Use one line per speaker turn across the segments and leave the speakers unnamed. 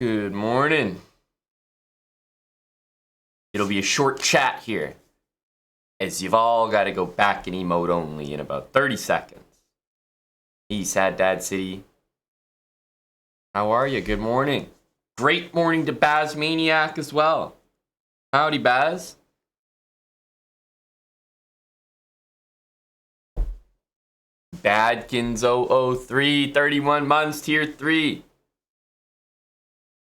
Good morning. It'll be a short chat here, as you've all got to go back in emote only in about 30 seconds. Hey, Sad Dad City. How are you? Good morning. Great morning to Baz Maniac as well. Howdy, Baz. Badkins 003, 31 months, tier 3.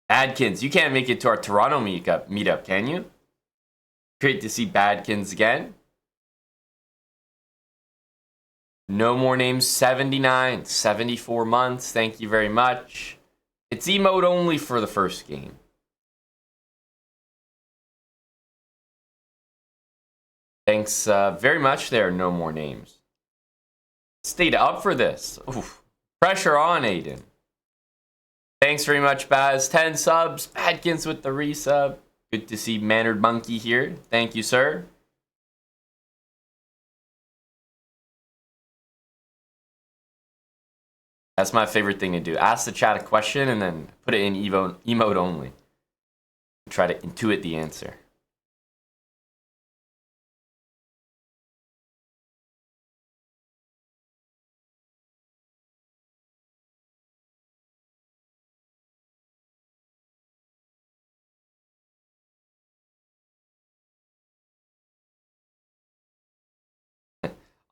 Badkins, you can't make it to our Toronto meetup, can you? Great to see Badkins again. No more names, 79, 74 months. Thank you very much. It's emote only for the first game. Thanks very much there, no more names. Stayed up for this. Oof. Pressure on, Aiden. Thanks very much, Baz. 10 subs. Badkins with the resub. Good to see Mannered Monkey here. Thank you, sir. That's my favorite thing to do. Ask the chat a question and then put it in emote only. Try to intuit the answer.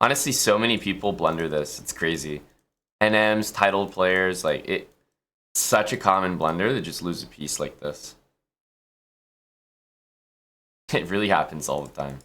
Honestly, so many people blunder this. It's crazy. NMs, titled players, like it's such a common blunder that just lose a piece like this. It really happens all the time.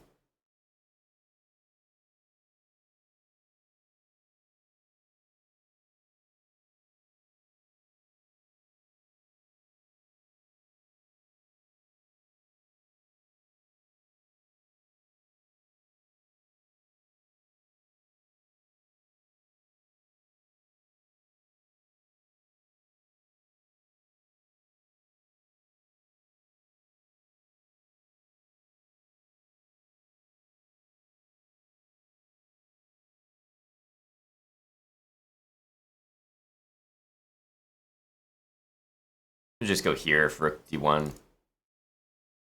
Just go here for rook d1.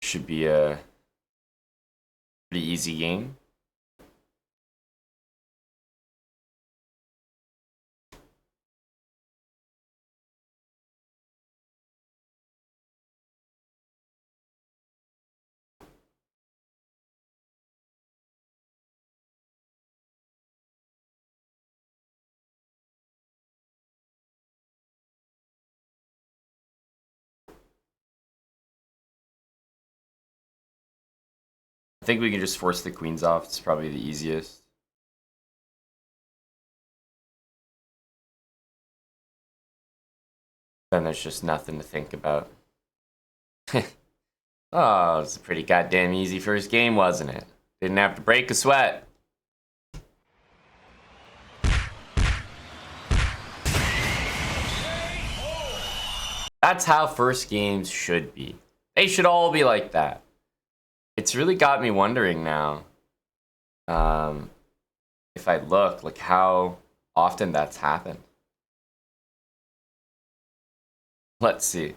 Should be a pretty easy game. I think we can just force the queens off. It's probably the easiest. Then there's just nothing to think about. Oh, it was a pretty goddamn easy first game, wasn't it? Didn't have to break a sweat. That's how first games should be. They should all be like that. It's really got me wondering now. If I look, like how often that's happened. Let's see.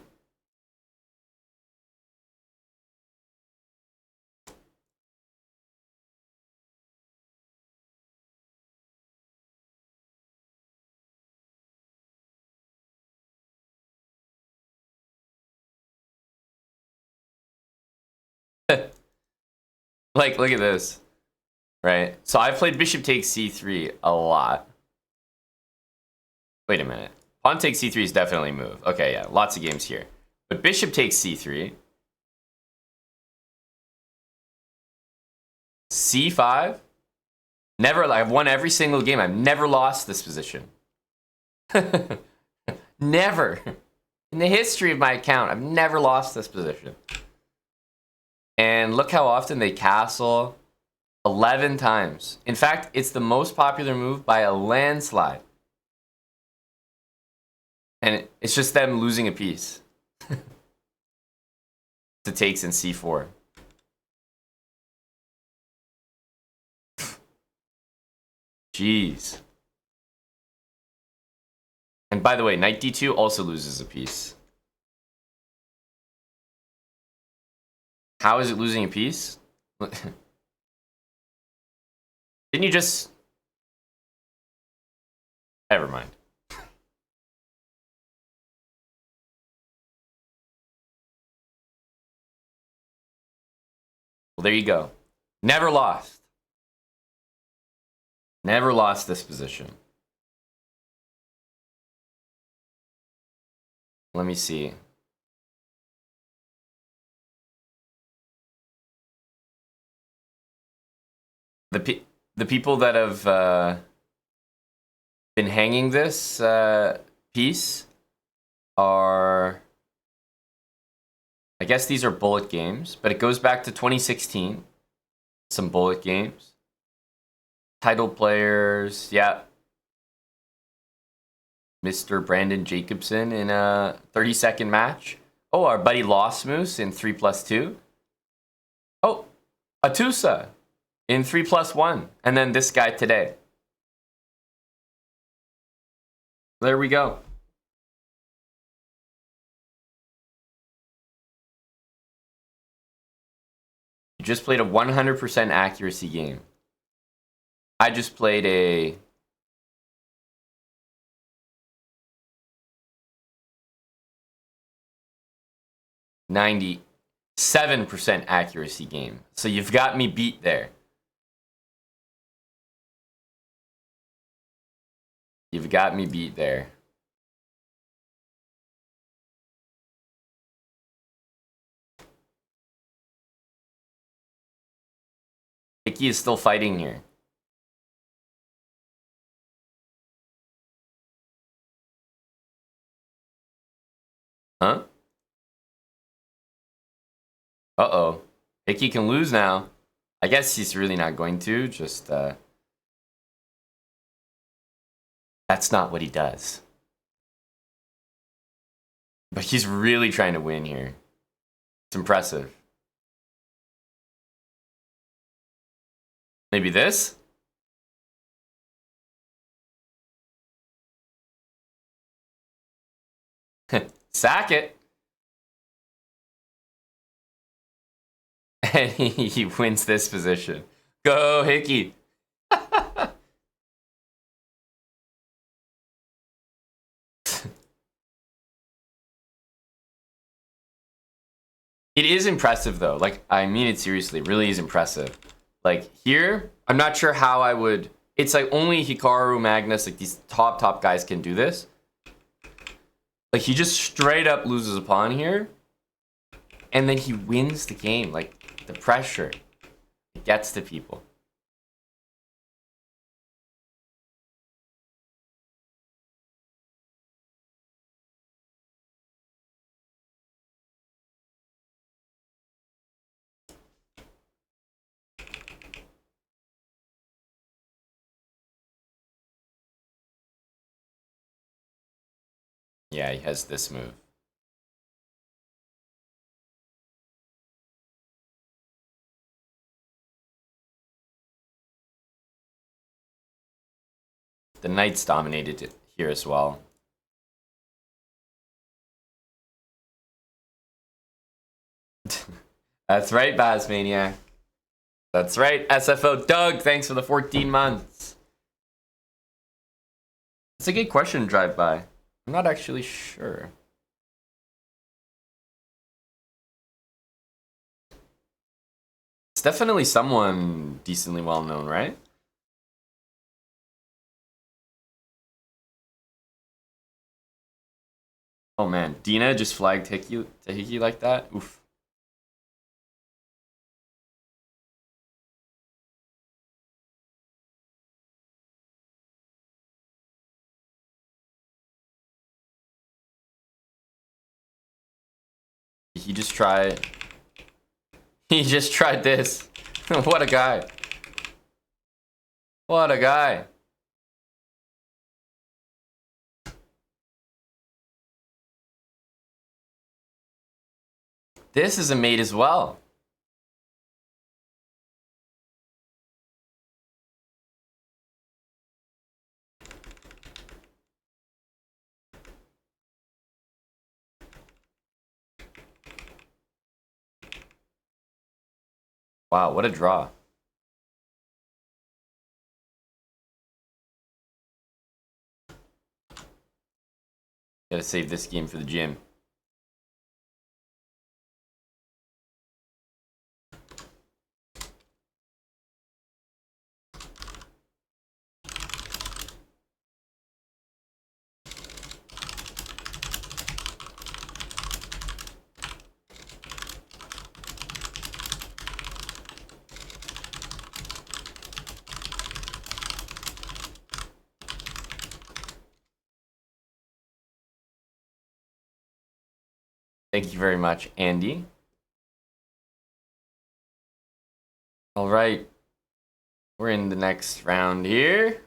Like, look at this. Right? So I've played bishop takes c3 a lot. Wait a minute. Pawn takes c3 is definitely a move. Okay, yeah, lots of games here. But bishop takes c3. c5. Never, I've won every single game. I've never lost this position. Never. In the history of my account, I've never lost this position. And look how often they castle. 11 times. In fact, it's the most popular move by a landslide. And it's just them losing a piece. To takes in c4. Jeez. And by the way, knight d2 also loses a piece. How is it losing a piece? Didn't you just... Never mind. Well, there you go. Never lost. Never lost this position. Let me see. The people that have been hanging this piece are... I guess these are bullet games, but it goes back to 2016. Some bullet games. Title players, yeah. Mr. Brandon Jacobson in a 30-second match. Oh, our buddy Lost Moose in 3+2. Oh, Atusa in 3+1. And then this guy today. There we go. You just played a 100% accuracy game. I just played a... ...97% accuracy game. So you've got me beat there. You've got me beat there. Hickey is still fighting here. Huh? Uh-oh. Hickey can lose now. I guess he's really not going to. Just, that's not what he does. But he's really trying to win here. It's impressive. Maybe this? Sack it. And he wins this position. Go, Hickey. It is impressive, though. Like, I mean it seriously. It really is impressive. Like, here, I'm not sure how I would... It's like only Hikaru, Magnus, like these top guys can do this. Like, he just straight up loses a pawn here. And then he wins the game. Like, the pressure. It gets to people. Yeah, he has this move. The knights dominated it here as well. That's right, Bazmaniac. That's right, SFO Doug. Thanks for the 14 months. It's a good question to drive by. I'm not actually sure. It's definitely someone decently well known, right? Oh man, Dina just flagged Hickey like that? Oof. He just tried... He just tried this. What a guy. What a guy. This is a mate as well. Wow, what a draw. Gotta save this game for the gym. Thank you very much, Andy. All right. We're in the next round here.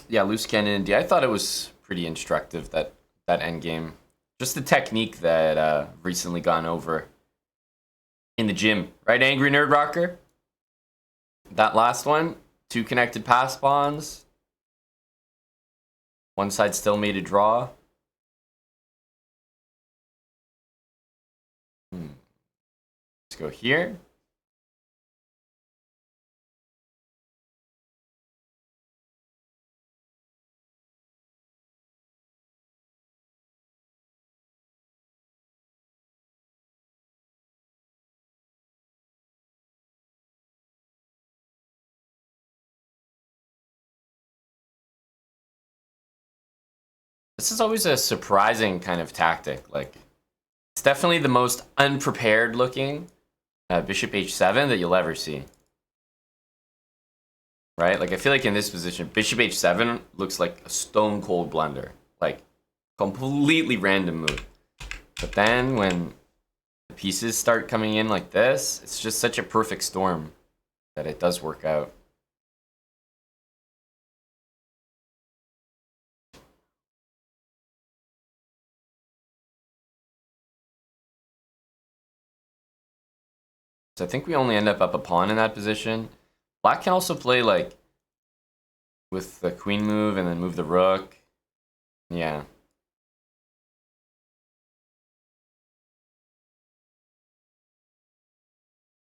Yeah, loose cannon and D. I thought it was pretty instructive, that end game. Just the technique that recently gone over in the gym. Right, Angry Nerd Rocker? That last one, 2 connected pass bonds. One side still made a draw. Let's go here. This is always a surprising kind of tactic. Like, it's definitely the most unprepared looking bishop h7 that you'll ever see. Right? Like, I feel like in this position, bishop h7 looks like a stone cold blunder. Like, completely random move. But then when the pieces start coming in like this, it's just such a perfect storm that it does work out. So I think we only end up a pawn in that position. Black can also play like with the queen move and then move the rook. Yeah.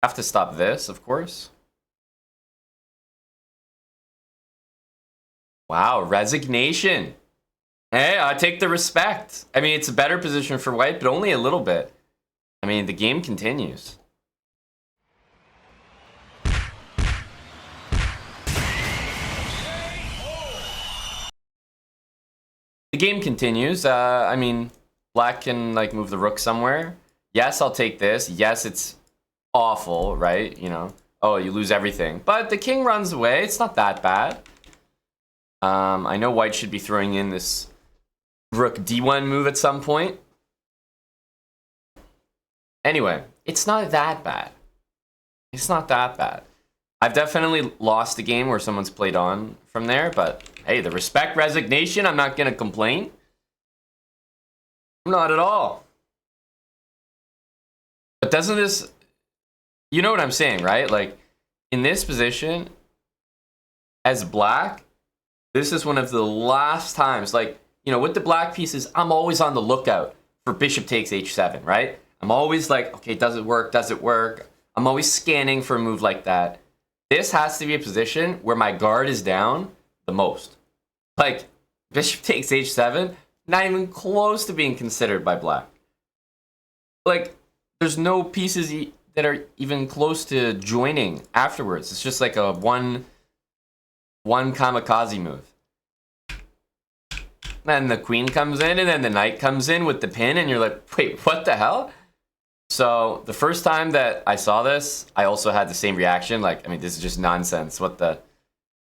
Have to stop this, of course. Wow, resignation. Hey, I take the respect. I mean, it's a better position for white, but only a little bit. I mean, the game continues. The game continues. I mean, black can like move the rook somewhere. Yes, I'll take this. Yes, it's awful, right? You know, oh, you lose everything. But the king runs away. It's not that bad. I know white should be throwing in this rook d1 move at some point. Anyway, it's not that bad. It's not that bad. I've definitely lost a game where someone's played on from there, but hey, the respect resignation, I'm not going to complain. Not at all. But doesn't this... You know what I'm saying, right? Like, in this position, as black, this is one of the last times, like, you know, with the black pieces, I'm always on the lookout for bishop takes h7, right? I'm always like, okay, does it work? Does it work? I'm always scanning for a move like that. This has to be a position where my guard is down the most. Like, bishop takes h7, not even close to being considered by black. Like, there's no pieces that are even close to joining afterwards. It's just like a one kamikaze move. Then the queen comes in, and then the knight comes in with the pin, and you're like, wait, what the hell? So the first time that I saw this, I also had the same reaction. Like, I mean, this is just nonsense. What the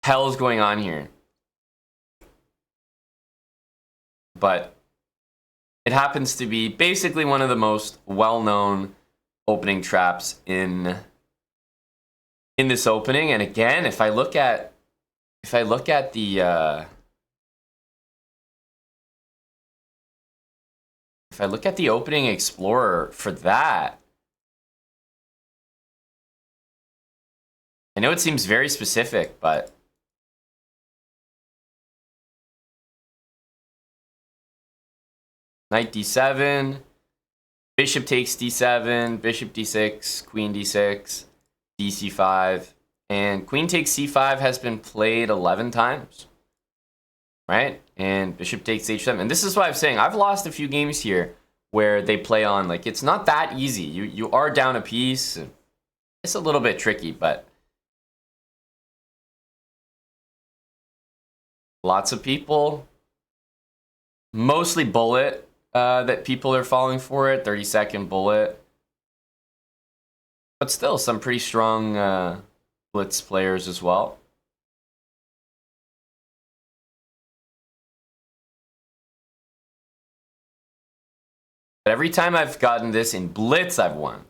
hell is going on here? But it happens to be basically one of the most well-known opening traps in this opening. And again, if I look at the if I look at the opening explorer for that, I know it seems very specific, but Knight d7. Bishop takes d7. Bishop d6. Queen d6. dc5. And queen takes c5 has been played 11 times. Right? And bishop takes h7. And this is why I'm saying I've lost a few games here where they play on. Like, it's not that easy. You are down a piece. It's a little bit tricky, but lots of people, mostly bullet, that people are falling for it. 30-second bullet. But still, some pretty strong blitz players as well. But every time I've gotten this in blitz, I've won.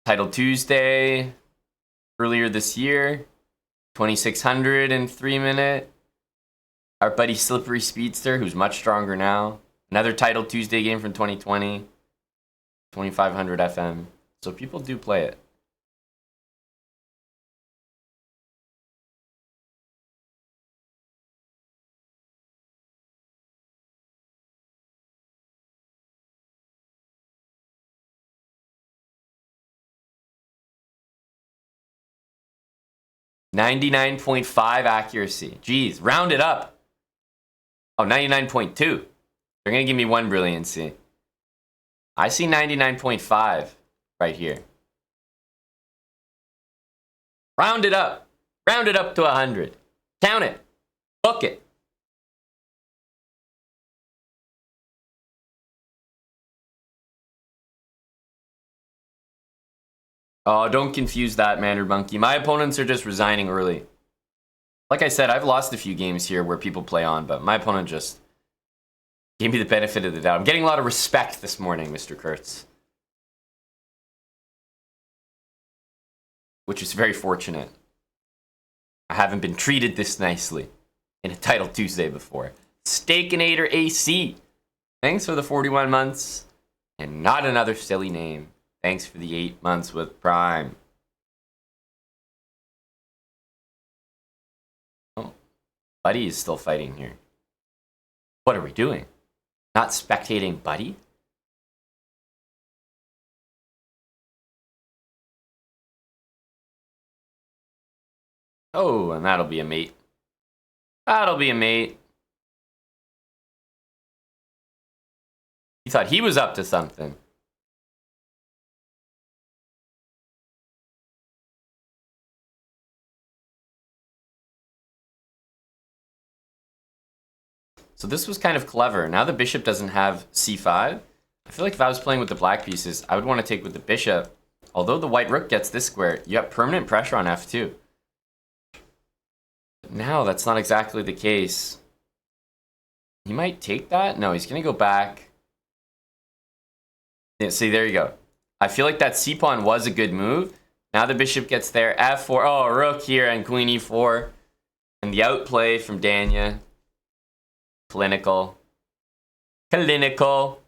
Title Tuesday, earlier this year, 2600 in 3 minute. Our buddy Slippery Speedster, who's much stronger now. Another Title Tuesday game from 2020, 2500 FM. So people do play it. .99.5 accuracy. Jeez, round it up. Oh, 99.2. They're going to give me 1 brilliancy. I see 99.5 right here. Round it up. Round it up to 100. Count it. Book it. Oh, don't confuse that, Mandarin Monkey. My opponents are just resigning early. Like I said, I've lost a few games here where people play on, but my opponent just gave me the benefit of the doubt. I'm getting a lot of respect this morning, Mr. Kurtz. Which is very fortunate. I haven't been treated this nicely in a Title Tuesday before. Steakinator AC. Thanks for the 41 months. And not another silly name. Thanks for the 8 months with Prime. Oh, Buddy is still fighting here. What are we doing? Not spectating Buddy? Oh, and that'll be a mate. That'll be a mate. He thought he was up to something. So this was kind of clever. Now the bishop doesn't have c5. I feel like if I was playing with the black pieces, I would want to take with the bishop. Although the white rook gets this square, you have permanent pressure on f2. But now that's not exactly the case. He might take that? No, he's going to go back. Yeah, see, there you go. I feel like that c-pawn was a good move. Now the bishop gets there. f4. Oh, rook here and queen e4. And the outplay from Danya. Clinical. Clinical.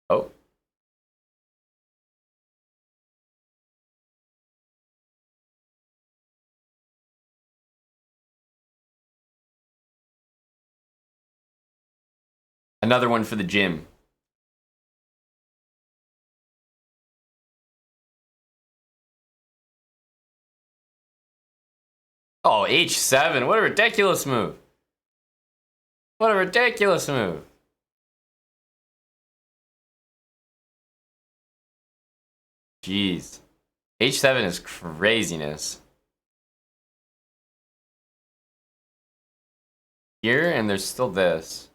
Oh. Another one for the gym. Oh, h7. What a ridiculous move. What a ridiculous move. Jeez. h7 is craziness. Here, and there's still this.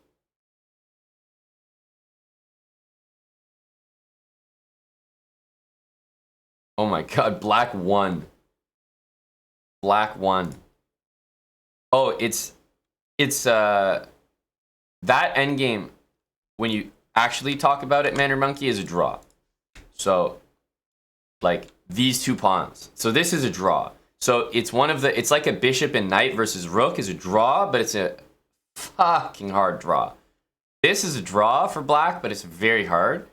Oh my god, black won. Black won. Oh, it's that endgame, when you actually talk about it, Mandarin Monkey, is a draw. So like these two pawns. So this is a draw. So it's one of the, it's like a bishop and knight versus rook is a draw, but it's a fucking hard draw. This is a draw for black, but it's very hard.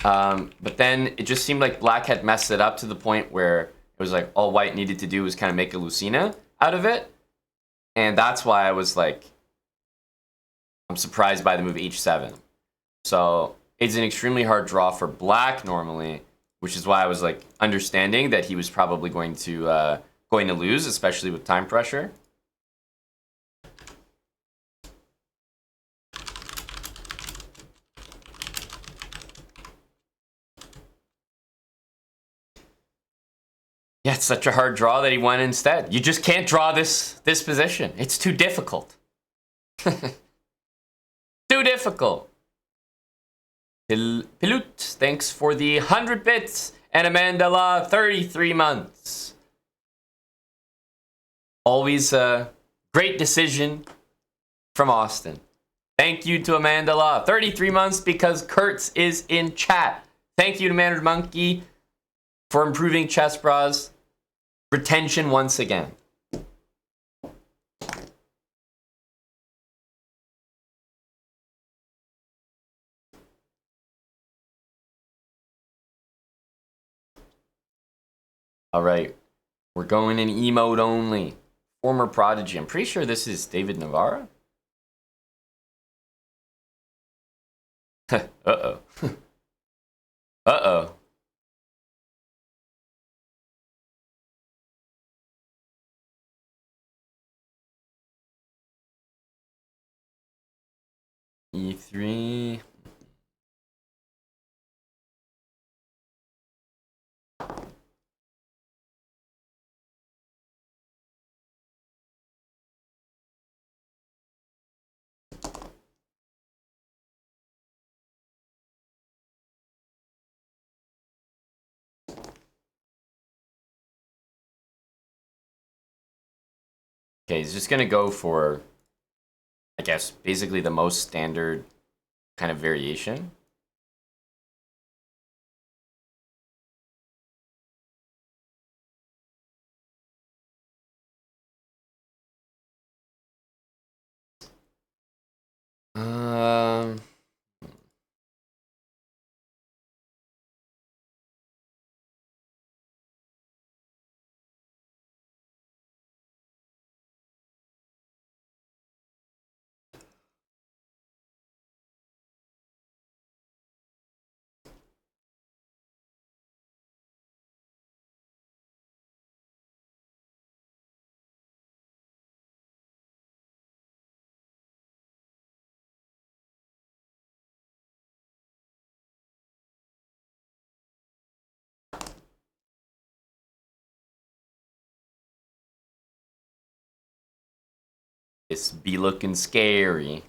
But then it just seemed like black had messed it up to the point where it was like all white needed to do was kind of make a Lucina out of it. And that's why I was like, I'm surprised by the move h7. So it's an extremely hard draw for black normally, which is why I was like understanding that he was probably going to lose, especially with time pressure. Yeah, it's such a hard draw that he won instead. You just can't draw this position. It's too difficult. Too difficult. Pilut, thanks for the 100 bits. And Amanda La, 33 months. Always a great decision from Austin. Thank you to Amanda La, 33 months because Kurtz is in chat. Thank you to Mannered Monkey for improving chess bras. Retention once again. All right, we're going in E mode only. Former prodigy. I'm pretty sure this is David Navarra. Uh-oh. Uh-oh. E3. Okay, he's just gonna go for, I guess, basically the most standard kind of variation. Um, this be looking scary.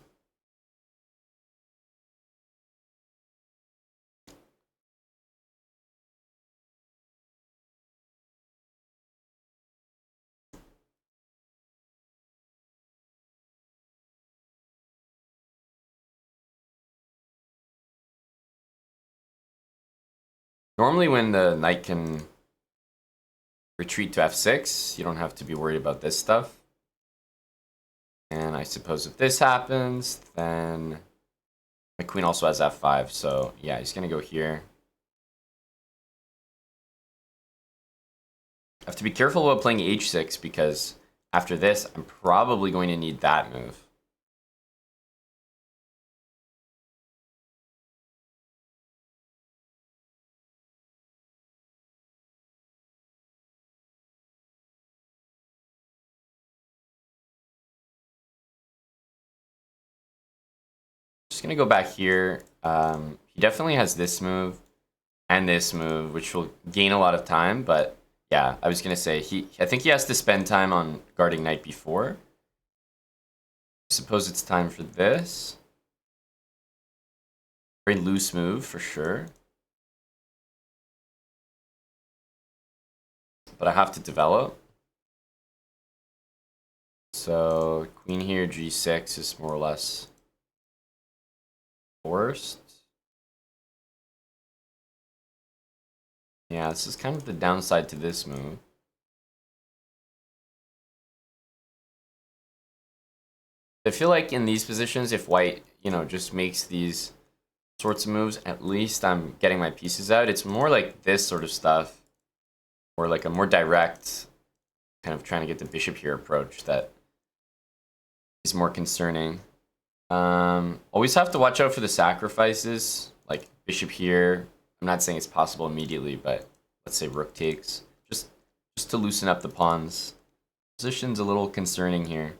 Normally when the knight can retreat to f6, you don't have to be worried about this stuff. And I suppose if this happens, then my queen also has f5, so yeah, he's gonna go here. I have to be careful about playing h6 because after this, I'm probably going to need that move. Just gonna go back here. He definitely has this move and this move, which will gain a lot of time, but yeah, I was gonna say I think he has to spend time on guarding knight b4. I suppose it's time for this. Very loose move for sure. But I have to develop. So queen here, g6 is more or less forced. Yeah, this is kind of the downside to this move. I feel like in these positions, if white, you know, just makes these sorts of moves, at least I'm getting my pieces out. It's more like this sort of stuff, or like a more direct, kind of trying to get the bishop here approach that is more concerning. Always have to watch out for the sacrifices, like bishop here. I'm not saying it's possible immediately, but let's say rook takes, just to loosen up the pawns. Position's a little concerning here.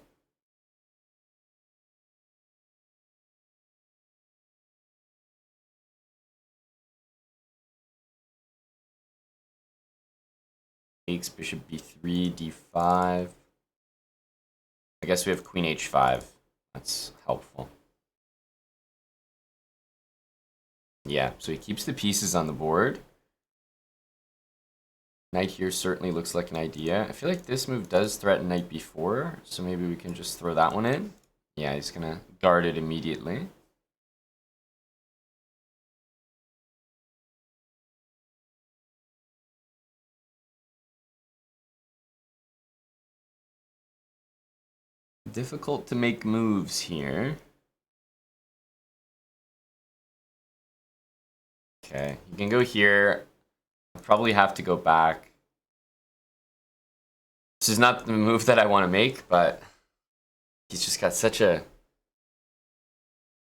Takes bishop b3, d5. I guess we have queen h5. That's helpful. Yeah, so he keeps the pieces on the board. Knight here certainly looks like an idea. I feel like this move does threaten knight b4, so maybe we can just throw that one in. Yeah, he's gonna guard it immediately. Difficult to make moves here. Okay, you can go here. I'll probably have to go back. This is not the move that I want to make, but he's just got such a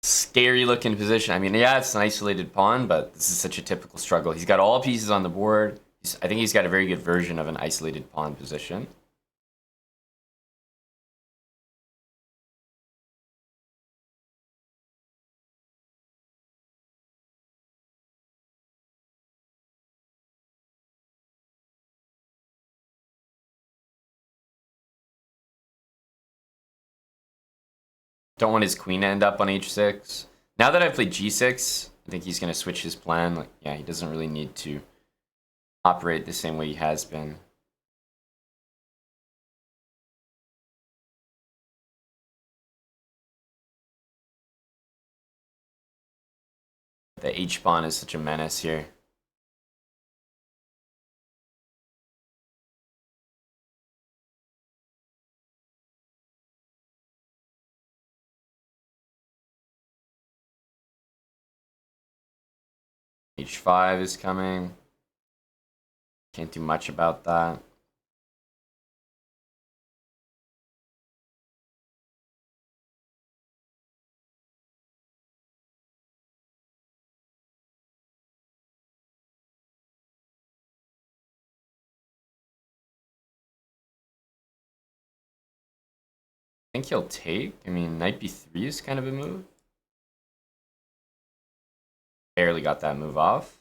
scary looking position. I mean, yeah, it's an isolated pawn, but this is such a typical struggle. He's got all pieces on the board. I think he's got a very good version of an isolated pawn position. Don't want his queen to end up on h6. Now that I've played g6, I think he's going to switch his plan. Like, yeah, he doesn't really need to operate the same way he has been. The h-pawn is such a menace here. h5 is coming. Can't do much about that. I think he'll take. I mean, knight b3 is kind of a move. Barely got that move off.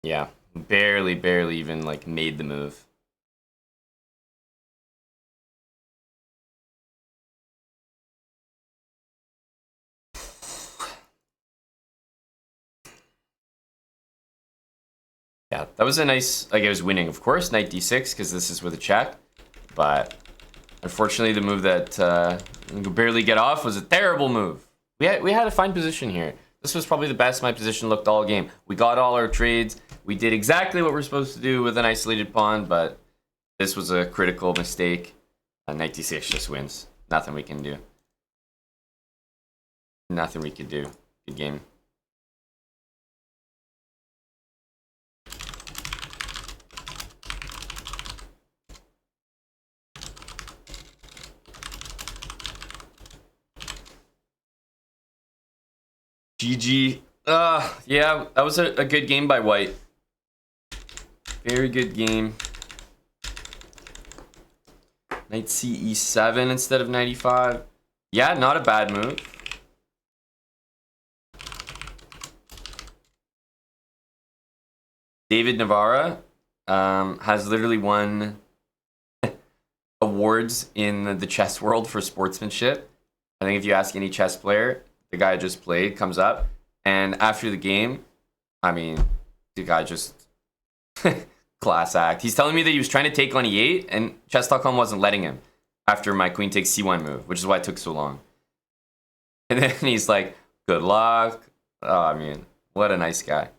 Yeah, barely even like made the move. Yeah, that was a nice, like I was winning, of course, knight d6, because this is with a check. But unfortunately, the move that we could barely get off was a terrible move. We had a fine position here. This was probably the best my position looked all game. We got all our trades. We did exactly what we're supposed to do with an isolated pawn, but this was a critical mistake. Knight d6 just wins. Nothing we can do. Nothing we could do. Good game. GG. Yeah, that was a good game by white. Very good game. Knight c e7 instead of 95. Yeah, not a bad move. David Navarra has literally won awards in the chess world for sportsmanship. I think if you ask any chess player, the guy I just played comes up, and after the game, I mean, the guy just class act. He's telling me that he was trying to take on e8, and chess.com wasn't letting him after my queen takes c1 move, which is why it took so long. And then he's like, good luck. Oh, I mean, what a nice guy.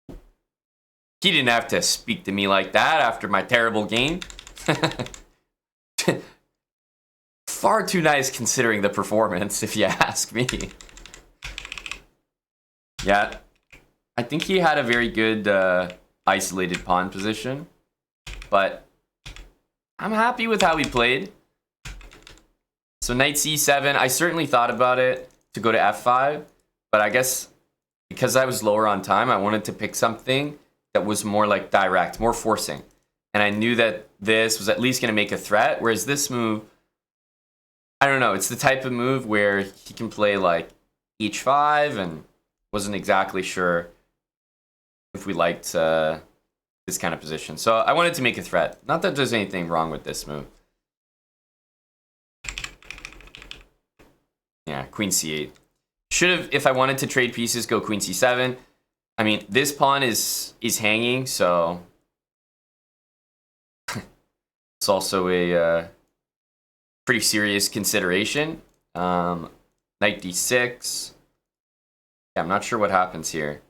He didn't have to speak to me like that after my terrible game. Far too nice considering the performance, if you ask me. Yeah, I think he had a very good isolated pawn position, but I'm happy with how he played. So knight c7, I certainly thought about it to go to f5, but I guess because I was lower on time, I wanted to pick something that was more like direct, more forcing. And I knew that this was at least going to make a threat, whereas this move, I don't know, it's the type of move where he can play like h5, and wasn't exactly sure if we liked this kind of position. So I wanted to make a threat. Not that there's anything wrong with this move. Yeah, queen c8. Should have, if I wanted to trade pieces, go queen c7. I mean, this pawn is hanging, so it's also a pretty serious consideration. Knight d6. Yeah, I'm not sure what happens here.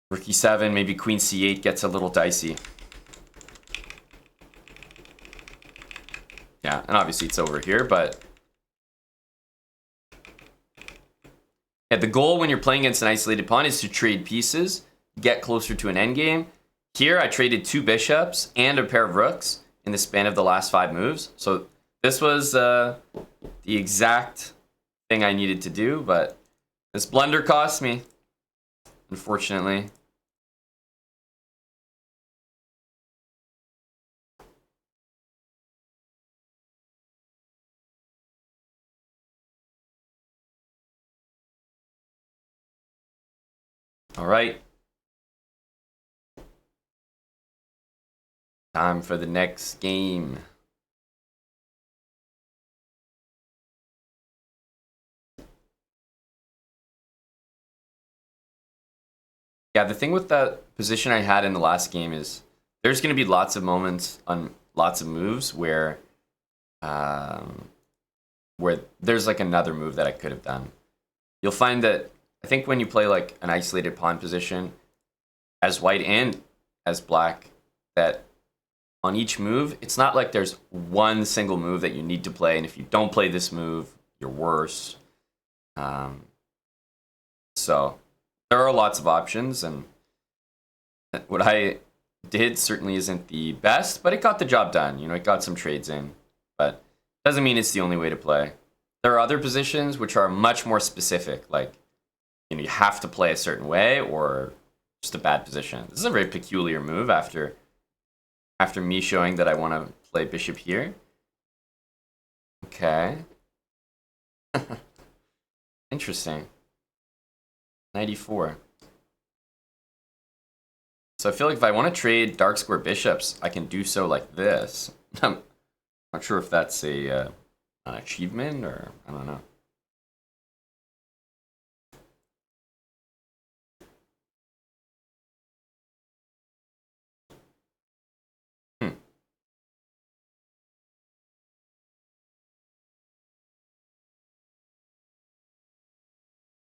Rook e7, maybe queen c8 gets a little dicey. Yeah, and obviously it's over here, but yeah, the goal when you're playing against an isolated pawn is to trade pieces, get closer to an endgame. Here, I traded 2 bishops and a pair of rooks in the span of the last 5 moves. So this was the exact thing I needed to do, but this blunder cost me, unfortunately. All right. Time for the next game. Yeah, the thing with that position I had in the last game is there's going to be lots of moments on lots of moves where there's like another move that I could have done. You'll find that I think when you play like an isolated pawn position as white and as black, that on each move, it's not like there's one single move that you need to play, and if you don't play this move, you're worse. So there are lots of options, and what I did certainly isn't the best, but it got the job done. You know, it got some trades in, but doesn't mean it's the only way to play. There are other positions which are much more specific, like, you know, you have to play a certain way or just a bad position. This is a very peculiar move after me showing that I want to play bishop here. Okay. Interesting. 94. So I feel like if I want to trade dark square bishops, I can do so like this. I'm not sure if that's an achievement or I don't know.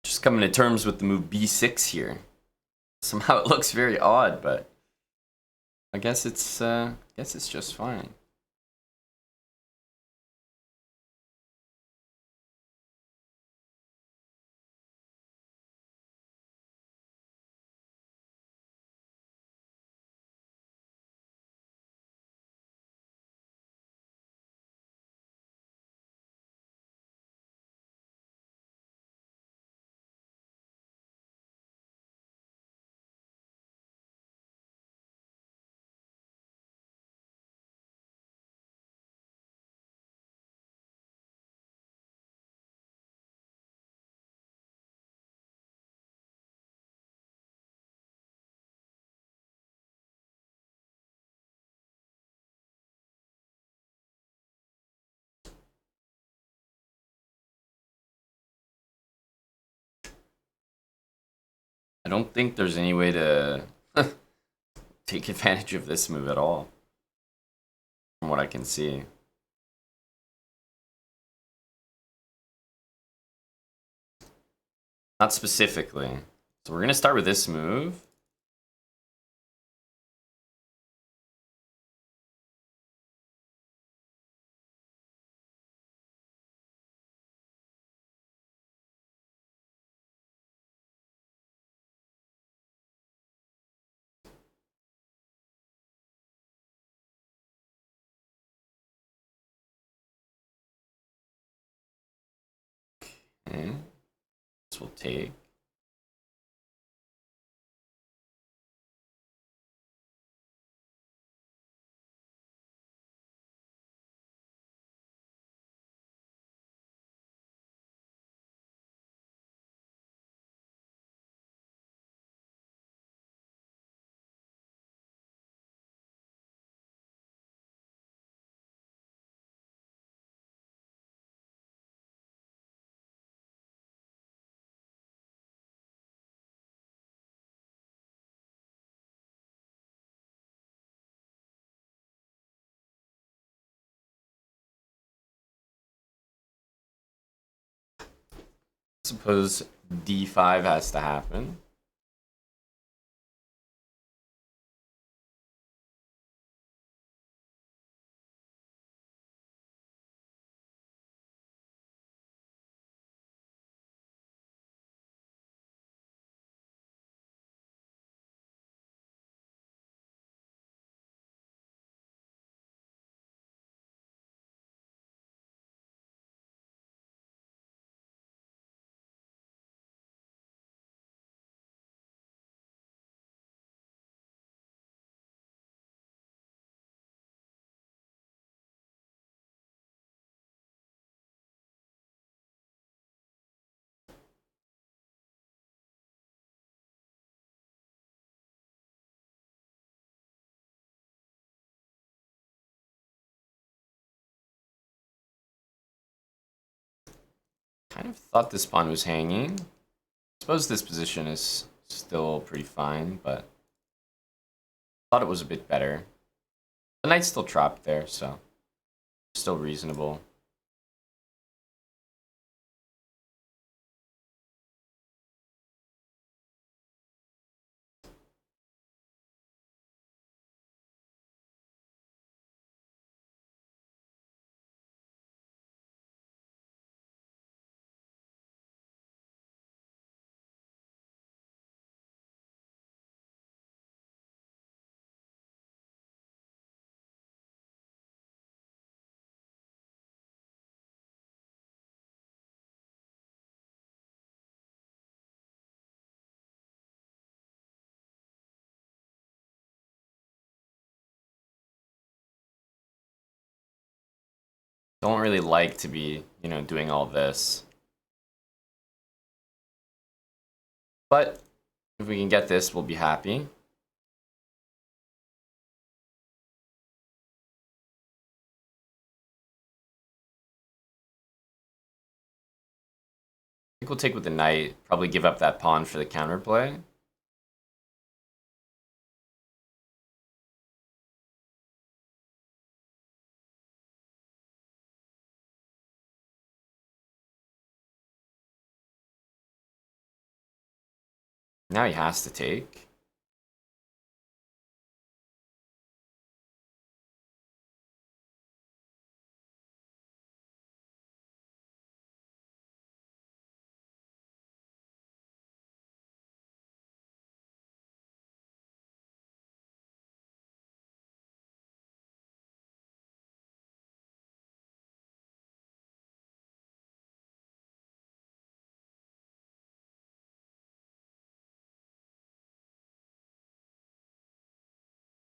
Just coming to terms with the move b6 here. Somehow it looks very odd, but I guess it's just fine. don't think there's any way to take advantage of this move at all, from what I can see. Not specifically. So we're going to start with this move. Okay. This will take. Suppose d5 has to happen. Kind of thought this pawn was hanging. I suppose this position is still pretty fine, but thought it was a bit better. The knight's still trapped there, so still reasonable. Don't really like to be, doing all this. But if we can get this, we'll be happy. I think we'll take with the knight, probably give up that pawn for the counterplay. Now he has to take.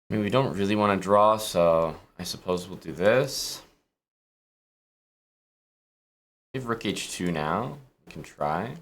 I mean, we don't really want to draw, so I suppose we'll do this. Give rook h2 now. We can try.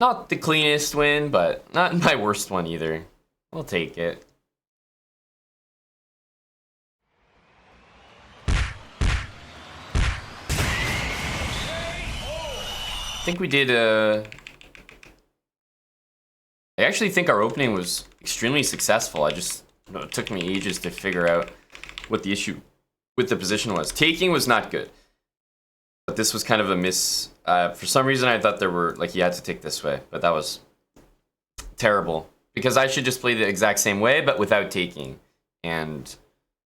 Not the cleanest win, but not my worst one either. We'll take it. I think we did I actually think our opening was extremely successful. It took me ages to figure out what the issue with the position was. Taking was not good. But this was kind of a miss. For some reason, I thought there were, like, you had to take this way. But that was terrible. Because I should just play the exact same way, but without taking. And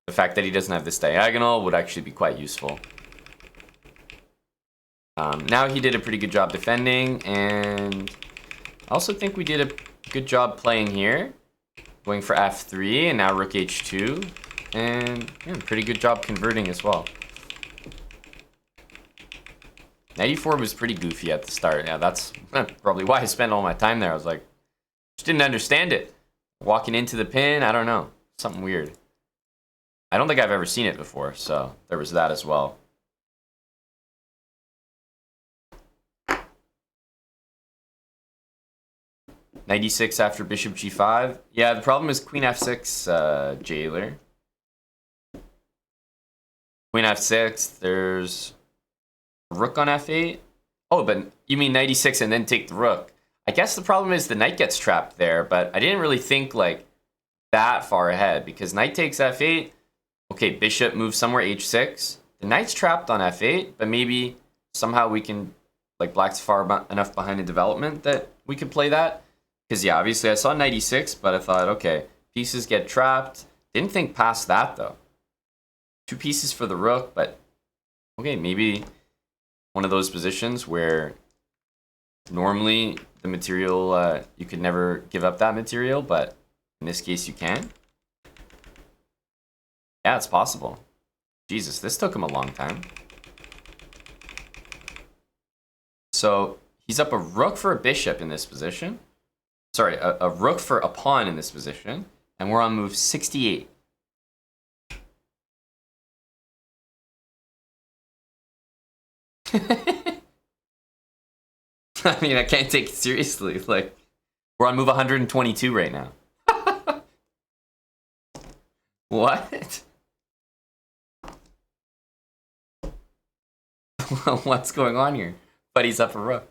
the fact that he doesn't have this diagonal would actually be quite useful. Now he did a pretty good job defending. And I also think we did a good job playing here. Going for f3, and now rook h2. And yeah, pretty good job converting as well. 94 was pretty goofy at the start. Yeah, that's probably why I spent all my time there. I was like, just didn't understand it. Walking into the pin, I don't know. Something weird. I don't think I've ever seen it before, so there was that as well. Knight after bishop g5. Yeah, the problem is queen f6, jailer. Queen f6, there's rook on f8. Oh, but you mean knight e6 and then take the rook. I guess the problem is the knight gets trapped there, but I didn't really think like that far ahead because knight takes f8. Okay, bishop moves somewhere h6. The knight's trapped on f8, but maybe somehow we can, like, black's far enough behind in development that we could play that. Because, yeah, obviously I saw knight e6, but I thought, okay, pieces get trapped. Didn't think past that, though. 2 pieces for the rook, but, okay, maybe one of those positions where normally the material, you could never give up that material, but in this case you can. Yeah, it's possible. Jesus, this took him a long time. So he's up a rook for a bishop in this position. Sorry, a rook for a pawn in this position. And we're on move 68. I mean, I can't take it seriously. Like, we're on move 122 right now. What? What's going on here? But he's up a rook.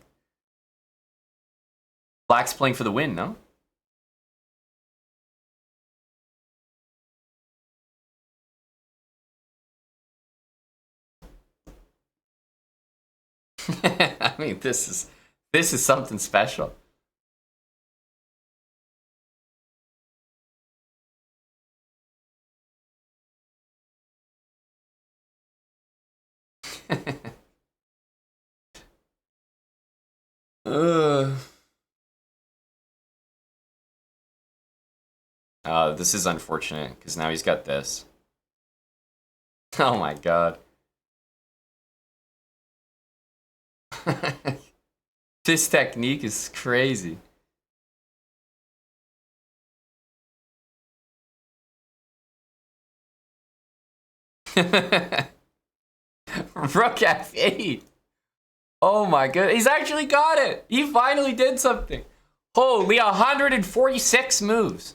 Black's playing for the win, no? I mean, this is something special. This is unfortunate because now he's got this. Oh my god. This technique is crazy. Rook f8. Oh my god. He's actually got it. He finally did something. Holy, 146 moves.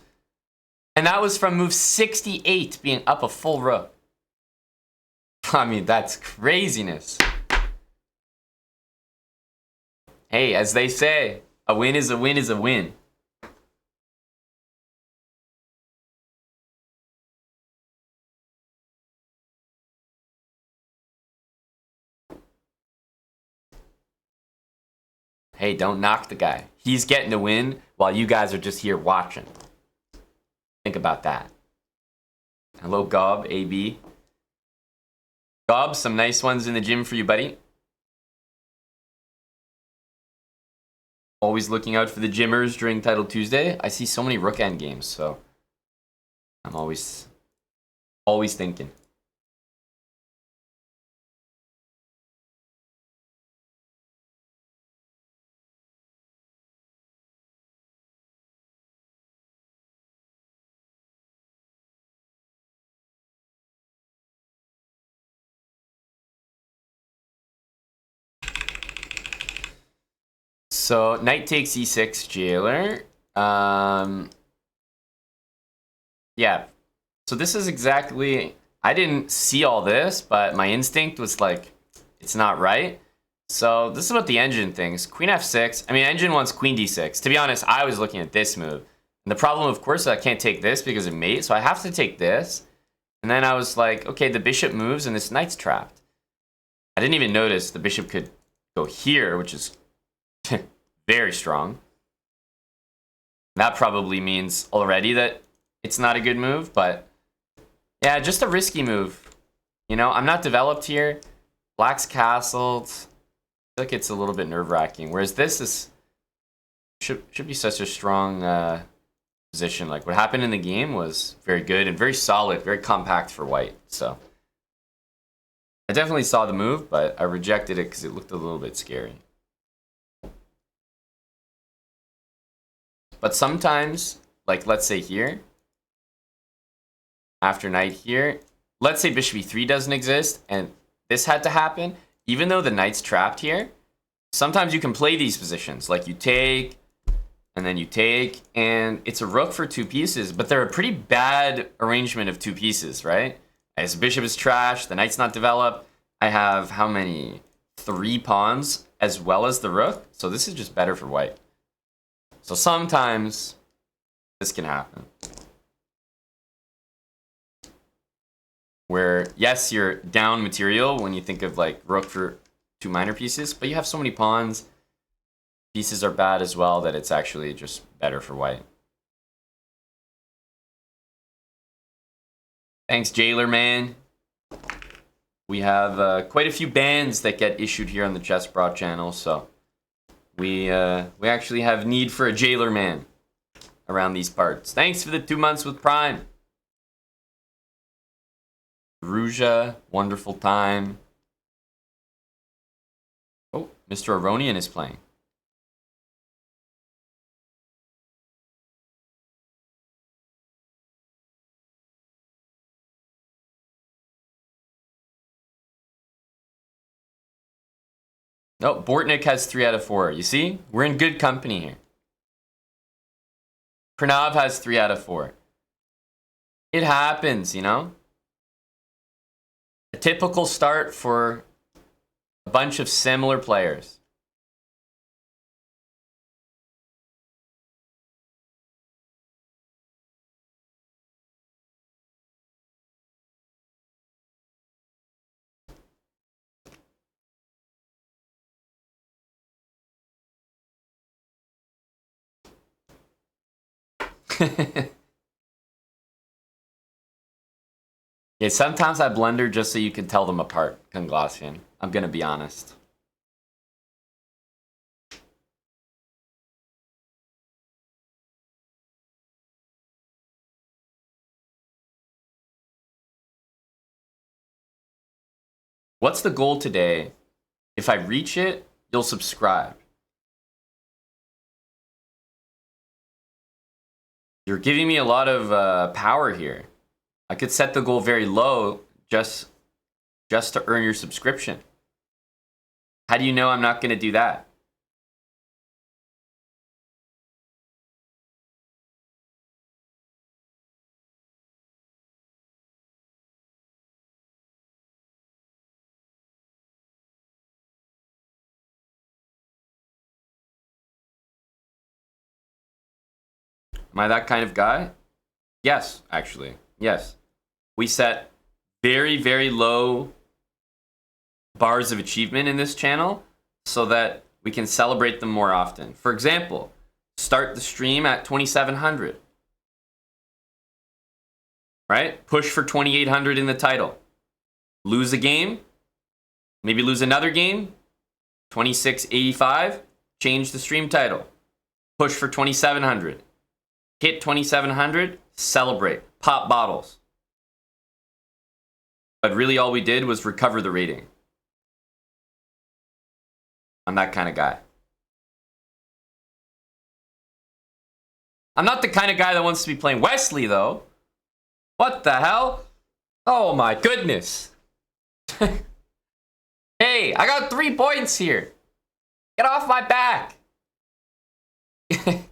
And that was from move 68 being up a full rook. I mean, that's craziness. Hey, as they say, a win is a win is a win. Hey, don't knock the guy. He's getting the win while you guys are just here watching. Think about that. Hello, Gob, AB. Gob, some nice ones in the gym for you, buddy. Always looking out for the gymmers during Title Tuesday. I see so many rook end games, so I'm always thinking. So knight takes e6, jailer. Yeah. So this is exactly... I didn't see all this, but my instinct was like, it's not right. So this is what the engine thinks. Queen f6. I mean, engine wants queen d6. To be honest, I was looking at this move. And the problem, of course, is I can't take this because of mate. So I have to take this. And then I was like, okay, the bishop moves and this knight's trapped. I didn't even notice the bishop could go here, which is very strong. That probably means already that it's not a good move, but yeah, just a risky move. You know, I'm not developed here. Black's castled. I feel like it's a little bit nerve-wracking. Whereas this is should be such a strong position. Like what happened in the game was very good and very solid, very compact for white. So I definitely saw the move, but I rejected it because it looked a little bit scary. But sometimes, like let's say here, after knight here, let's say bishop e3 doesn't exist, and this had to happen, even though the knight's trapped here, sometimes you can play these positions. Like you take, and then you take, and it's a rook for 2 pieces, but they're a pretty bad arrangement of 2 pieces, right? As bishop is trash, the knight's not developed. I have how many? 3 pawns as well as the rook, so this is just better for white. So sometimes this can happen. Where, yes, you're down material when you think of like rook for 2 minor pieces, but you have so many pawns. Pieces are bad as well that it's actually just better for white. Thanks, Jailer Man. We have quite a few bans that get issued here on the Chess Bra channel, so we actually have need for a Jailer Man around these parts. Thanks for the 2 months with Prime. Ruja, wonderful time. Oh, Mr. Aronian is playing. Oh, Bortnick has 3 out of 4. You see? We're in good company here. Pranav has 3 out of 4. It happens, you know? A typical start for a bunch of similar players. Yeah, sometimes I blunder just so you can tell them apart, Kunglassian. I'm gonna be honest. What's the goal today? If I reach it, you'll subscribe. You're giving me a lot of power here. I could set the goal very low just to earn your subscription. How do you know I'm not going to do that? Am I that kind of guy? Yes, actually. Yes. We set very, very low bars of achievement in this channel so that we can celebrate them more often. For example, start the stream at 2,700. Right? Push for 2,800 in the title. Lose a game. Maybe lose another game. 2685. Change the stream title. Push for 2,700. Hit 2,700. Celebrate. Pop bottles. But really all we did was recover the rating. I'm that kind of guy. I'm not the kind of guy that wants to be playing Wesley, though. What the hell? Oh my goodness. Hey, I got 3 points here. Get off my back. Give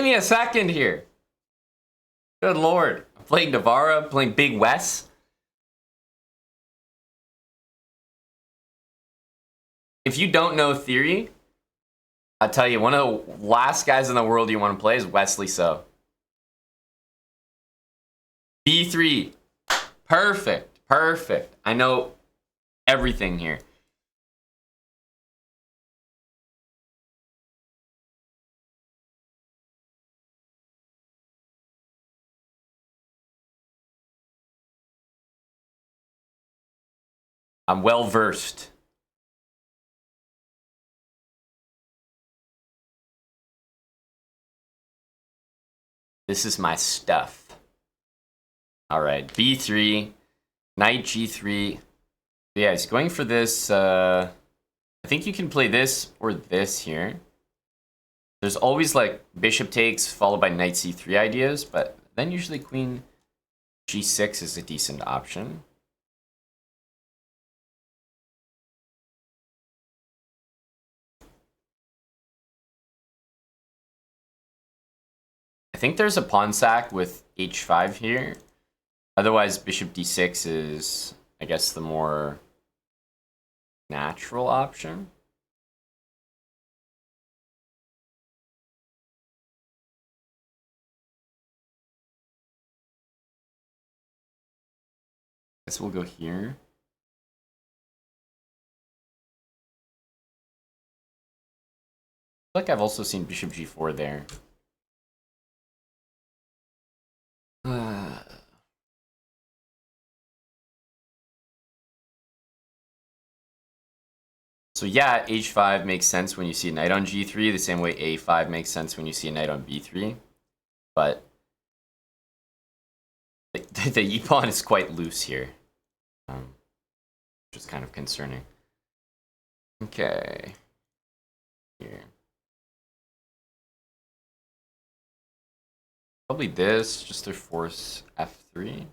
me a second here. Good lord. I'm playing Navarra, I'm playing Big Wes. If you don't know theory, I'll tell you, one of the last guys in the world you want to play is Wesley So. B3. Perfect. Perfect. I know everything here. I'm well versed. This is my stuff. All right, B3, knight G3. Yeah, he's going for this. I think you can play this or this here. There's always like bishop takes followed by knight C3 ideas, but then usually queen G6 is a decent option. I think there's a pawn sack with H5 here. Otherwise, bishop D6 is, I guess, the more natural option. Guess we'll go here. I feel like I've also seen bishop G4 there. So yeah, H5 makes sense when you see a knight on G3, the same way A5 makes sense when you see a knight on B3. But the E-pawn is quite loose here, which is kind of concerning. Okay. Here. Probably this, just to force F3.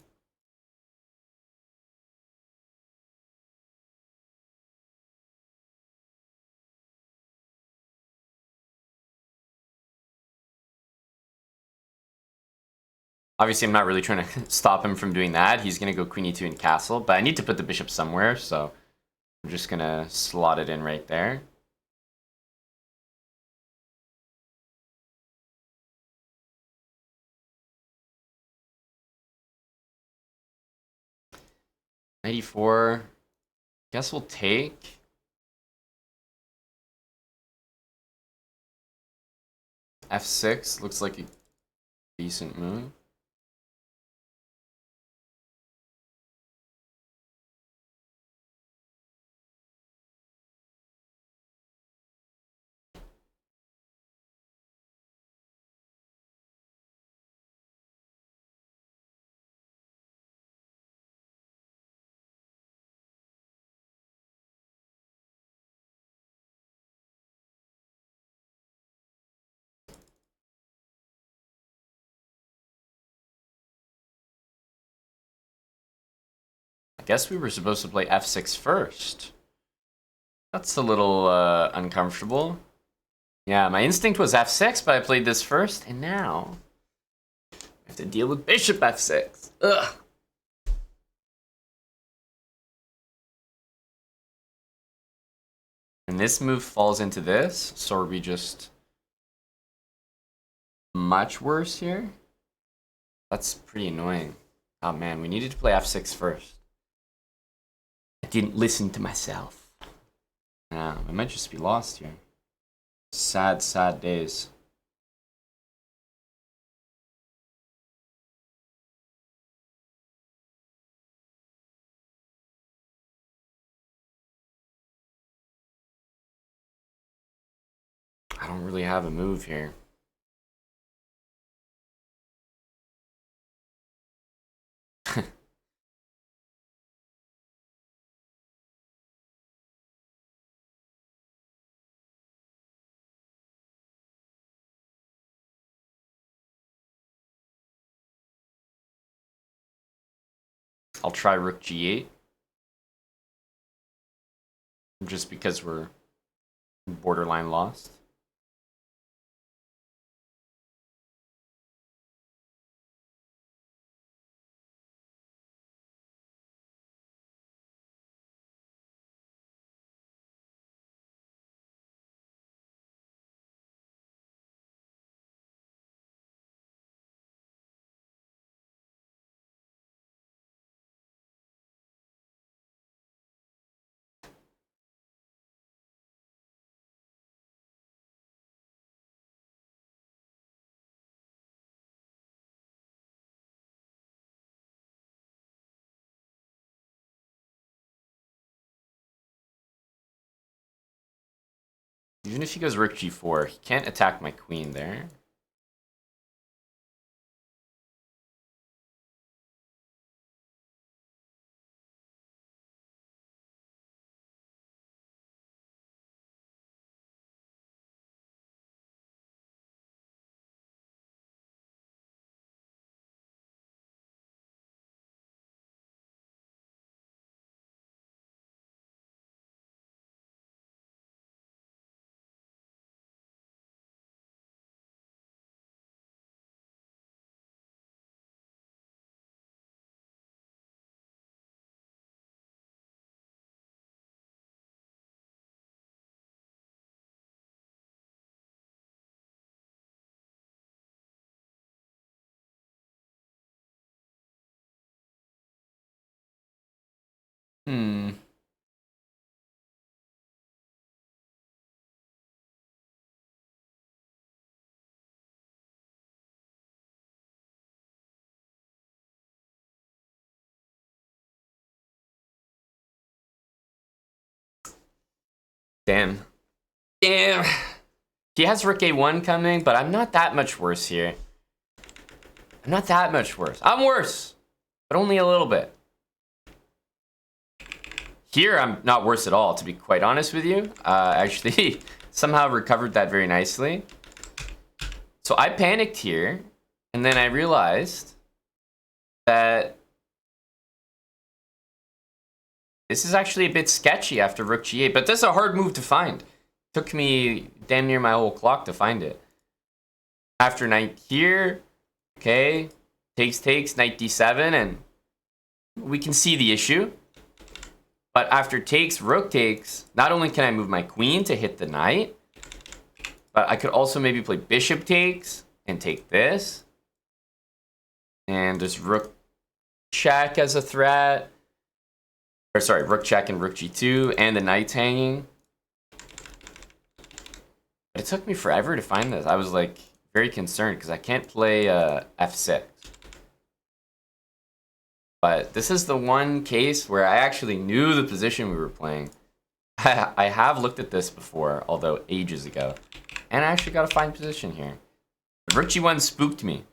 Obviously, I'm not really trying to stop him from doing that. He's going to go queen e2 and castle, but I need to put the bishop somewhere, so I'm just going to slot it in right there. Knight e4. Guess we'll take. F6 looks like a decent move. I guess we were supposed to play F6 first. That's a little uncomfortable. Yeah, my instinct was F6, but I played this first, and now I have to deal with bishop F6. Ugh. And this move falls into this, so are we just much worse here? That's pretty annoying. Oh man, we needed to play F6 first. I didn't listen to myself. Nah, I might just be lost here. Sad, sad days. I don't really have a move here. I'll try rook g8. Just because we're borderline lost. Even if he goes rook g4, he can't attack my queen there. Damn. Damn. He has rook a1 coming, but I'm not that much worse here. I'm not that much worse. I'm worse, but only a little bit. Here, I'm not worse at all, to be quite honest with you. Actually, somehow recovered that very nicely. So I panicked here, and then I realized that this is actually a bit sketchy after rook g8, but this is a hard move to find. Took me damn near my whole clock to find it. After knight here, okay, takes, knight d7, and we can see the issue. But after takes, rook takes, not only can I move my queen to hit the knight, but I could also maybe play bishop takes and take this. And there's rook check as a threat. Or sorry, rook check and rook g2, and the knight's hanging. But it took me forever to find this. I was like very concerned because I can't play f6. But this is the one case where I actually knew the position we were playing. I have looked at this before, although ages ago. And I actually got a fine position here. Rook g1 spooked me.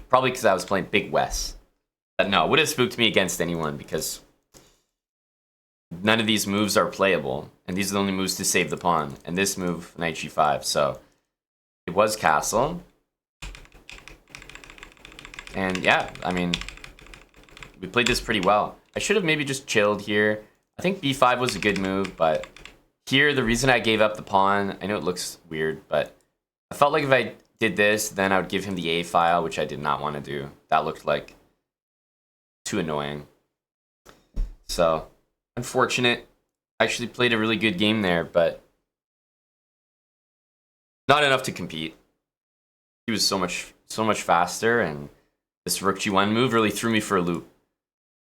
Probably because I was playing Big West. But no, it would have spooked me against anyone because none of these moves are playable. And these are the only moves to save the pawn. And this move, knight g5. So it was castle. And yeah, I mean, we played this pretty well. I should have maybe just chilled here. I think b5 was a good move, but here, the reason I gave up the pawn, I know it looks weird, but I felt like if I did this, then I would give him the a file, which I did not want to do. That looked like too annoying. So, unfortunate. I actually played a really good game there, but not enough to compete. He was so much faster, and this rook g1 move really threw me for a loop.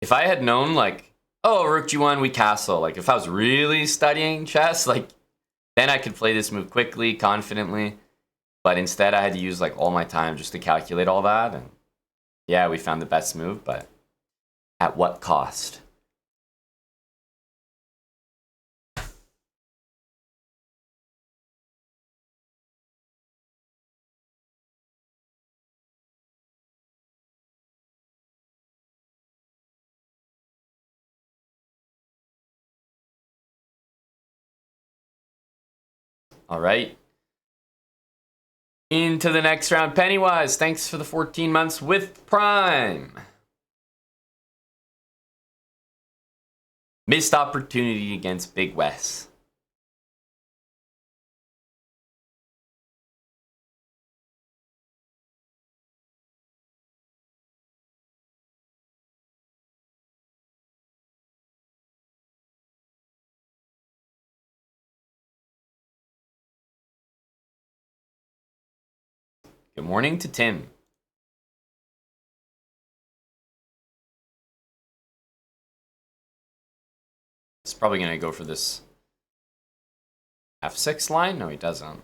If I had known, like, oh, rook g1, we castle. Like, if I was really studying chess, like, then I could play this move quickly, confidently. But instead, I had to use, like, all my time just to calculate all that. And yeah, we found the best move, but at what cost? All right. Into the next round. Pennywise, thanks for the 14 months with Prime. Missed opportunity against Big West. Good morning to Tim. He's probably going to go for this f6 line. No, he doesn't.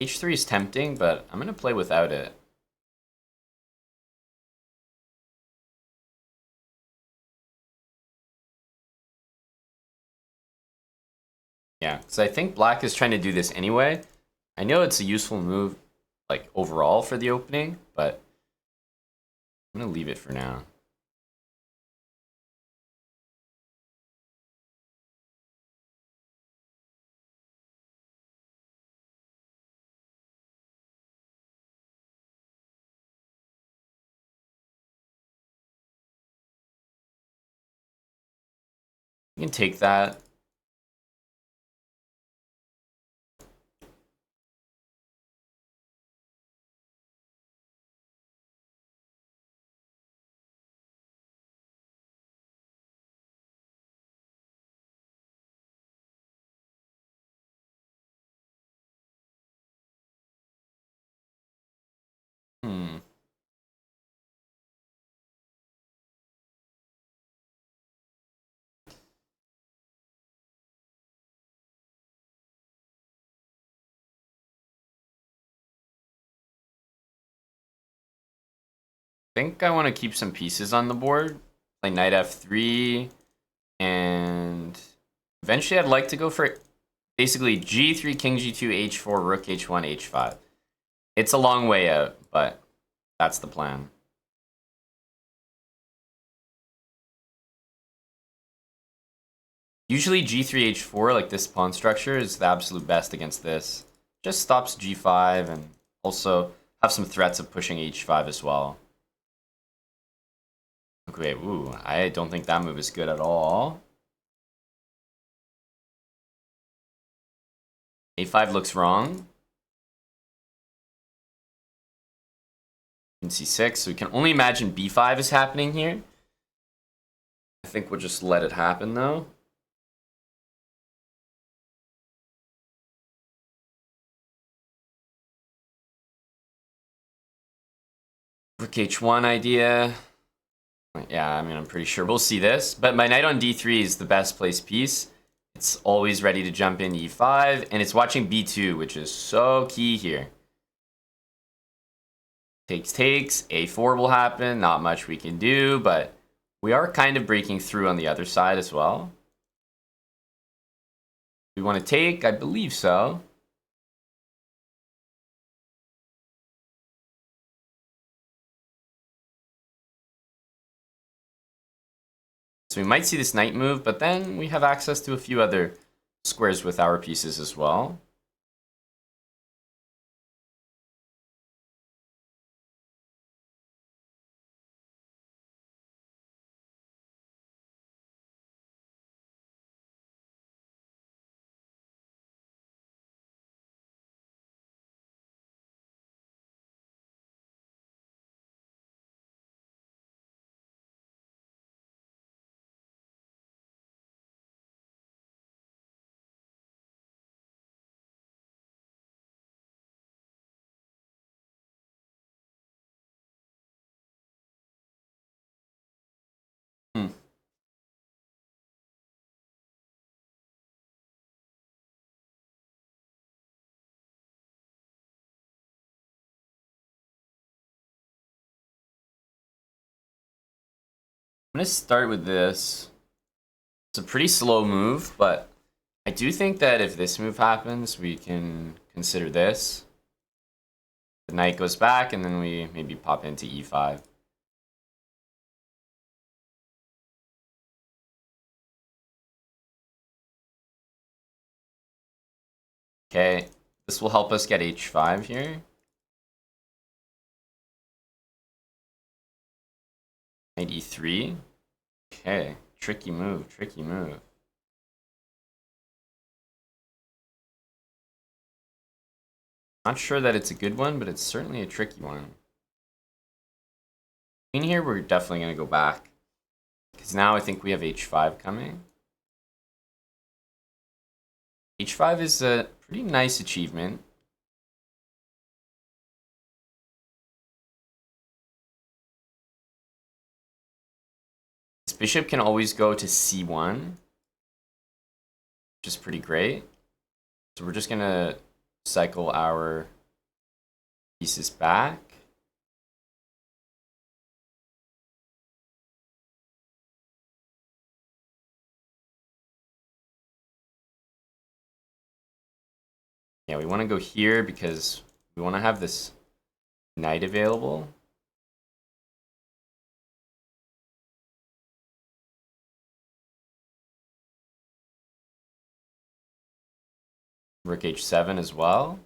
H3 is tempting, but I'm going to play without it. Yeah, because I think black is trying to do this anyway. I know it's a useful move, like, overall for the opening, but I'm going to leave it for now. You can take that. I think I want to keep some pieces on the board. Play knight f3, and eventually I'd like to go for basically g3, king g2, h4, rook h1, h5. It's a long way out, but that's the plan. Usually g3, h4, like this pawn structure, is the absolute best against this. Just stops g5 and also have some threats of pushing h5 as well. Okay, ooh, I don't think that move is good at all. a5 looks wrong. Queen c6, so we can only imagine b5 is happening here. I think we'll just let it happen though. Rook h1 idea. Yeah, I mean, I'm pretty sure we'll see this. But my knight on d3 is the best placed piece. It's always ready to jump in e5, and it's watching b2, which is so key here. Takes, a4 will happen. Not much we can do, but we are kind of breaking through on the other side as well. We want to take? I believe so. So we might see this knight move, but then we have access to a few other squares with our pieces as well. I'm going to start with this. It's a pretty slow move, but I do think that if this move happens, we can consider this. The knight goes back, and then we maybe pop into e5. Okay, this will help us get h5 here. Knight e3. Okay, tricky move, tricky move. Not sure that it's a good one, but it's certainly a tricky one. In here, we're definitely going to go back. Because now I think we have h5 coming. h5 is a pretty nice achievement. This bishop can always go to c1, which is pretty great. So we're just going to cycle our pieces back. Yeah, we want to go here because we want to have this knight available. Rook h7 as well.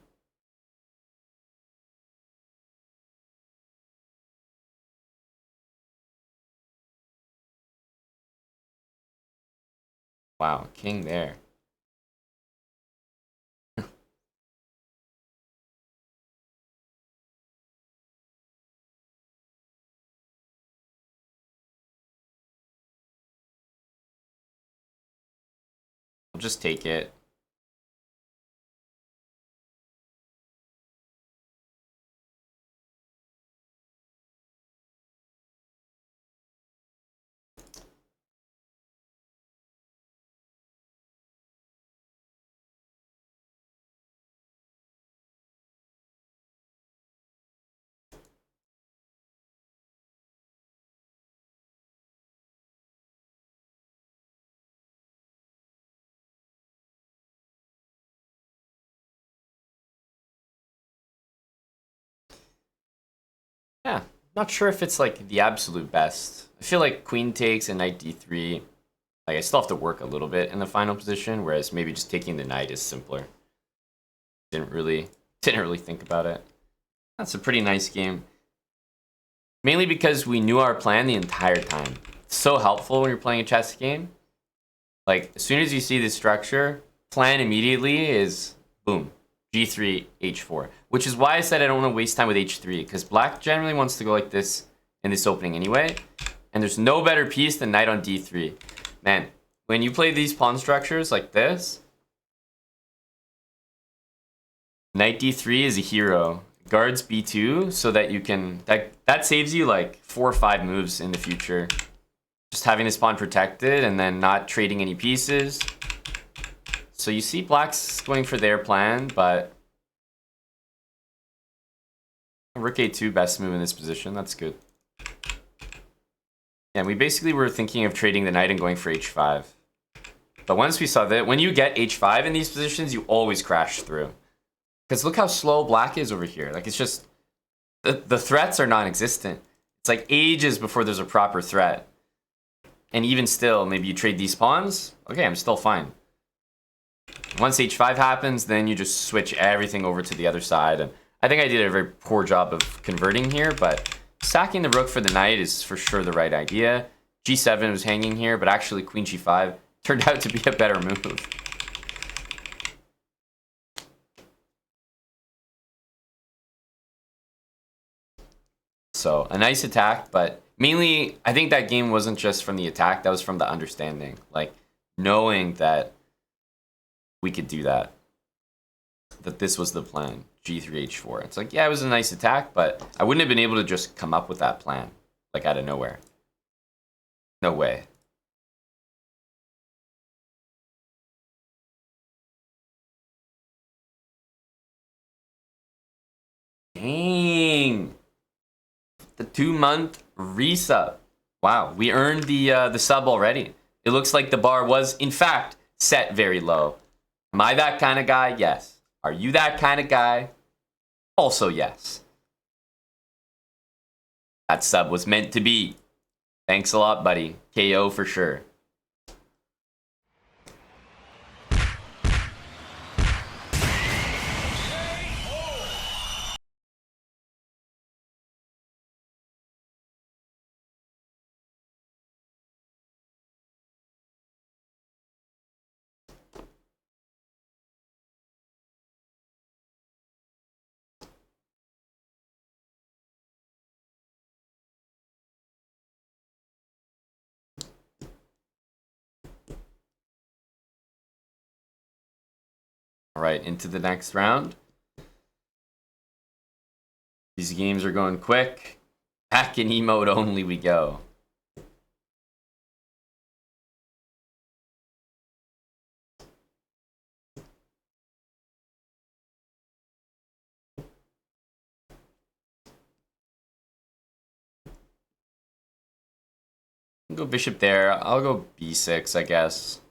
Wow, king there. I'll just take it. Yeah, not sure if it's like the absolute best. I feel like queen takes and knight d3. Like I still have to work a little bit in the final position, whereas maybe just taking the knight is simpler. Didn't really think about it. That's a pretty nice game. Mainly because we knew our plan the entire time. It's so helpful when you're playing a chess game. Like as soon as you see the structure, plan immediately is boom, g3, h4. Which is why I said I don't want to waste time with h3, because black generally wants to go like this in this opening anyway. And there's no better piece than knight on d3. Man, when you play these pawn structures like this, knight d3 is a hero. Guards b2 so that you can that saves you like 4 or 5 moves in the future. Just having this pawn protected and then not trading any pieces. So you see black's going for their plan, but rook a2 best move in this position. That's good. Yeah, we basically were thinking of trading the knight and going for h5. But once we saw that, when you get h5 in these positions, you always crash through. Because look how slow black is over here. Like, it's just... The threats are non-existent. It's like ages before there's a proper threat. And even still, maybe you trade these pawns. Okay, I'm still fine. Once h5 happens, then you just switch everything over to the other side. And I think I did a very poor job of converting here, but sacking the rook for the knight is for sure the right idea. g7 was hanging here, but actually queen g5 turned out to be a better move. So a nice attack, but mainly I think that game wasn't just from the attack, that was from the understanding. Like knowing that we could do that. That this was the plan, g3, h4. It's like, yeah, it was a nice attack, but I wouldn't have been able to just come up with that plan, like out of nowhere. No way. Dang. The 2-month resub. Wow, we earned the sub already. It looks like the bar was, in fact, set very low. Am I that kind of guy? Yes. Are you that kind of guy? Also, yes. That sub was meant to be. Thanks a lot, buddy. KO for sure. All right, into the next round. These games are going quick. Back in emote only we go. I'll go bishop there. I'll go b6, I guess.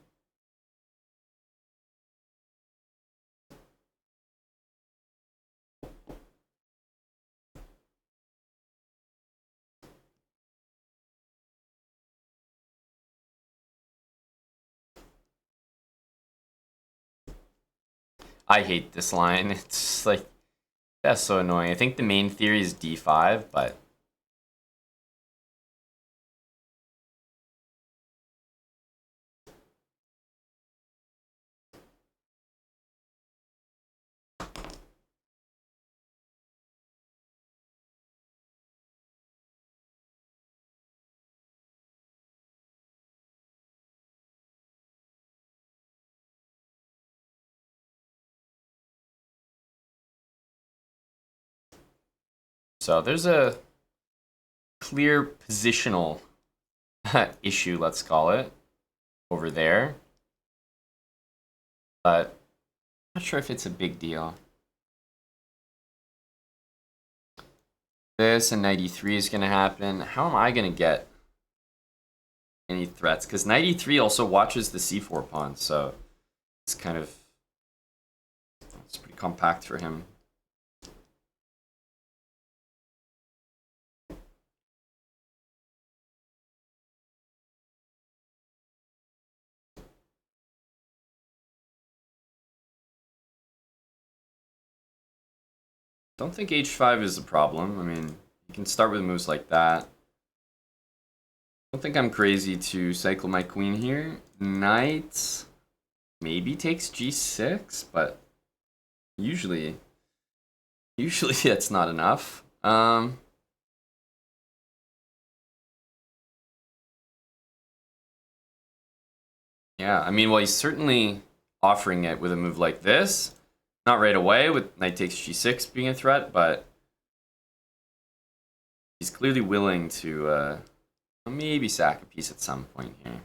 I hate this line. It's like, that's so annoying. I think the main theory is d5, but so there's a clear positional issue, let's call it, over there. But I'm not sure if it's a big deal. This and knight e3 is going to happen. How am I going to get any threats? Because knight e3 also watches the c4 pawn, so it's kind of, it's pretty compact for him. Don't think h5 is a problem. I mean, you can start with moves like that. Don't think I'm crazy to cycle my queen here. Knight maybe takes g6, but usually that's not enough. Yeah, I mean, well, he's certainly offering it with a move like this. Not right away with knight takes g6 being a threat, but he's clearly willing to maybe sack a piece at some point here.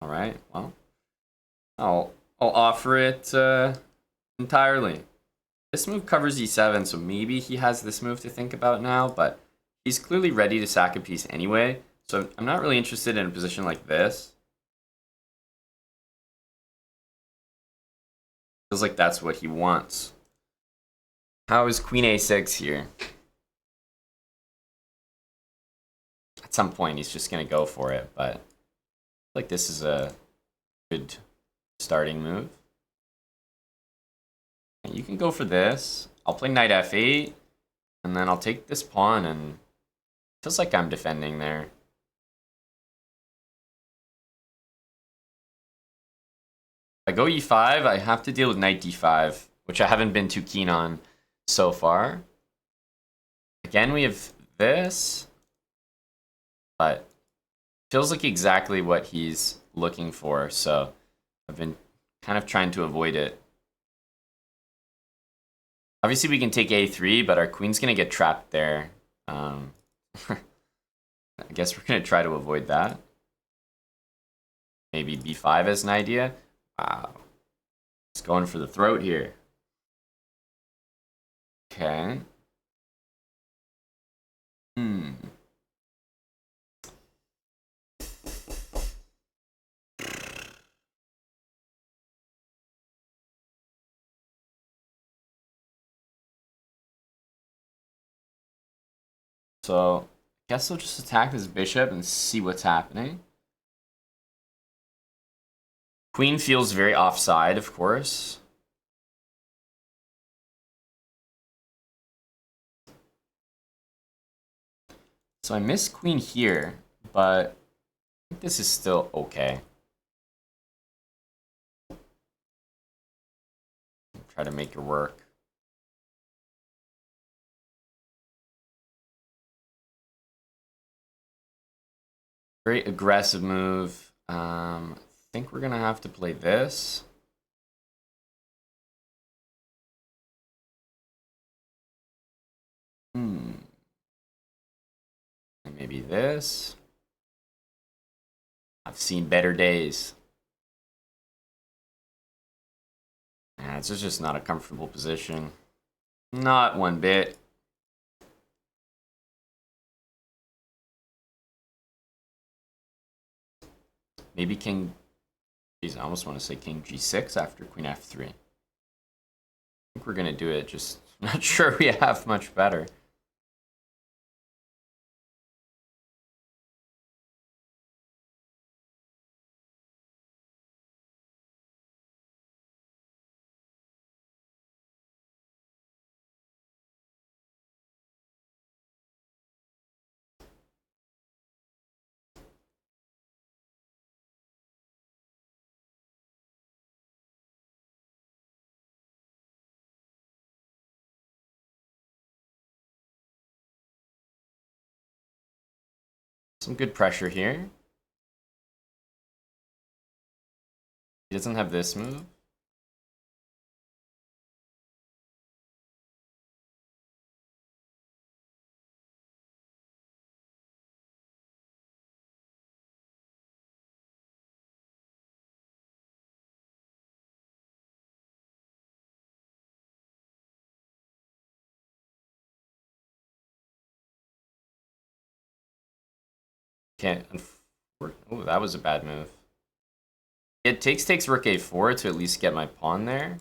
All right, well, I'll offer it entirely. This move covers e7, so maybe he has this move to think about now, but he's clearly ready to sack a piece anyway, so I'm not really interested in a position like this. Feels like that's what he wants. How is queen a6 here? At some point, he's just going to go for it, but I feel like this is a good starting move. You can go for this. I'll play knight f8, and then I'll take this pawn, and it feels like I'm defending there. If I go e5, I have to deal with knight d5, which I haven't been too keen on so far. Again, we have this, but it feels like exactly what he's looking for, so I've been kind of trying to avoid it. Obviously, we can take a3, but our queen's going to get trapped there. I guess we're going to try to avoid that. Maybe b5 as an idea. Wow. It's going for the throat here. Okay. So, I guess I'll just attack this bishop and see what's happening. Queen feels very offside, of course. So I miss queen here, but I think this is still okay. Try to make it work. Very aggressive move. I think we're gonna have to play this. And maybe this. I've seen better days. Yeah, it's just not a comfortable position. Not one bit. Maybe king... Geez, I almost want to say king g6 after queen f3. I think we're going to do it, just not sure we have much better. Some good pressure here. He doesn't have this move. Can't... Oh, that was a bad move. It takes rook a4 to at least get my pawn there.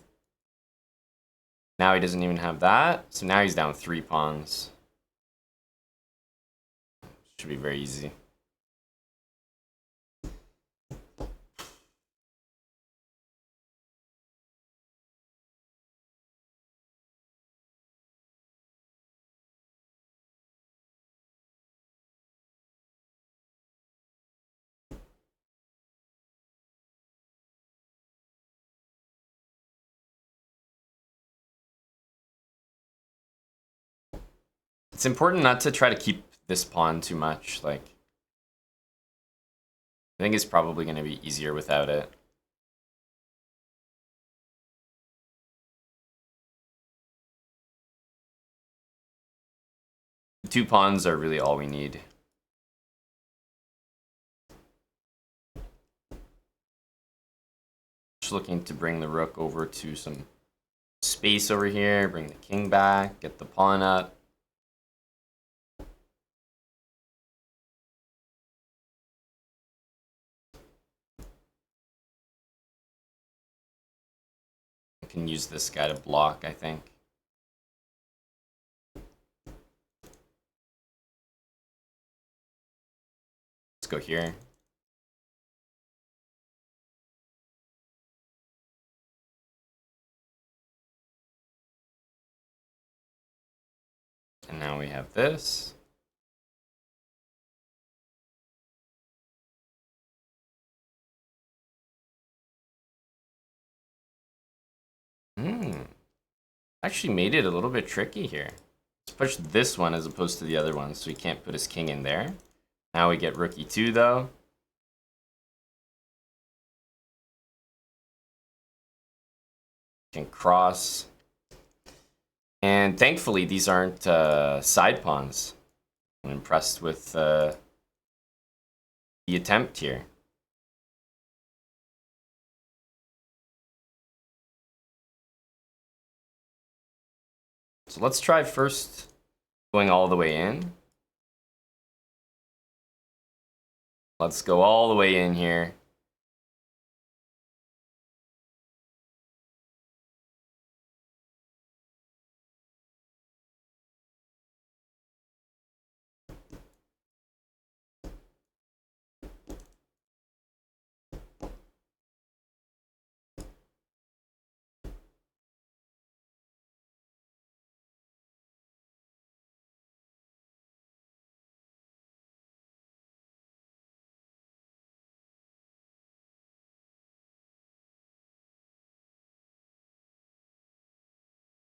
Now he doesn't even have that, so now he's down 3 pawns. Should be very easy. It's important not to try to keep this pawn too much. Like, I think it's probably going to be easier without it. The 2 pawns are really all we need. Just looking to bring the rook over to some space over here, bring the king back, get the pawn up. I can use this guy to block, I think. Let's go here. And now we have this. Actually made it a little bit tricky here. Let's push this one as opposed to the other one, so he can't put his king in there. Now we get rook e2 though. Can cross. And thankfully these aren't side pawns. I'm impressed with the attempt here. So let's try first going all the way in. Let's go all the way in here.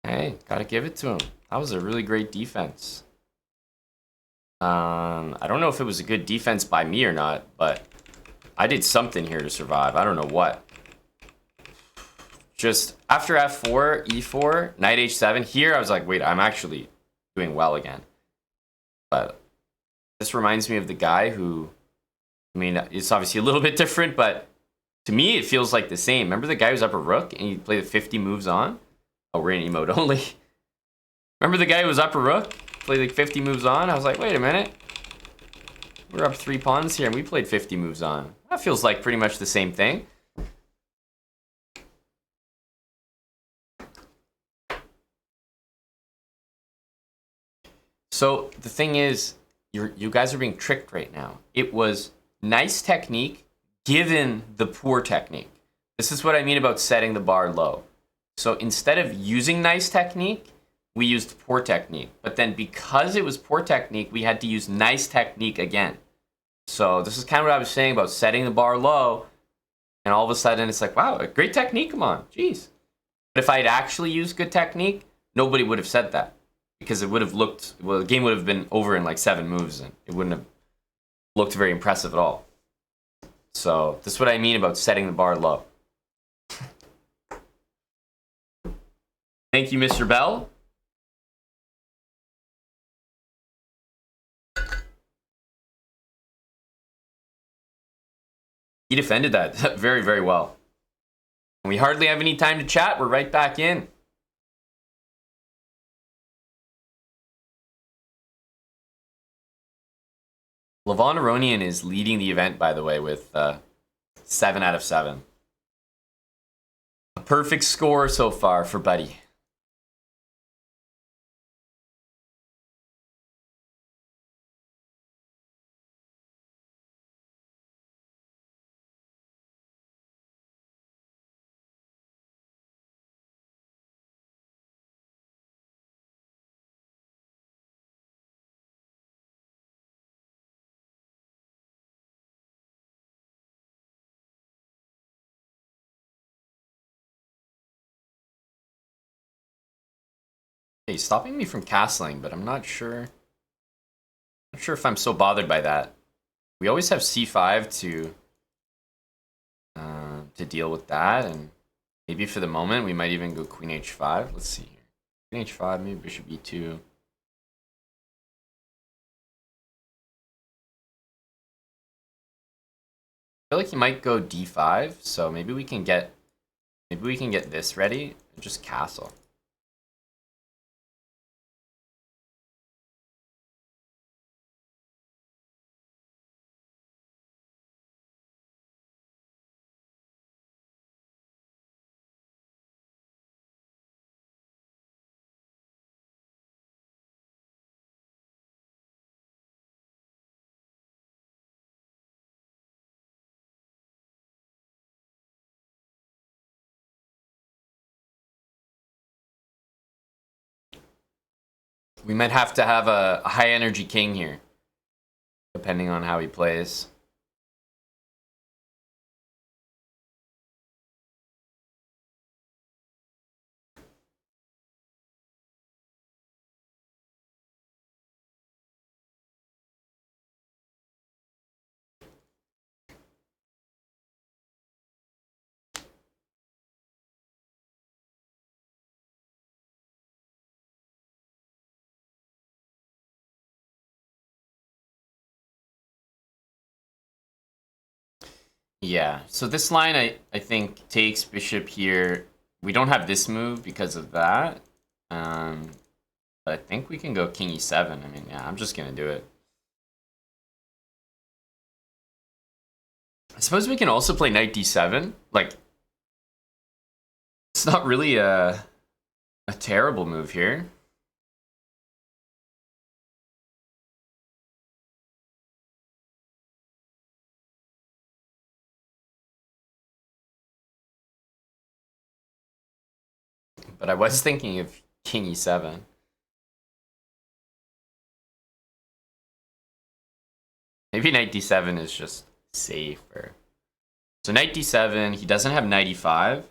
Hey, gotta give it to him. That was a really great defense. I don't know if it was a good defense by me or not, but I did something here to survive. I don't know what. Just after f4, e4, knight h7, here I was like, wait, I'm actually doing well again. But this reminds me of the guy who, I mean, it's obviously a little bit different, but To me, it feels like the same. Remember the guy who's up a rook and he played the 50 moves on? Oh, we're in emote only. Remember the guy who was up a rook? Played like 50 moves on? I was like, wait a minute. We're up 3 pawns here and we played 50 moves on. That feels like pretty much the same thing. So the thing is, you guys are being tricked right now. It was nice technique given the poor technique. This is what I mean about setting the bar low. So instead of using nice technique, we used poor technique. But then because it was poor technique, we had to use nice technique again. So this is kind of what I was saying about setting the bar low. And all of a sudden it's like, wow, a great technique, come on, jeez. But if I had actually used good technique, nobody would have said that. Because it would have looked, well, the game would have been over in like 7 moves and it wouldn't have looked very impressive at all. So this is what I mean about setting the bar low. Thank you, Mr. Bell. He defended that very, very well. And we hardly have any time to chat. We're right back in. Levon Aronian is leading the event, by the way, with 7 out of 7. A perfect score so far for Buddy. Hey, he's stopping me from castling, but I'm not sure. Not sure if I'm so bothered by that. We always have c5 to deal with that, and maybe for the moment we might even go queen h5. Let's see here. Queen h5, maybe bishop e2. I feel like he might go d5, so maybe we can get this ready and just castle. We might have to have a high energy king here, depending on how he plays. Yeah, so this line I think takes bishop here. We don't have this move because of that. But I think we can go king e7. I mean, yeah, I'm just gonna do it. I suppose we can also play knight d7. Like, it's not really a terrible move here. But I was thinking of king e7. Maybe knight d7 is just safer. So knight d7, he doesn't have knight e5.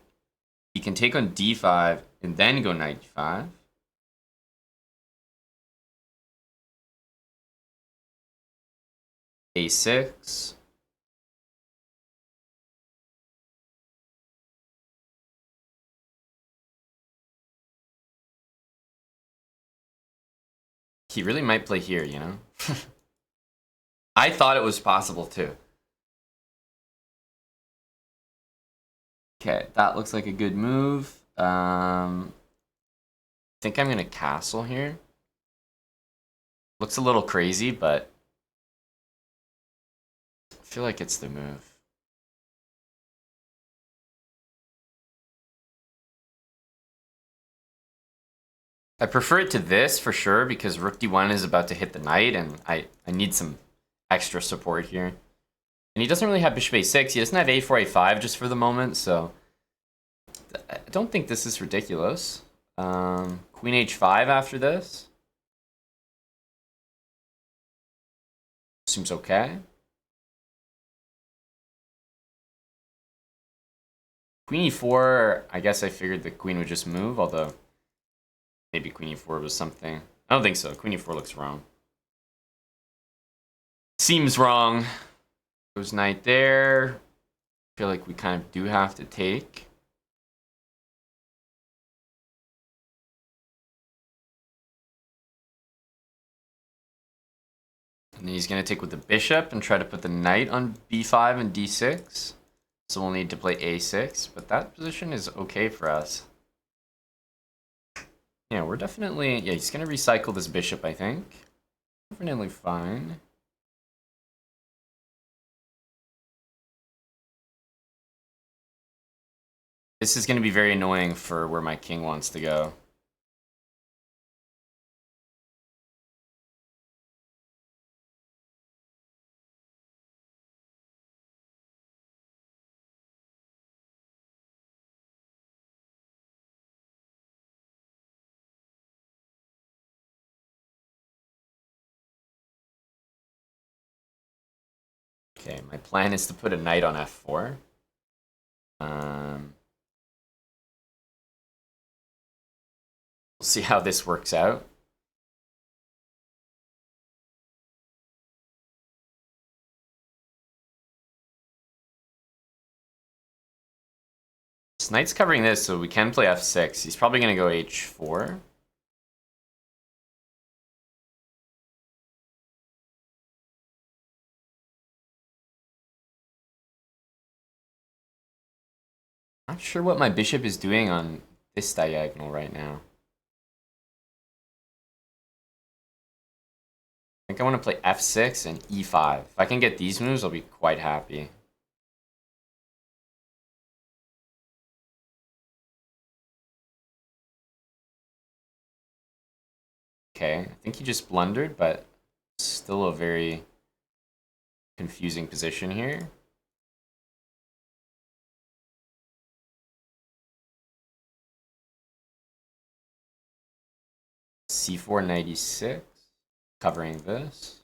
He can take on d5 and then go knight d5. a6. He really might play here, you know? I thought it was possible too. Okay, that looks like a good move. I think I'm gonna castle here. Looks a little crazy, but I feel like it's the move. I prefer it to this for sure because rook d1 is about to hit the knight, and I need some extra support here. And he doesn't really have bishop a6. He doesn't have a4, a5 just for the moment, so I don't think this is ridiculous. Queen h5 after this. Seems okay. Queen e4, I guess I figured the queen would just move, although maybe queen e4 was something. I don't think so. Queen e4 looks wrong. Seems wrong. Goes knight there. I feel like we kind of do have to take. And then he's going to take with the bishop and try to put the knight on b5 and d6. So we'll need to play a6, but that position is okay for us. Yeah, we're definitely... Yeah, he's going to recycle this bishop, I think. Definitely fine. This is going to be very annoying for where my king wants to go. Okay, my plan is to put a knight on f4. We'll see how this works out. This knight's covering this, so we can play f6. He's probably going to go h4. Not sure what my bishop is doing on this diagonal right now. I think I want to play f6 and e5. If I can get these moves, I'll be quite happy. Okay, I think he just blundered, but still a very confusing position here. c4, knight e6, covering this.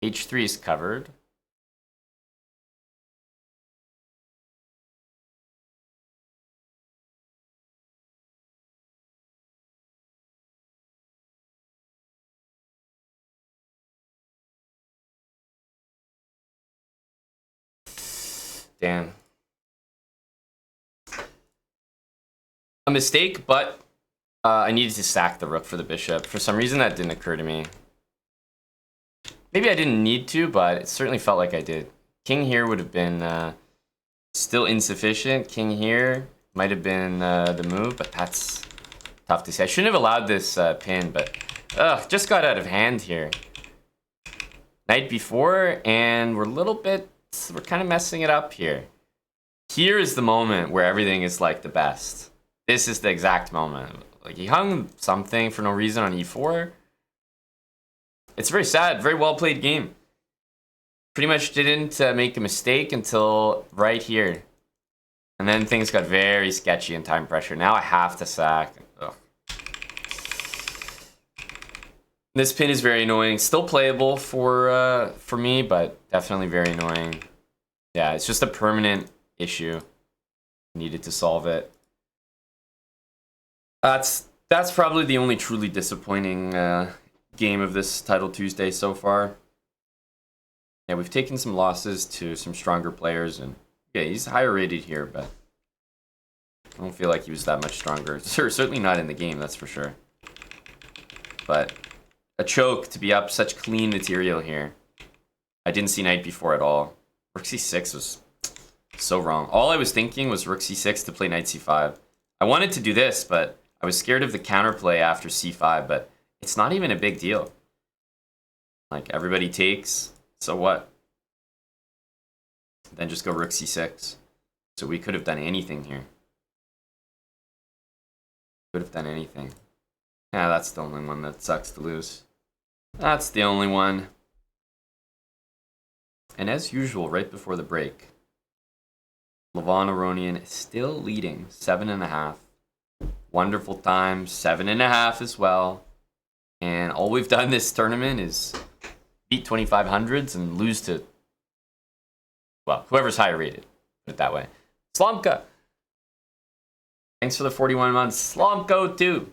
h3 is covered. Damn. A mistake, but I needed to sack the rook for the bishop. For some reason, that didn't occur to me. Maybe I didn't need to, but it certainly felt like I did. King here would have been still insufficient. King here might have been the move, but that's tough to say. I shouldn't have allowed this pin, but just got out of hand here. Knight b4, and we're kind of messing it up here. Here is the moment where everything is like the best. This is the exact moment. Like, he hung something for no reason on e4. It's very sad. Very well played game. pretty much didn't make a mistake until right here. And then things got very sketchy in time pressure. Now I have to sack. Ugh. This pin is very annoying. Still playable for me, but definitely very annoying. Yeah, it's just a permanent issue. Needed to solve it. That's probably the only truly disappointing game of this Title Tuesday so far. Yeah, we've taken some losses to some stronger players, and yeah, he's higher rated here, but I don't feel like he was that much stronger. Certainly not in the game, that's for sure. But a choke to be up such clean material here. I didn't see knight before at all. Rook c6 was so wrong. All I was thinking was rook c6 to play knight c5. I wanted to do this, but I was scared of the counterplay after c5, but it's not even a big deal. Like, everybody takes, so what? Then just go rook c6. So we could have done anything here. Could have done anything. Yeah, that's the only one that sucks to lose. That's the only one. And as usual, right before the break, Levon Aronian is still leading 7.5. Wonderful time, 7.5 as well. And all we've done this tournament is beat 2500s and lose to, well, whoever's higher rated. Put it that way. Slomka! Thanks for the 41 months. Slomko too.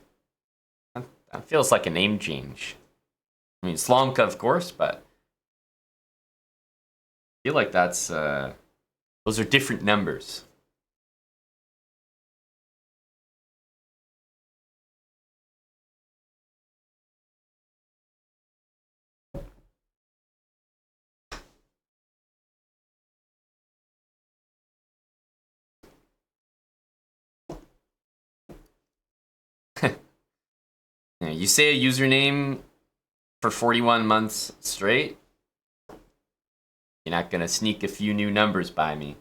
That feels like a name change. I mean, Slomka, of course, but I feel like that's, those are different numbers. You say a username for 41 months straight, you're not gonna sneak a few new numbers by me.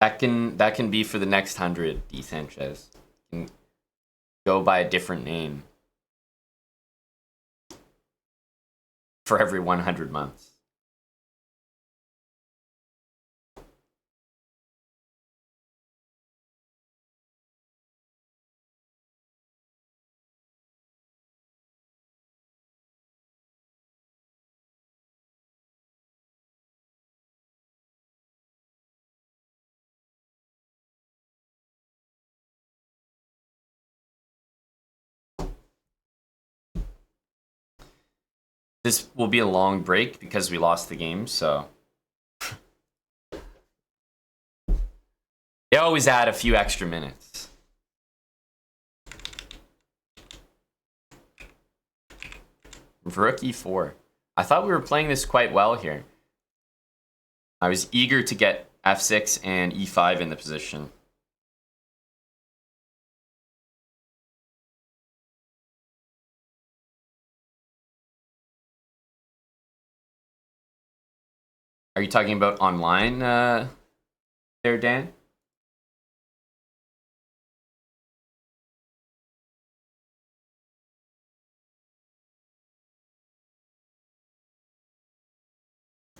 That can be for the next 100, D. Sanchez. You can go by a different name for every 100 months. This will be a long break because we lost the game, so they always add a few extra minutes. Rook e4. I thought we were playing this quite well here. I was eager to get f6 and e5 in the position. Are you talking about online there, Dan?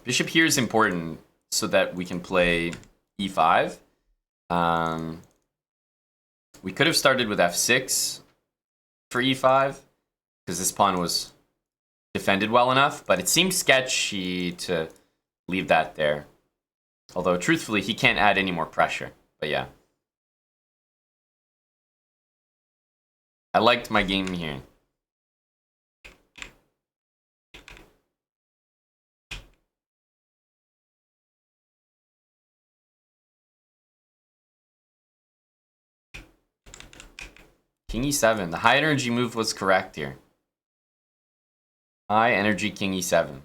Bishop here is important so that we can play e5. We could have started with f6 for e5 because this pawn was defended well enough, but it seemed sketchy to leave that there. Although, truthfully, he can't add any more pressure. But yeah. I liked my game here. King e7. The high energy move was correct here. High energy king e7.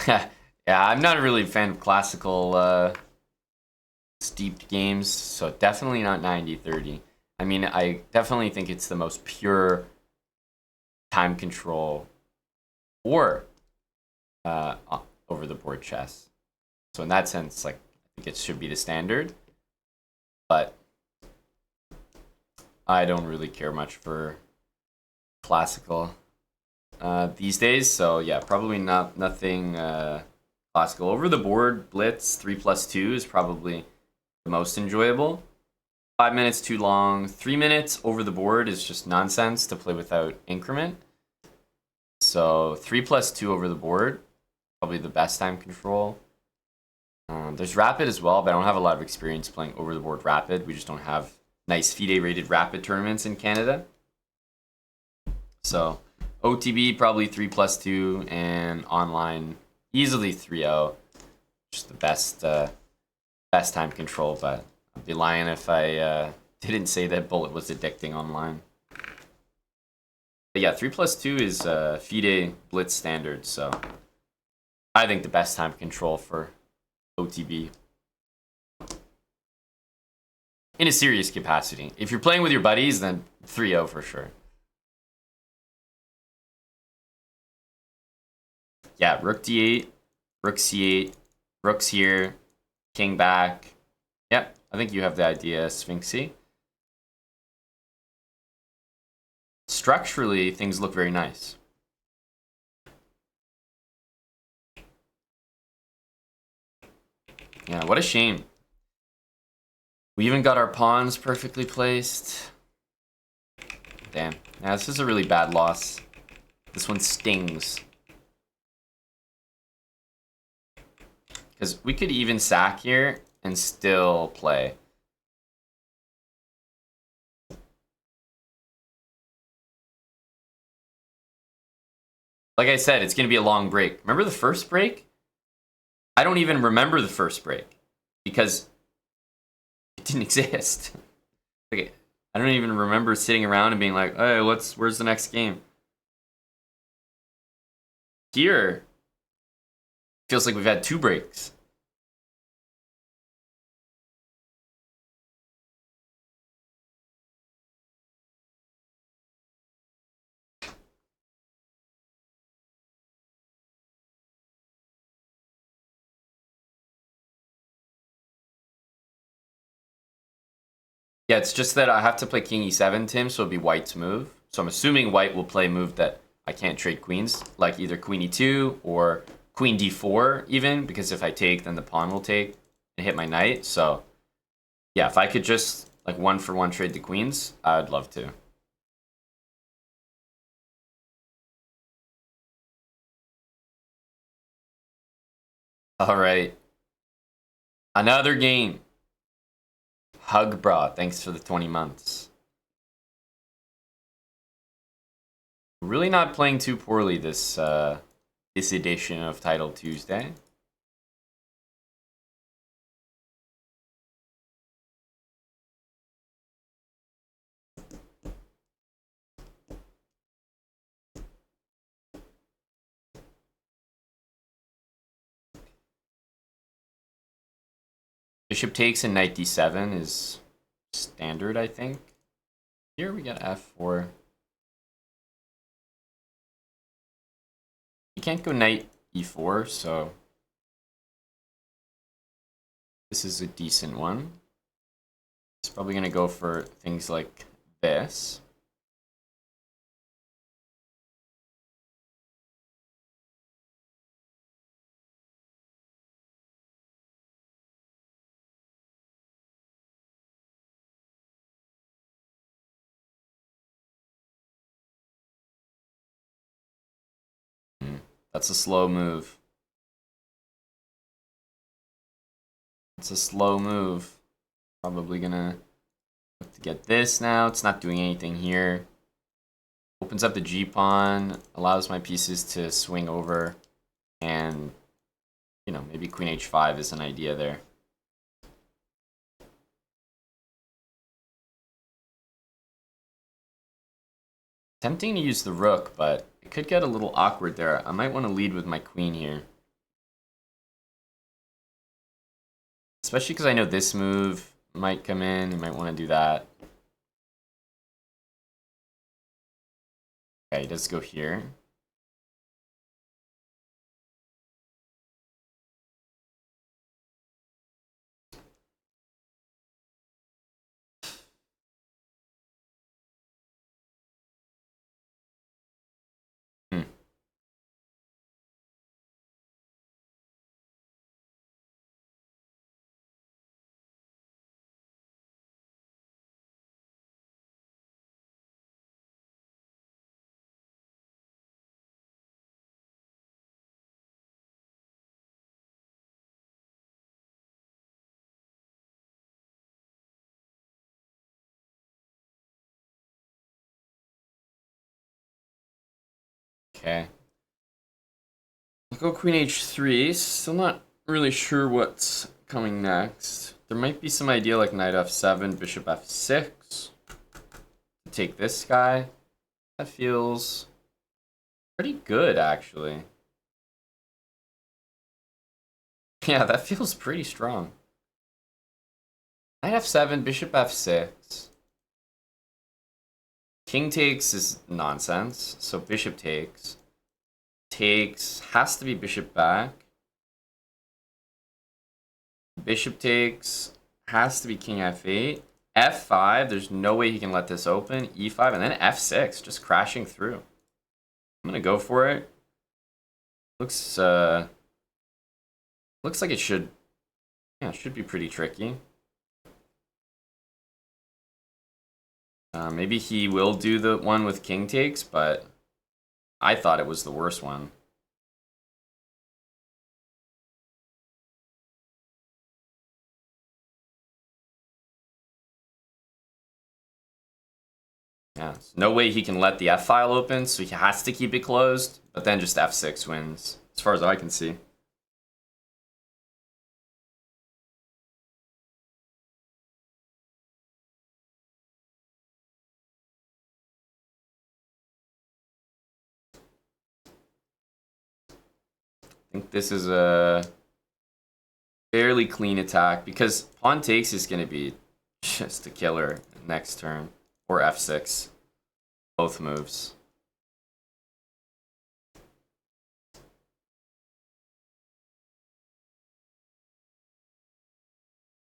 Yeah, I'm not really a fan of classical steeped games, so definitely not 90-30. I mean, I definitely think it's the most pure time control or over the board chess. So in that sense, like, I think it should be the standard, but I don't really care much for classical these days. So yeah, probably nothing classical. Over the board blitz 3+2 is probably the most enjoyable. 5 minutes too long. 3 minutes over the board is just nonsense to play without increment. So 3+2 over the board, probably the best time control. There's rapid as well, but I don't have a lot of experience playing over the board rapid. We just don't have nice FIDE rated rapid tournaments in Canada. So OTB probably 3+2 and online easily 3-0. Just the best time control, but I'd be lying if I didn't say that Bullet was addicting online. But yeah, 3+2 is FIDE Blitz standard, so I think the best time control for OTB. In a serious capacity. If you're playing with your buddies, then 3-0 for sure. Yeah, Rook D8, Rook C8, Rook's here, King back. Yep, I think you have the idea, Sphinxy. Structurally, things look very nice. Yeah, what a shame. We even got our pawns perfectly placed. Damn. Yeah, this is a really bad loss. This one stings. Because we could even sack here and still play. Like I said, it's going to be a long break. Remember the first break? I don't even remember the first break because it didn't exist. Like, I don't even remember sitting around and being like, "Hey, where's the next game?" Here, feels like we've had 2 breaks. Yeah, it's just that I have to play King E7, Tim, so it'll be White's move. So I'm assuming White will play a move that I can't trade queens, like either Queen E2 or Queen D4 even, because if I take, then the pawn will take and hit my knight. So yeah, if I could just like 1-for-1 trade the queens, I'd love to. All right. Another game. Hug Bra, thanks for the 20 months. Really not playing too poorly this edition of Title Tuesday. Bishop takes and knight d7 is standard, I think. Here we got f4. You can't go knight e4, so this is a decent one. It's probably going to go for things like this. That's a slow move. It's a slow move. Probably gonna look to get this now. It's not doing anything here. Opens up the g-pawn, allows my pieces to swing over, and, you know, maybe queen h5 is an idea there. Tempting to use the rook, but it could get a little awkward there. I might want to lead with my queen here. especially because I know this move might come in. You might want to do that. Okay, he does go here. Okay. I'll go queen h3. Still not really sure what's coming next. There might be some idea like knight f7, bishop f6. Take this guy. That feels pretty good, actually. Yeah, that feels pretty strong. Knight f7, bishop f6. King takes is nonsense, so bishop takes. Takes has to be bishop back. Bishop takes has to be king f8. f5, there's no way he can let this open. e5, and then f6, just crashing through. I'm gonna go for it. Looks like it should, yeah, it should be pretty tricky. Maybe he will do the one with king takes, but I thought it was the worst one. Yeah, no way he can let the f file open, so he has to keep it closed, but then just f6 wins, as far as I can see. I think this is a fairly clean attack, because pawn takes is going to be just a killer next turn, or f6, both moves.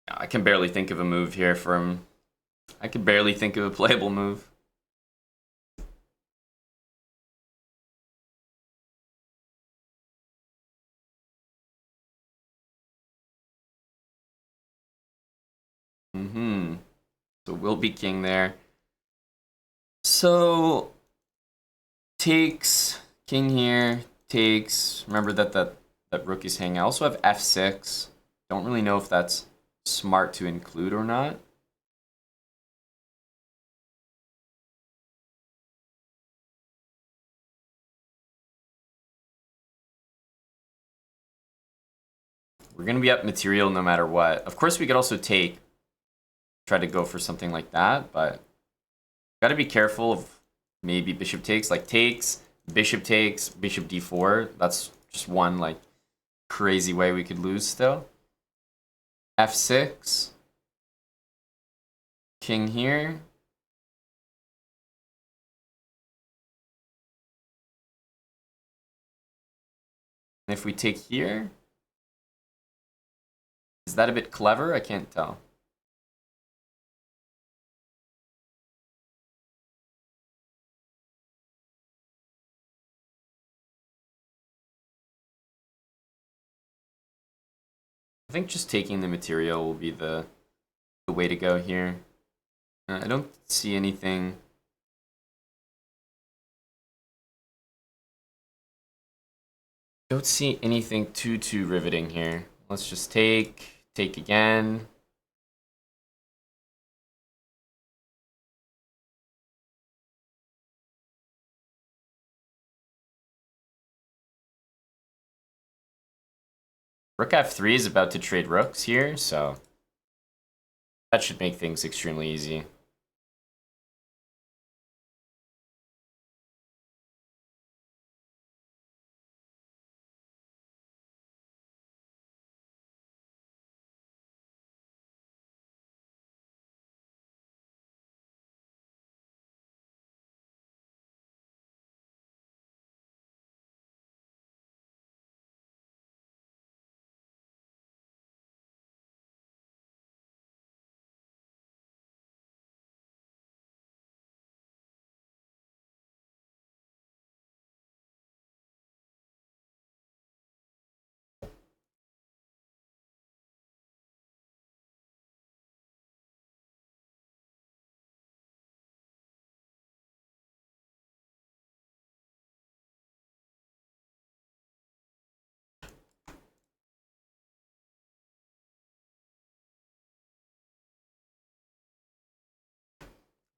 I can barely think of a move here from... I can barely think of a playable move. So will be king there. So takes king here, takes. Remember that rook is hanging. I also have f6. Don't really know if that's smart to include or not. We're gonna be up material no matter what. Of course, we could also try to go for something like that, but gotta be careful of maybe bishop takes. Like takes, bishop d4. That's just one like crazy way we could lose still. f6. King here. And if we take here, is that a bit clever? I can't tell. I think just taking the material will be the way to go here. I don't see anything. Don't see anything too riveting here. Let's just take again. Rook f3 is about to trade rooks here, so that should make things extremely easy.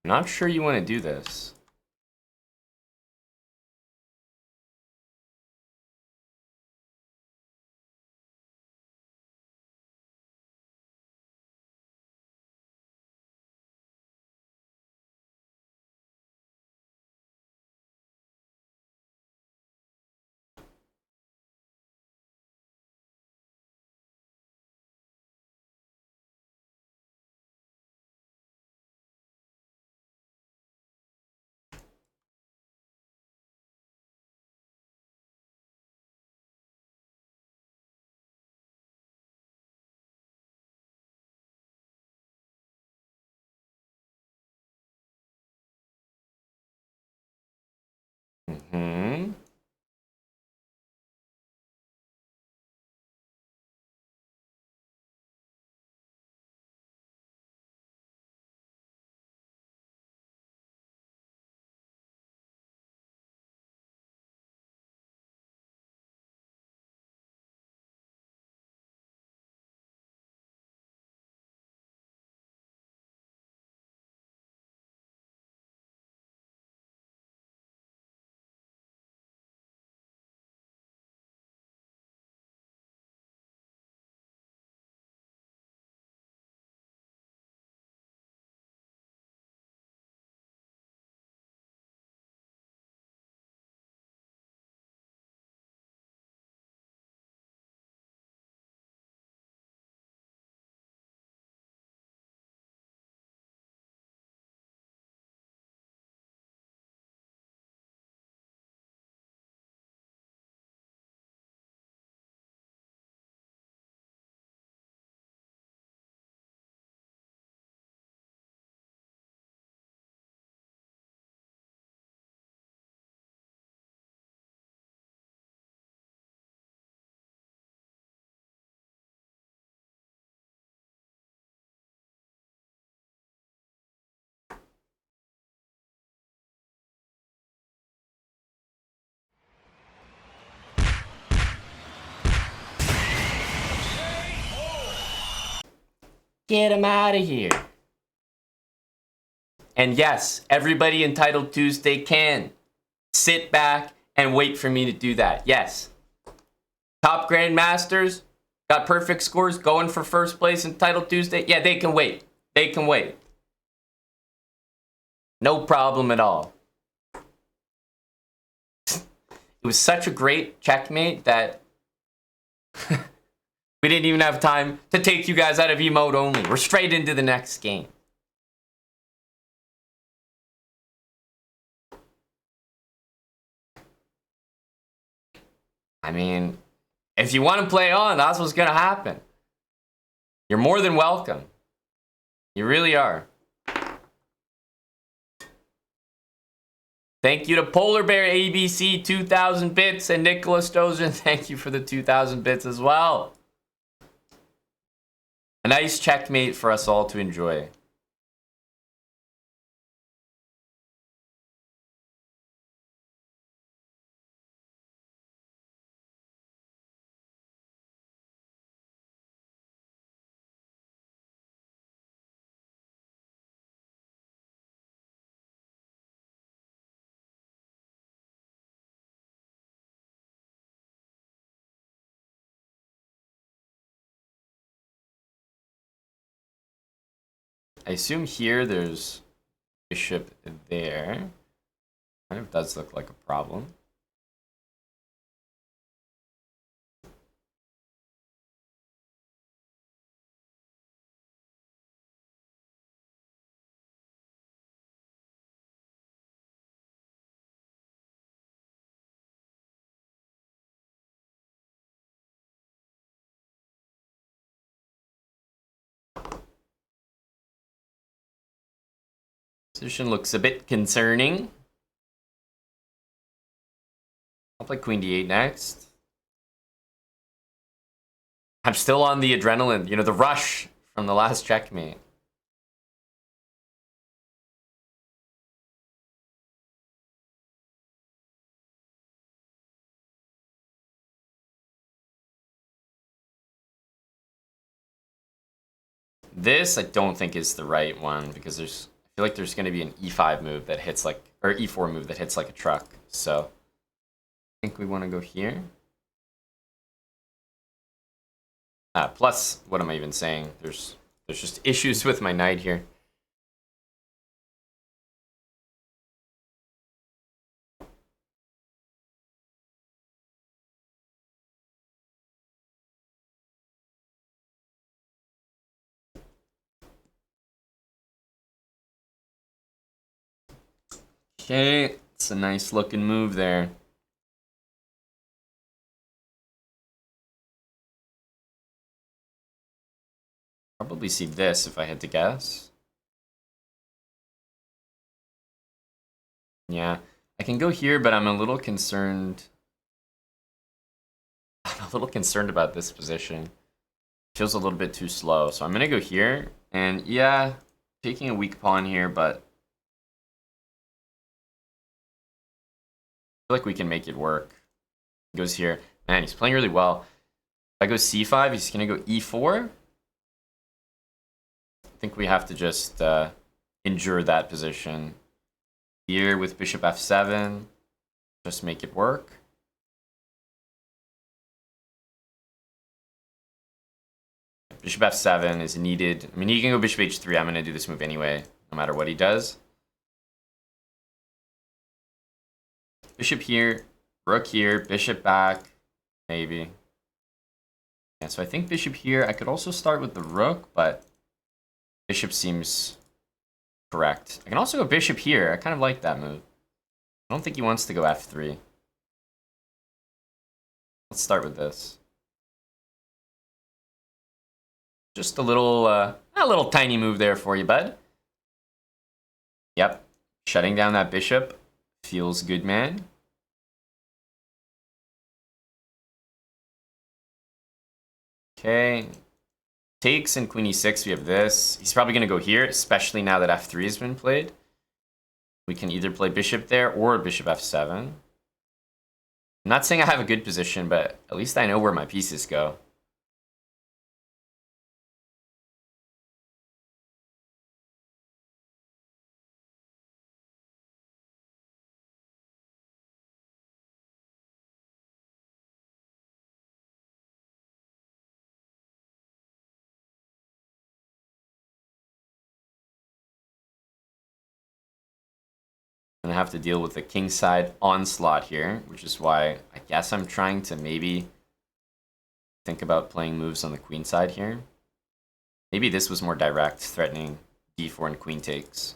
I'm not sure you want to do this. Mm-hmm. Get him out of here. And yes, everybody entitled Tuesday can sit back and wait for me to do that. Yes. Top Grandmasters got perfect scores going for first place entitled Tuesday. Yeah, they can wait. They can wait. No problem at all. It was such a great checkmate that we didn't even have time to take you guys out of emote only. We're straight into the next game. I mean, if you want to play on, that's what's going to happen. You're more than welcome. You really are. Thank you to Polar Bear ABC 2000 bits and Nicholas Dozen. Thank you for the 2000 bits as well. A nice checkmate for us all to enjoy. I assume here there's bishop there. Kind of does look like a problem. Position looks a bit concerning. I'll play queen d8 next. I'm still on the adrenaline, you know, the rush from the last checkmate. This I don't think is the right one because there's feel like there's going to be an e5 move that hits like, or e4 move that hits like a truck. So I think we want to go here. Plus, what am I even saying? There's just issues with my knight here. Okay, it's a nice looking move there. Probably see this if I had to guess. Yeah, I can go here, but I'm a little concerned. I'm a little concerned about this position. Feels a little bit too slow, so I'm gonna go here. And yeah, taking a weak pawn here, but I feel like we can make it work. He goes here. Man, he's playing really well. If I go c5, he's gonna go e4. I think we have to just endure that position. Here with bishop f7, just make it work. Bishop f7 is needed. I mean, he can go bishop h3. I'm going to do this move anyway, no matter what he does. Bishop here, rook here, bishop back, maybe. Yeah, so I think bishop here. I could also start with the rook, but bishop seems correct. I can also go bishop here. I kind of like that move. I don't think he wants to go f3. Let's start with this. Just a little tiny move there for you, bud. Yep, shutting down that bishop feels good, man. Okay, takes and queen e6, we have this. He's probably going to go here, especially now that f3 has been played. We can either play bishop there or bishop f7. I'm not saying I have a good position, but at least I know where my pieces go. I'm gonna have to deal with the kingside onslaught here, which is why I guess I'm trying to maybe think about playing moves on the queen side here. Maybe this was more direct, threatening d4 and queen takes.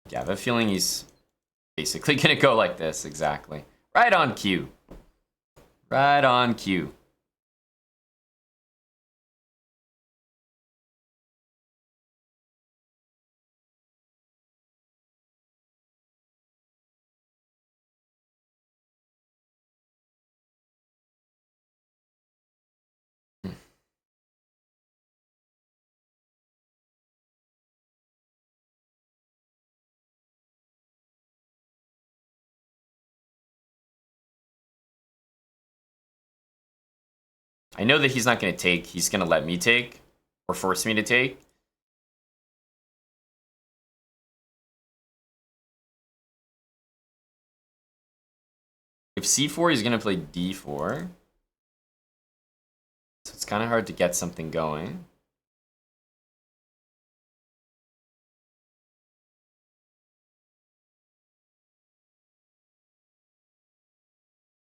Yeah, I have a feeling he's basically gonna go like this, exactly. Right on cue. Right on cue. I know that he's not going to take. He's going to let me take or force me to take. If c4, he's going to play d4. So it's kind of hard to get something going.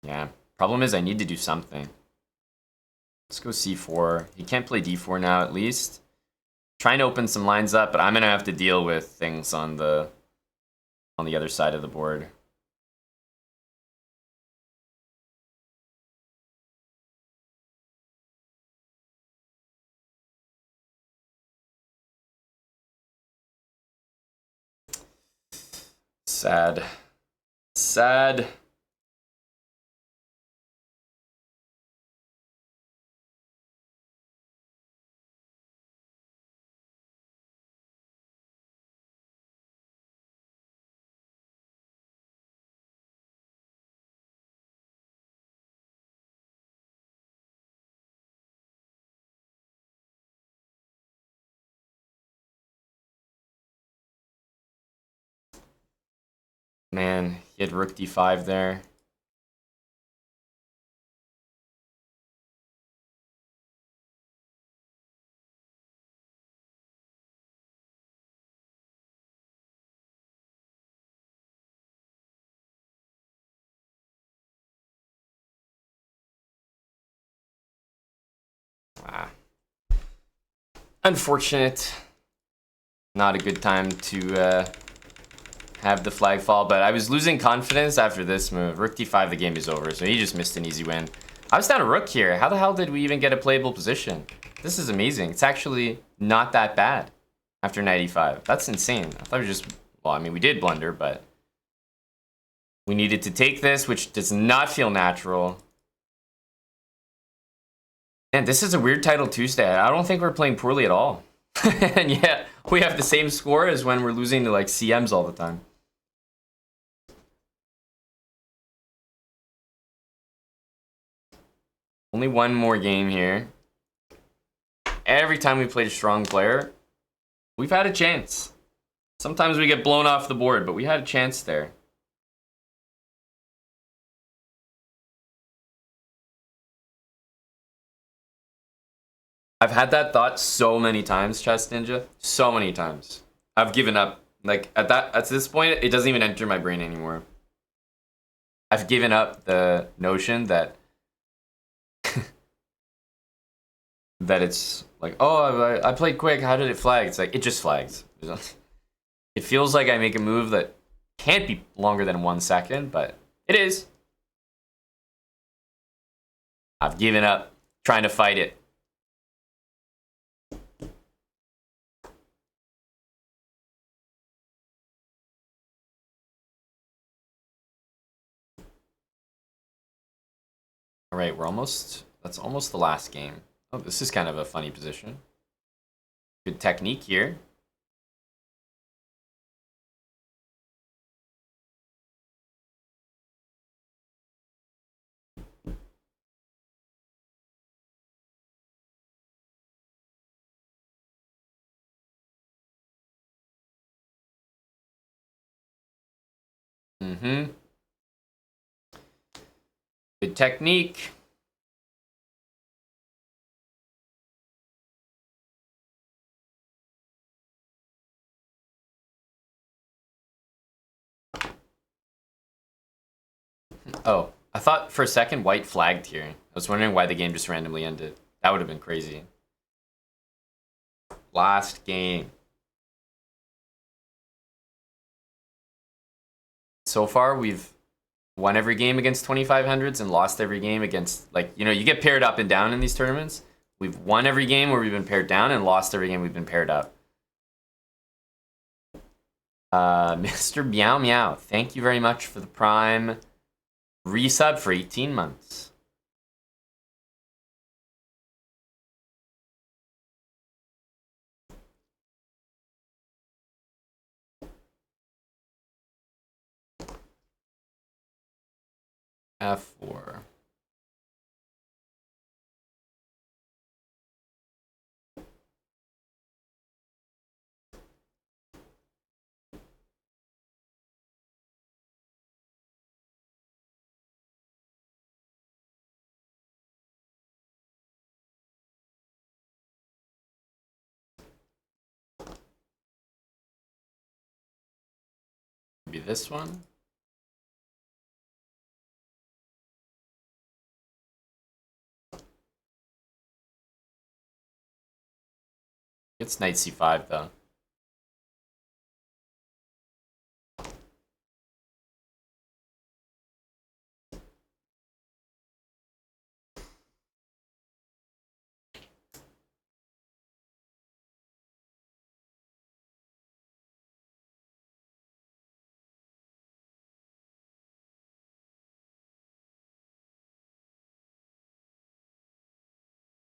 Yeah, problem is I need to do something. Let's go c4. He can't play d4 now, at least. Trying to open some lines up, but I'm going to have to deal with things on the other side of the board. Sad. Sad. Man, he had rook d5 there. Ah. Unfortunate. Not a good time to have the flag fall, but I was losing confidence after this move. Rook d5, the game is over, so he just missed an easy win. I was down a rook here. How the hell did we even get a playable position? This is amazing. It's actually not that bad after knight e5. That's insane. I thought it was just, well, I mean, we did blunder, but we needed to take this, which does not feel natural. And this is a weird title Tuesday. I don't think we're playing poorly at all. And yeah, we have the same score as when we're losing to like CMs all the time. Only one more game here. Every time we played a strong player, we've had a chance. Sometimes we get blown off the board, but we had a chance there. I've had that thought so many times, Chess Ninja. So many times. I've given up. Like at this point, it doesn't even enter my brain anymore. I've given up the notion that that it's like, oh, I played quick. How did it flag? It's like it just flags. It feels like I make a move that can't be longer than 1 second, but it is. I've given up trying to fight it. All right, that's almost the last game. Oh, this is kind of a funny position. Good technique here. Mm-hmm. Good technique. Oh, I thought for a second white flagged here. I was wondering why the game just randomly ended. That would have been crazy. Last game. So far, we've won every game against 2500s and lost every game against, like, you know, you get paired up and down in these tournaments. We've won every game where we've been paired down and lost every game we've been paired up. Mr. Meow Meow, thank you very much for the Prime resub for 18 months. F4. Maybe this one. It's knight c5 though.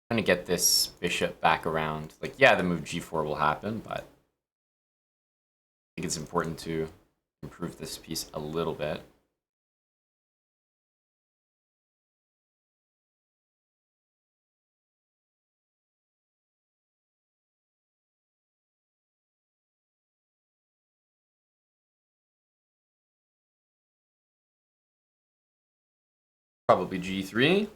Trying to get this bishop back around. Like, yeah, the move g4 will happen, but I think it's important to improve this piece a little bit. Probably g3.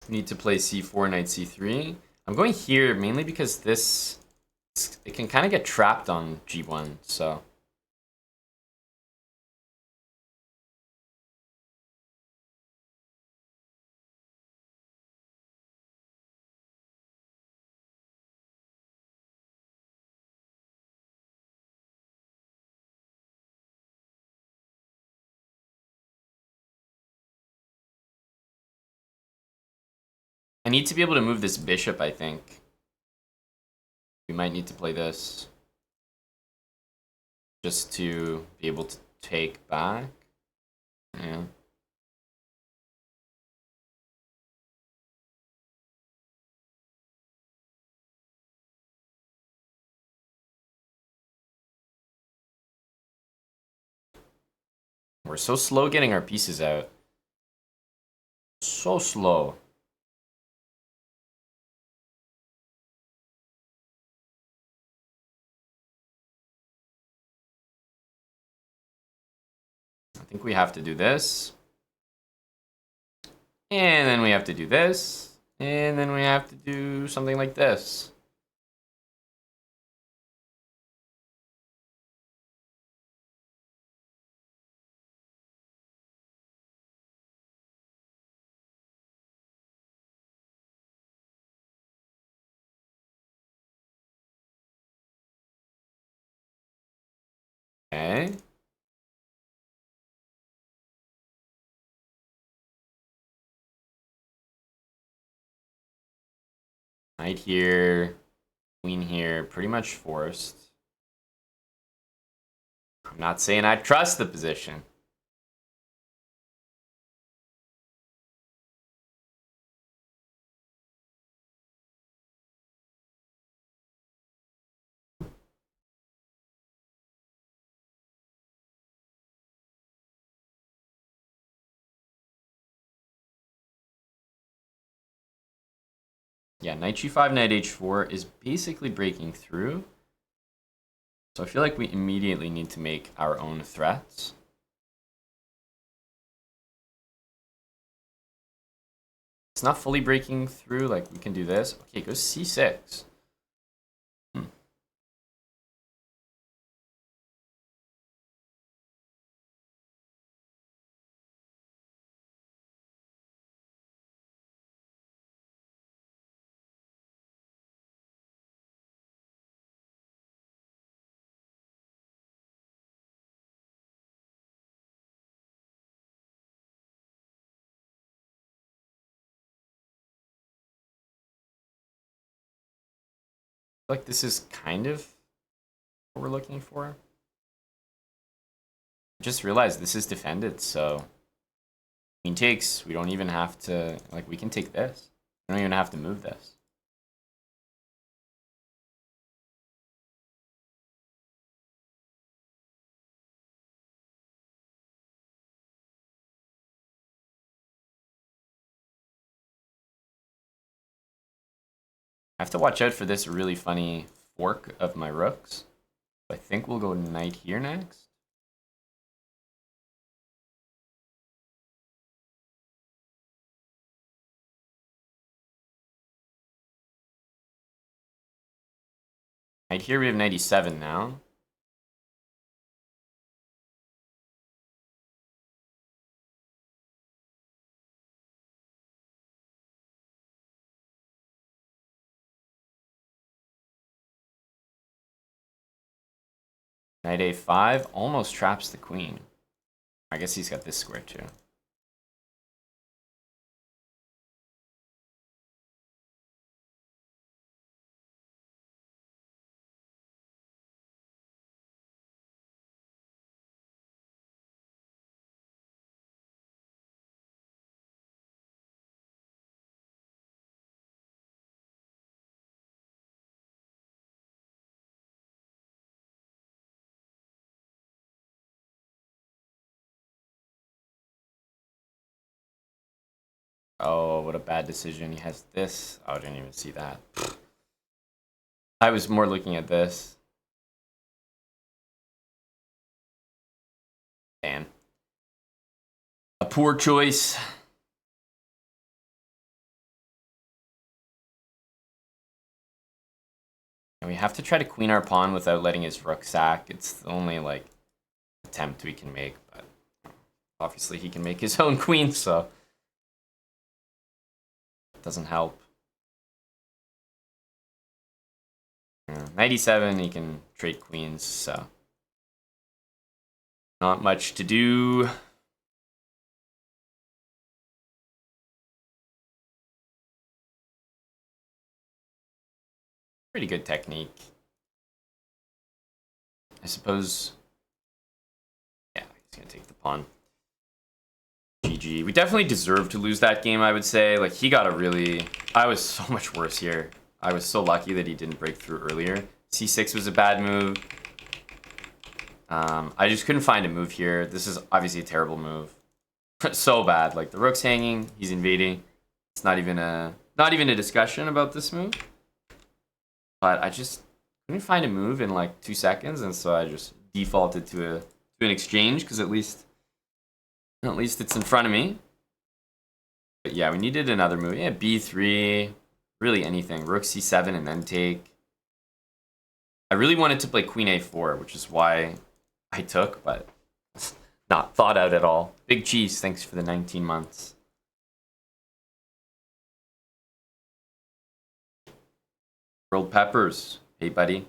Need to play c4, knight c3. I'm going here mainly because this, it can kind of get trapped on g1, so. I need to be able to move this bishop, I think. We might need to play this. Just to be able to take back. Yeah. We're so slow getting our pieces out. So slow. I think we have to do this. And then we have to do this. And then we have to do something like this. Okay. Knight here, queen here, pretty much forced. I'm not saying I trust the position. Yeah, knight g5, knight h4 is basically breaking through. So I feel like we immediately need to make our own threats. It's not fully breaking through, like we can do this. Okay, go c6. Like this is kind of what we're looking for. Just realized this is defended, so queen takes. We don't even have to, like, we can take this. We don't even have to move this. I have to watch out for this really funny fork of my rooks. I think we'll go knight here next. Knight here, we have knight e7 now. Knight a5 almost traps the queen. I guess he's got this square too. Oh, what a bad decision. He has this. Oh, I didn't even see that. I was more looking at this. Damn. poor choice. And we have to try to queen our pawn without letting his rook sack. It's the only, like, attempt we can make, but obviously he can make his own queen, so it doesn't help. 97, he can trade queens, so not much to do. Pretty good technique. I suppose. Yeah, he's gonna take the pawn. GG. We definitely deserved to lose that game, I would say. Like, he got a really... I was so much worse here. I was so lucky that he didn't break through earlier. C6 was a bad move. I just couldn't find a move here. This is obviously a terrible move. So bad. Like, the rook's hanging, he's invading. It's not even a discussion about this move. But I just couldn't find a move in like 2 seconds, and so I just defaulted to an exchange because at least it's in front of me. But yeah, we needed another move. Yeah, B3, really anything. Rook C7 and then take. I really wanted to play Queen A4, which is why I took, but not thought out at all. Big Cheese, thanks for the 19 months. Grilled Peppers, hey buddy.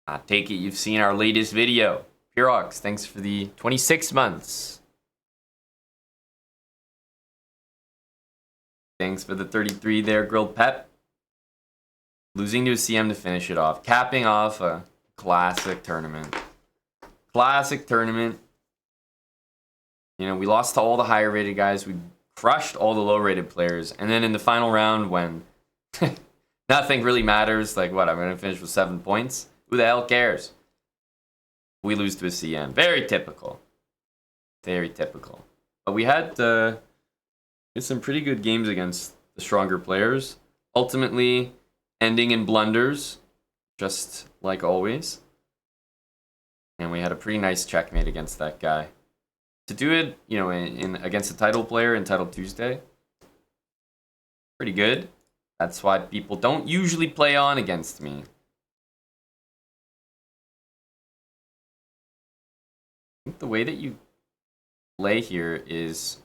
I take it you've seen our latest video. Pirox, thanks for the 26 months. Thanks for the 33 there, Grilled Pep. Losing to a CM to finish it off. Capping off a classic tournament. Classic tournament. You know, we lost to all the higher rated guys. We crushed all the low rated players. And then in the final round when nothing really matters, like what, I'm going to finish with 7 points? Who the hell cares? We lose to a CM. Very typical. Very typical. But we had some pretty good games against the stronger players. Ultimately, ending in blunders, just like always. And we had a pretty nice checkmate against that guy. To do it, you know, in against a title player in Title Tuesday, pretty good. That's why people don't usually play on against me. I think the way that you play here is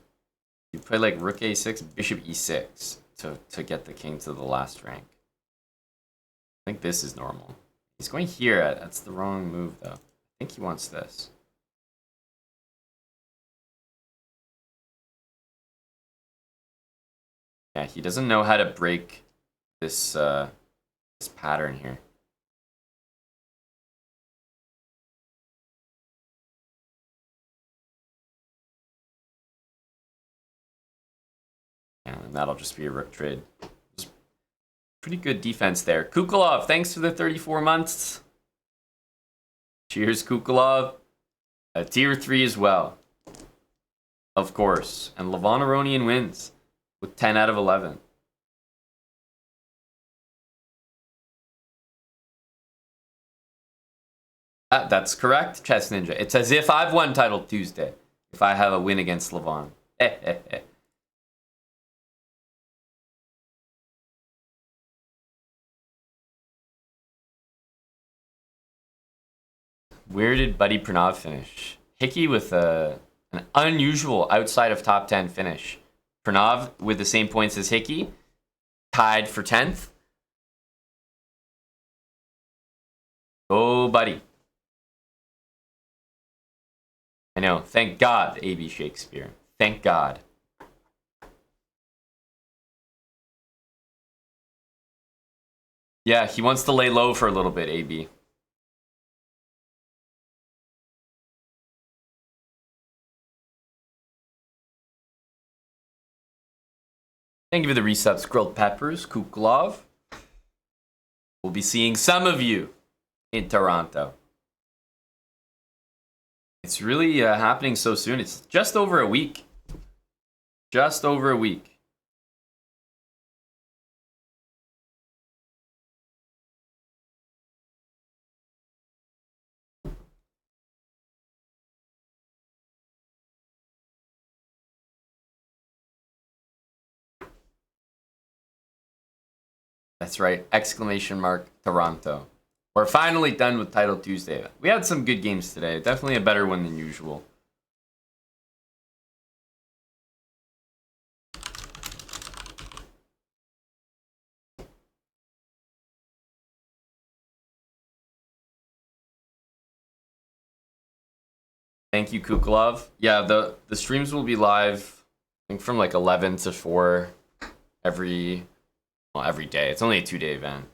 you play like Rook A6, Bishop E6 to get the king to the last rank. I think this is normal. He's going here. That's the wrong move, though. I think he wants this. Yeah, he doesn't know how to break this this pattern here. Yeah, and that'll just be a rook trade. Pretty good defense there. Kukulov, thanks for the 34 months. Cheers, Kukulov. Tier 3 as well. Of course. And Levon Aronian wins with 10 out of 11. That's correct, Chess Ninja. It's as if I've won Title Tuesday if I have a win against Levon. Where did Buddy Pranav finish? Hickey with an unusual outside of top 10 finish. Pranav with the same points as Hickey, tied for 10th. Oh, Buddy. I know. Thank God, A.B. Shakespeare. Thank God. Yeah, he wants to lay low for a little bit, A.B. Thank you for the resubs, Grilled Peppers, Kuklov. We'll be seeing some of you in Toronto. It's really happening so soon. It's just over a week. Just over a week. That's right. Exclamation mark Toronto. We're finally done with Title Tuesday. We had some good games today. Definitely a better one than usual. Thank you, Kukulov. Yeah, the streams will be live, I think from like 11 to 4 every day. It's only a 2-day event.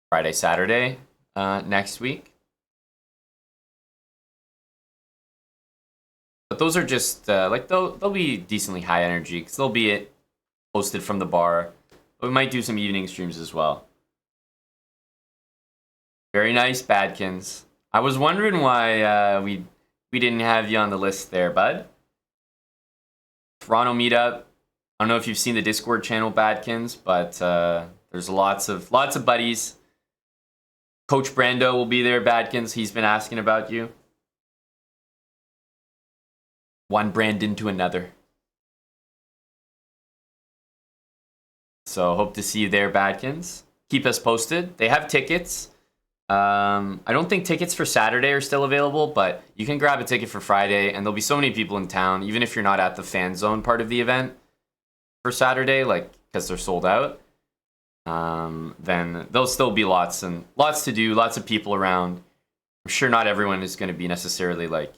Friday, Saturday next week. But those are just like they'll be decently high energy because they'll be posted from the bar. But we might do some evening streams as well. Very nice, Badkins. I was wondering why we didn't have you on the list there, bud. Toronto meetup. I don't know if you've seen the Discord channel, Badkins, but there's lots of buddies. Coach Brando will be there, Badkins. He's been asking about you. One Brandon to another. So hope to see you there, Badkins. Keep us posted. They have tickets. I don't think tickets for Saturday are still available, but you can grab a ticket for Friday, and there'll be so many people in town, even if you're not at the fan zone part of the event for Saturday, like because they're sold out. Then there'll still be lots to do, lots of people around. I'm sure not everyone is going to be necessarily like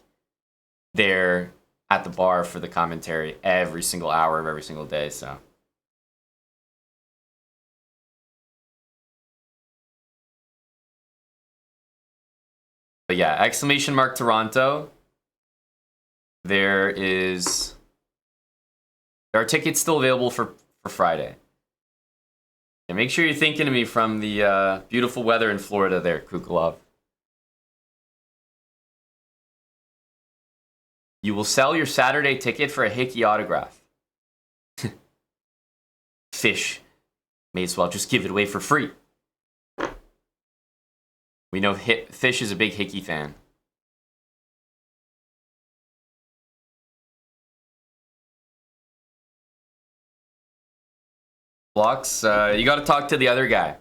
there at the bar for the commentary every single hour of every single day, so. But yeah, exclamation mark Toronto. There are tickets still available for Friday. And make sure you're thinking of me from the beautiful weather in Florida there, Kukulov. You will sell your Saturday ticket for a Hickey autograph. Fish. May as well just give it away for free. We know Fish is a big Hickey fan. Blocks, you gotta talk to the other guy.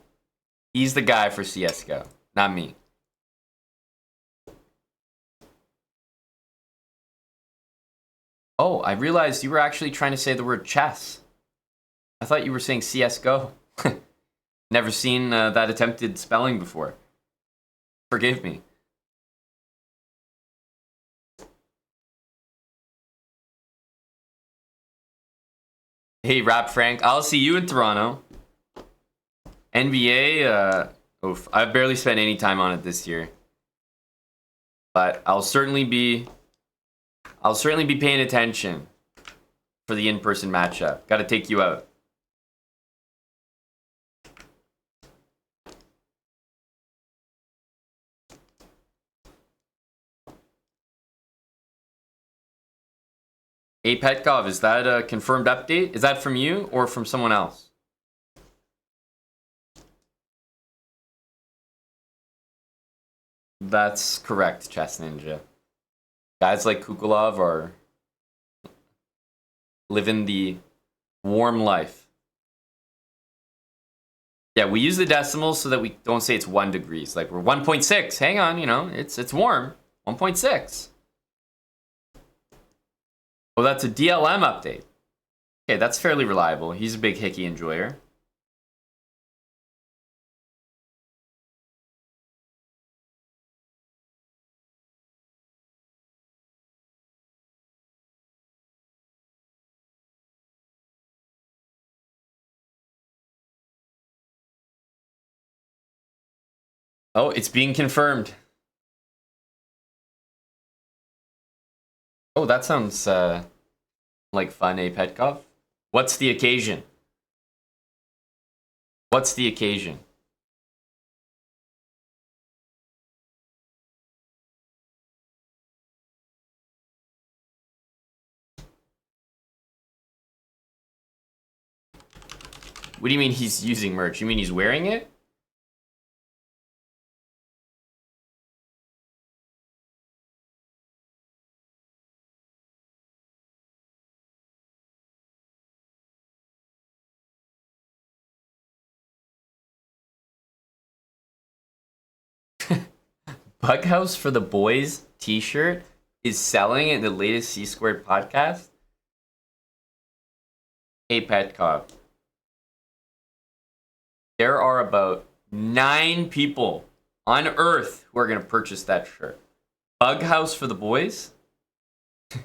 He's the guy for CSGO, not me. Oh, I realized you were actually trying to say the word chess. I thought you were saying CSGO. Never seen that attempted spelling before. Forgive me. Hey, Rap Frank, I'll see you in Toronto. NBA, oof, I've barely spent any time on it this year. But I'll certainly be paying attention for the in-person matchup. Got to take you out. Hey, Petkov, is that a confirmed update? Is that from you or from someone else? That's correct, Chess Ninja. Guys like Kukulov are living the warm life. Yeah, we use the decimals so that we don't say it's 1 degrees. Like, we're 1.6. Hang on, you know, it's warm. 1.6. Oh, that's a DLM update. Okay, that's fairly reliable. He's a big Hickey enjoyer. Oh, it's being confirmed. Oh, that sounds like fun, eh, Petkov? What's the occasion? What's the occasion? What do you mean he's using merch? You mean he's wearing it? Bughouse for the Boys t-shirt is selling in the latest C Squared podcast. Hey, Petcop. There are about 9 people on Earth who are going to purchase that shirt. Bughouse for the Boys? I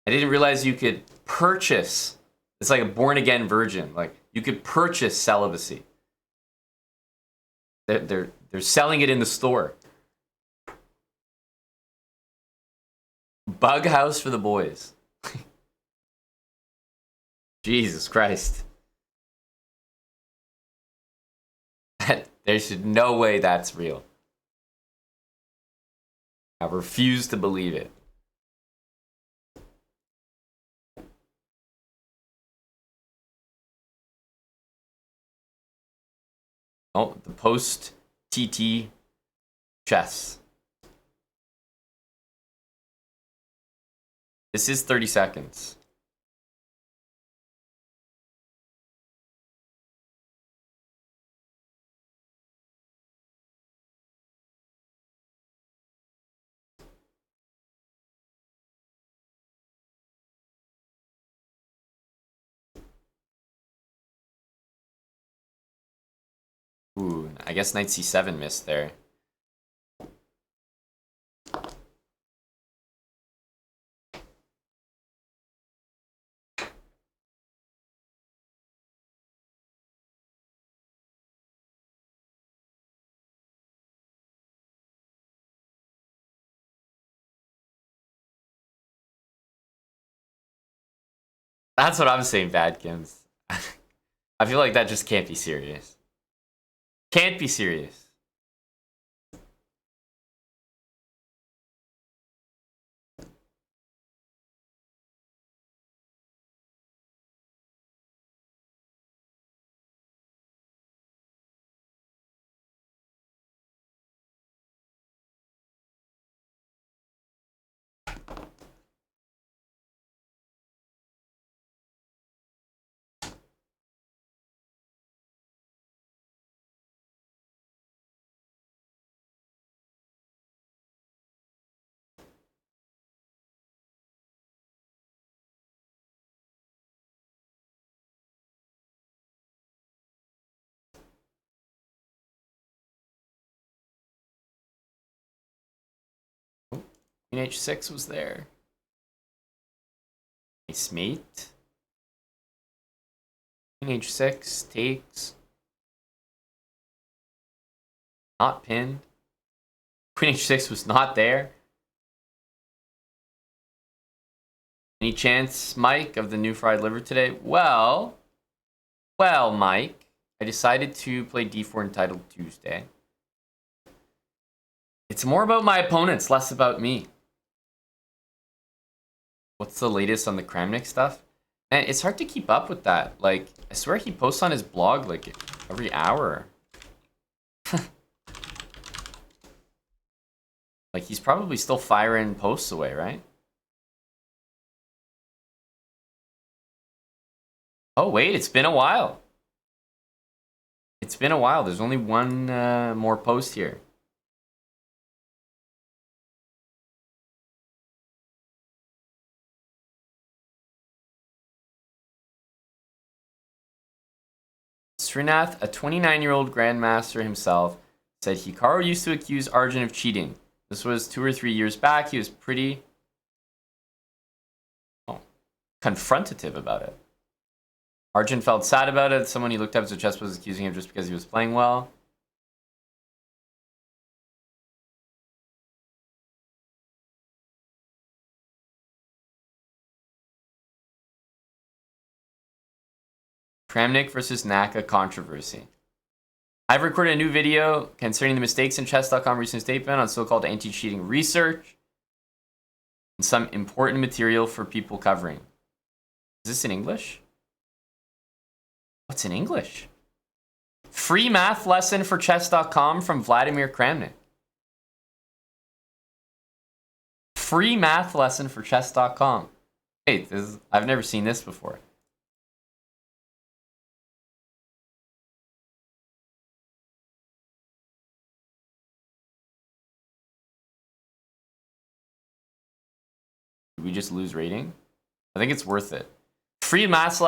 didn't realize you could purchase. It's like a born-again virgin. Like, you could purchase celibacy. They're selling it in the store. Bughouse for the Boys. Jesus Christ. There's no way that's real. I refuse to believe it. Oh, the post TT chess. This is 30 seconds. Ooh, I guess knight c7 missed there. That's what I'm saying, Badkins. I feel like that just can't be serious. Can't be serious. Queen h6 was there. Nice mate. Queen h6 takes. Not pinned. Queen h6 was not there. Any chance, Mike, of the new fried liver today? Well, Mike, I decided to play d4 entitled Tuesday. It's more about my opponents, less about me. What's the latest on the Kramnick stuff? Man, it's hard to keep up with that. Like, I swear he posts on his blog like every hour. Like, he's probably still firing posts away, right? Oh, wait, it's been a while. It's been a while. There's only one more post here. Srinath, a 29-year-old grandmaster himself, said Hikaru used to accuse Arjun of cheating. This was 2 or 3 years back. He was pretty confrontative about it. Arjun felt sad about it. Someone he looked up as a chess was accusing him just because he was playing well. Kramnick versus Naka controversy. I've recorded a new video concerning the mistakes in chess.com recent statement on so-called anti-cheating research and some important material for people covering. Is this in English? What's in English? Free math lesson for chess.com from Vladimir Kramnick. Free math lesson for chess.com. Hey, I've never seen this before. Did we just lose rating? I think it's worth it. Free math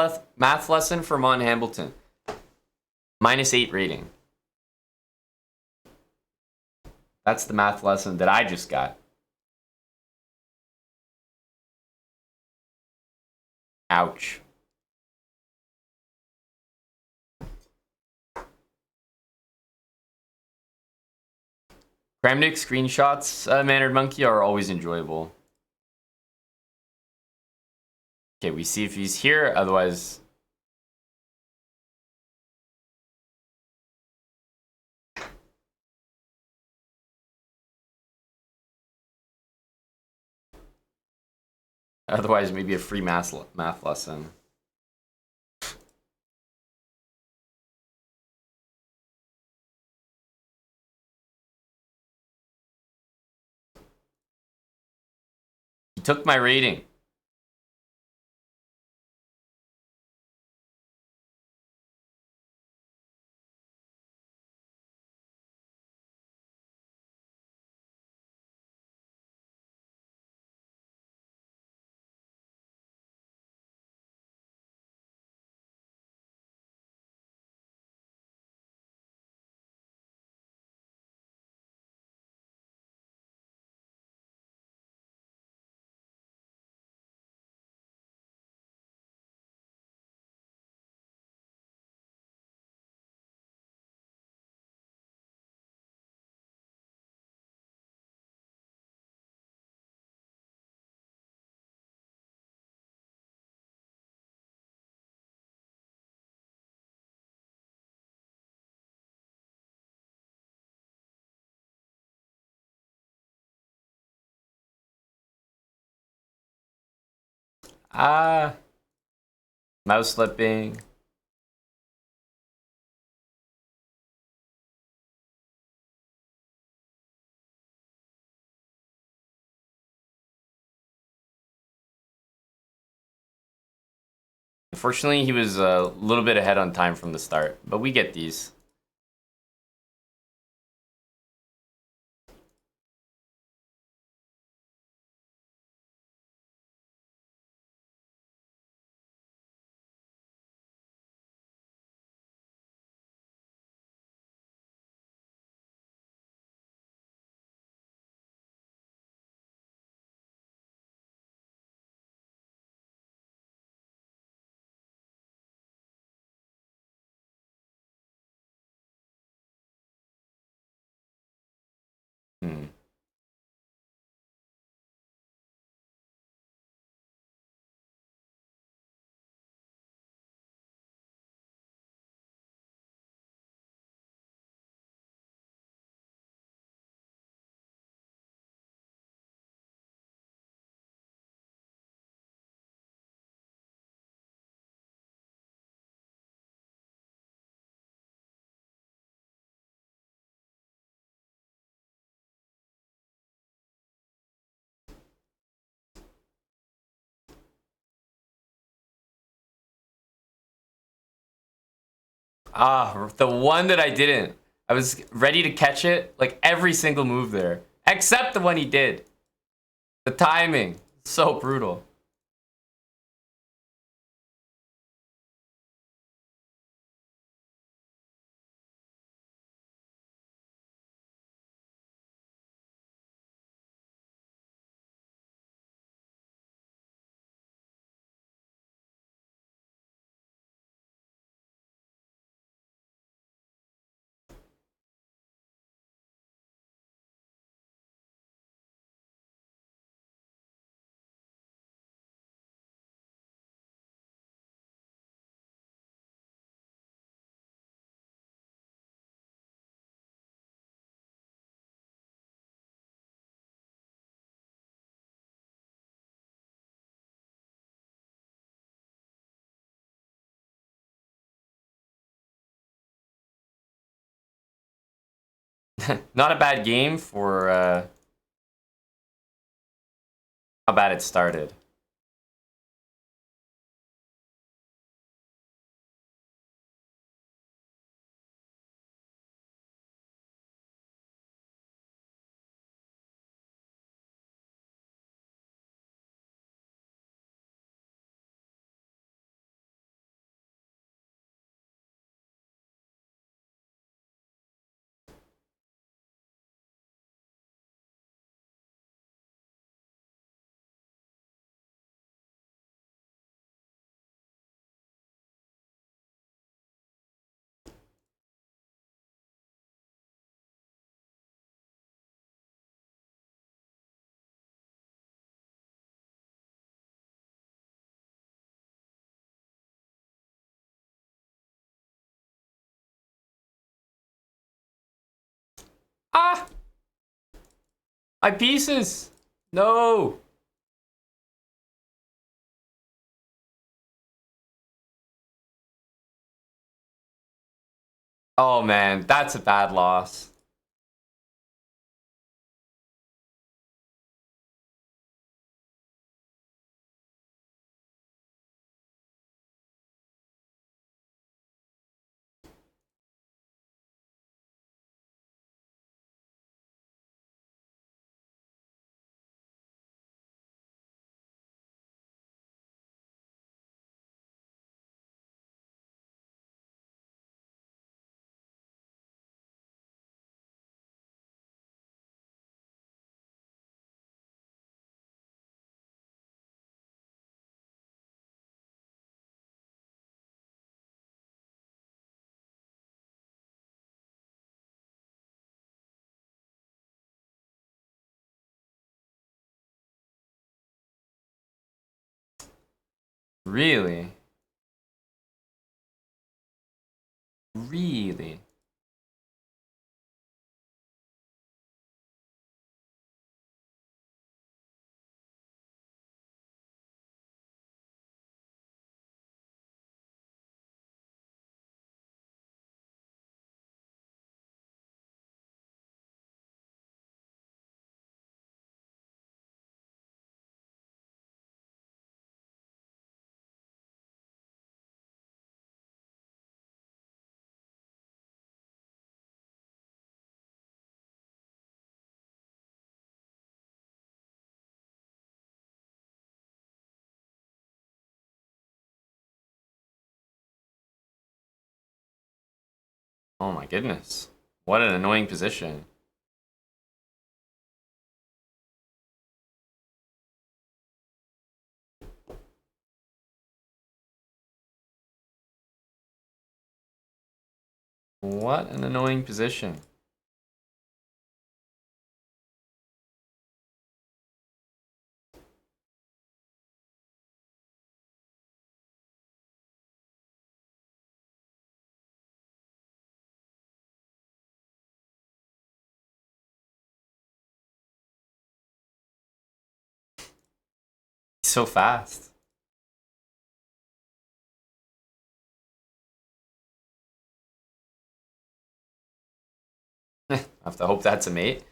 lesson for Mon Hamilton. -8 rating. That's the math lesson that I just got. Ouch. Kramnick screenshots, Mannered Monkey, are always enjoyable. Okay, we see if he's here, otherwise... Otherwise, maybe a free math lesson. He took my rating. Ah, mouse slipping. Unfortunately, he was a little bit ahead on time from the start, but we get these. Hmm. Ah, the one that I didn't. I was ready to catch it, like every single move there, except the one he did. The timing, so brutal. Not a bad game for how bad it started. Ah! My pieces! No! Oh man, that's a bad loss. Really? Really? Oh my goodness. What an annoying position. What an annoying position. He's so fast. I have to hope that's a mate.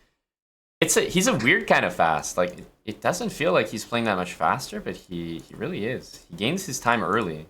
He's a weird kind of fast. Like it doesn't feel like he's playing that much faster, but he really is. He gains his time early.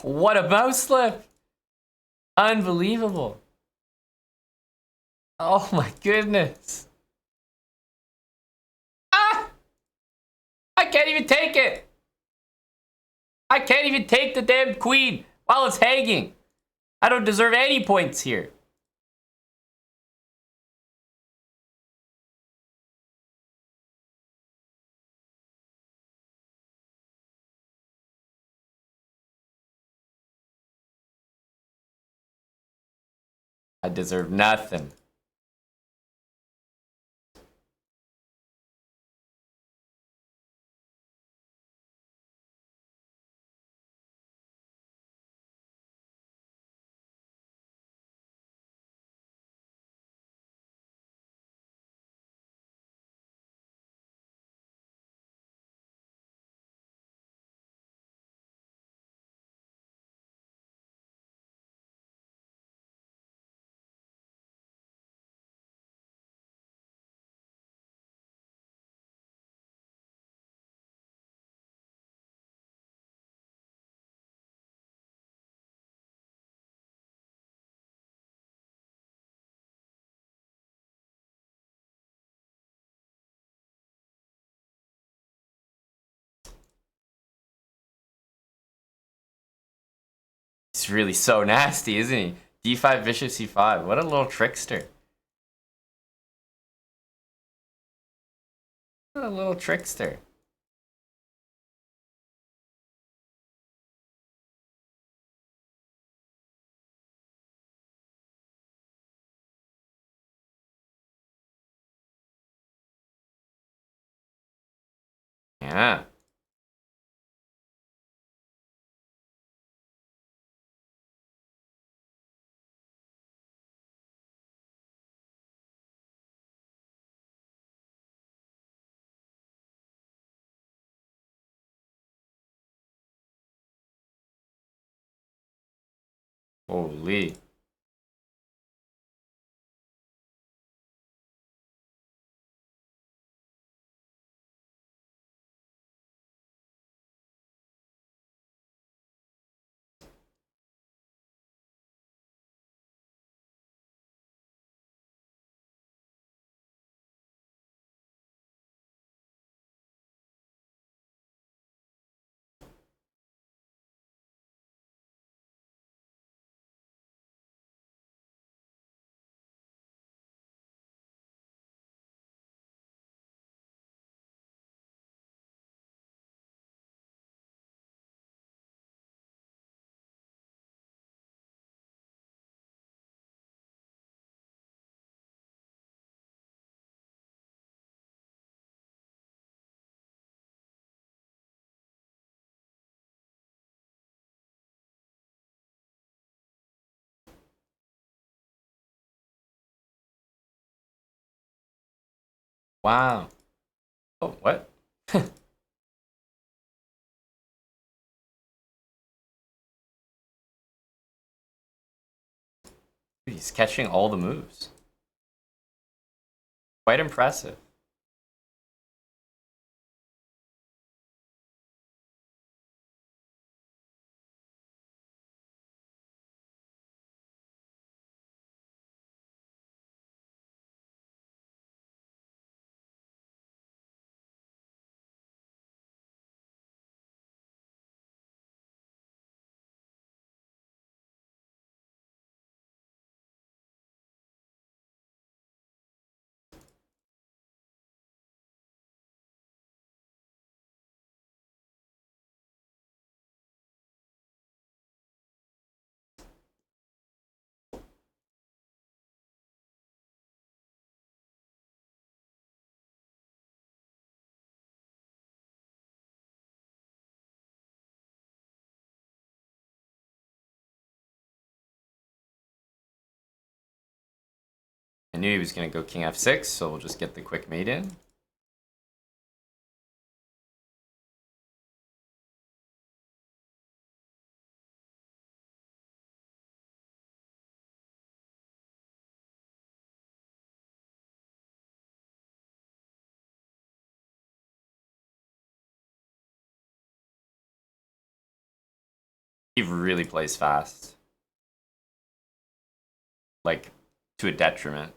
What a mouse slip! Unbelievable. Oh my goodness. Ah! I can't even take it. I can't even take the damn queen while it's hanging. I don't deserve any points here. I deserve nothing. He's really so nasty, isn't he? D5, bishop c5. What a little trickster. What a little trickster. Yeah. Holy. Wow. Oh, what? He's catching all the moves. Quite impressive. I knew he was going to go king f6, so we'll just get the quick mate in. He really plays fast. Like, to a detriment.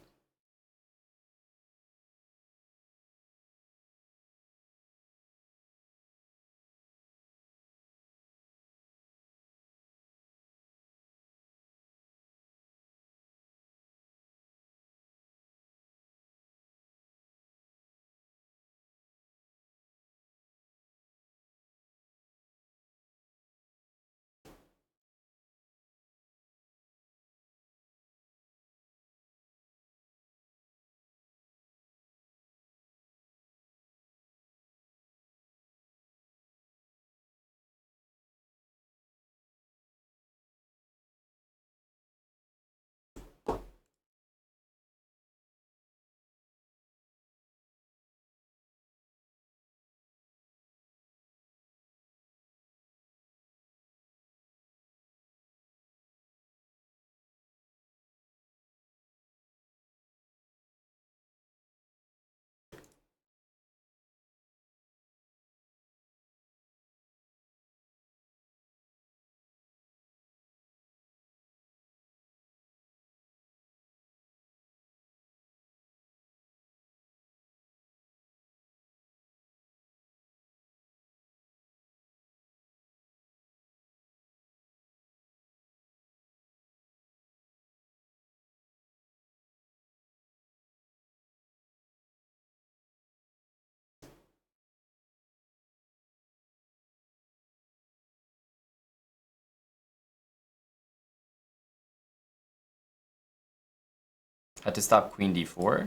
Had to stop queen d4.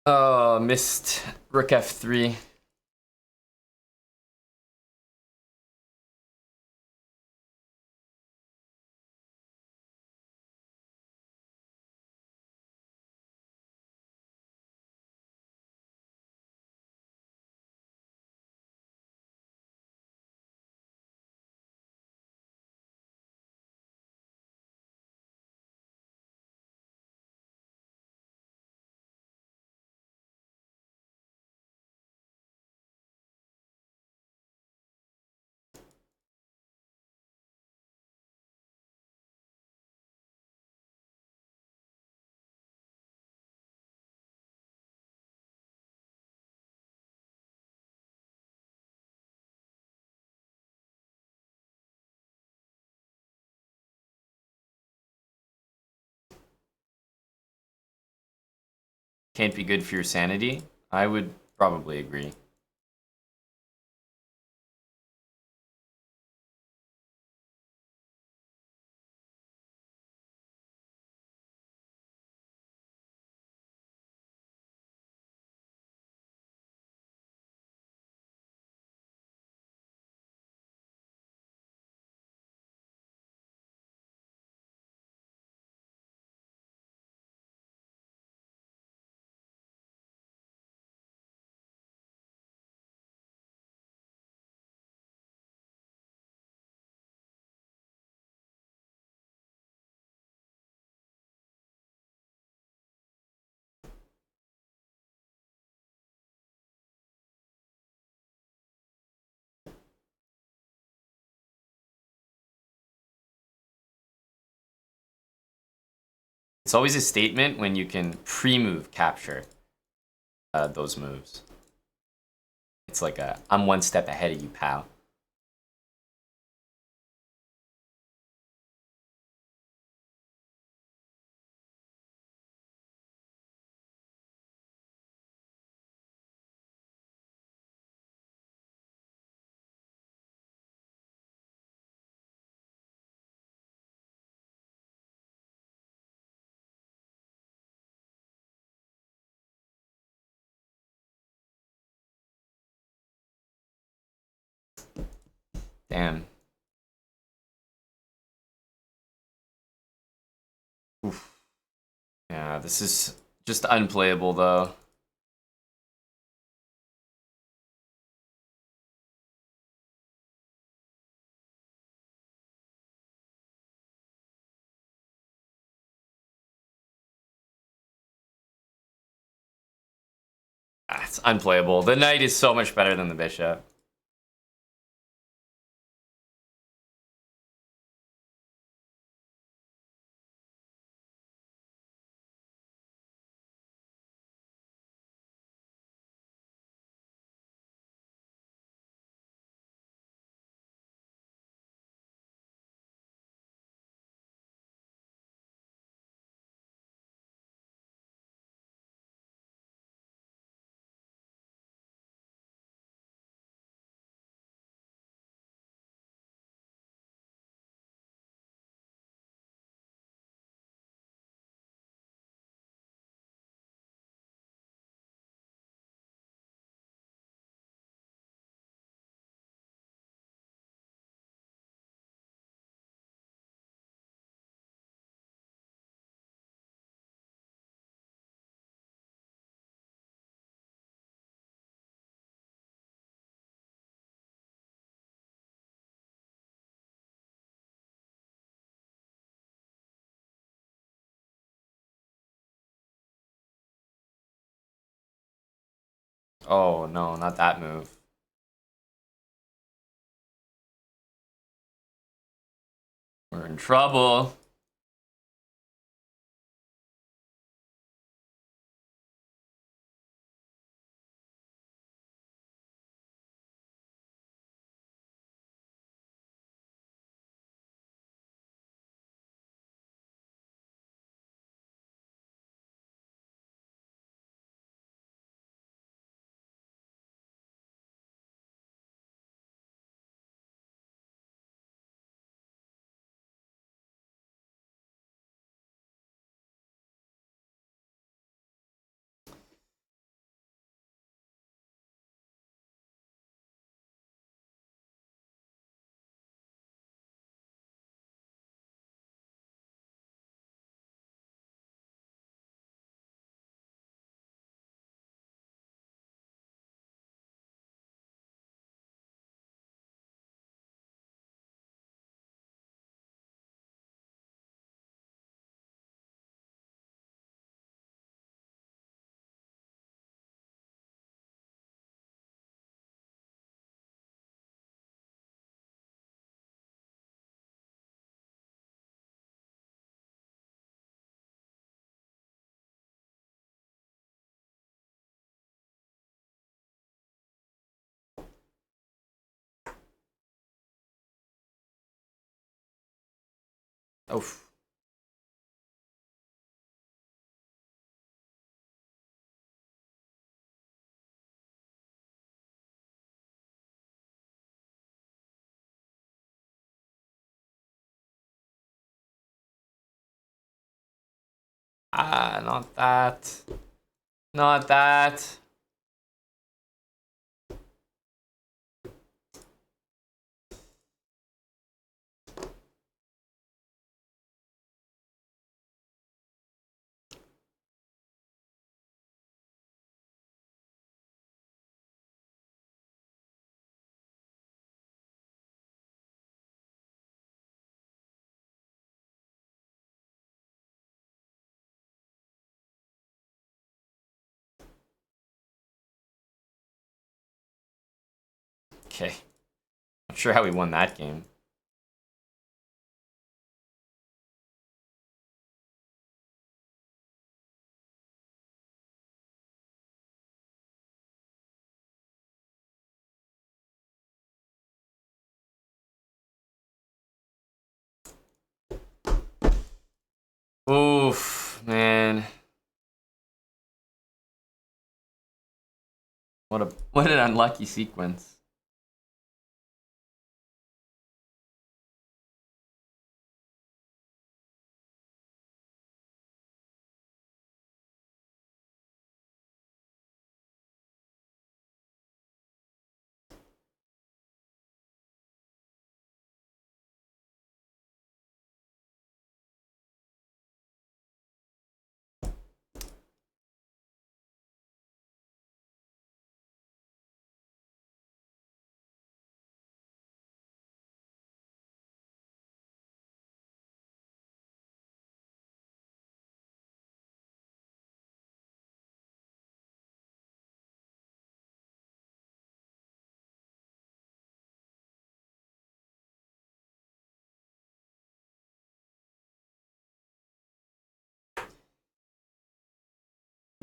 Oh, missed rook f3. Can't be good for your sanity. I would probably agree. It's always a statement when you can pre-move capture those moves. It's like I'm one step ahead of you, pal. Damn. Oof. Yeah, this is just unplayable though. It's unplayable. The knight is so much better than the bishop. Oh no, not that move. We're in trouble. Oof. Ah, not that. Not that. Okay. Not sure how we won that game. Oof, man. What an unlucky sequence.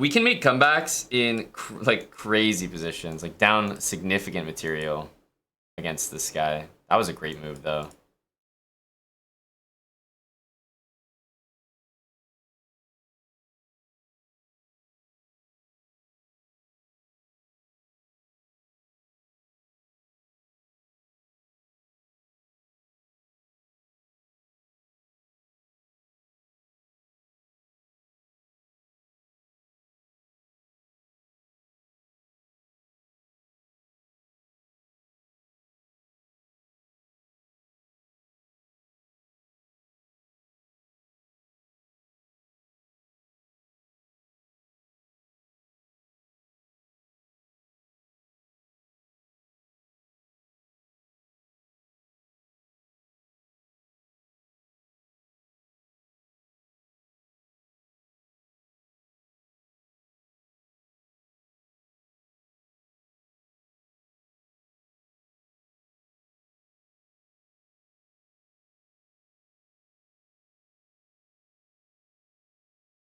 We can make comebacks in like crazy positions, like down significant material against this guy. That was a great move though.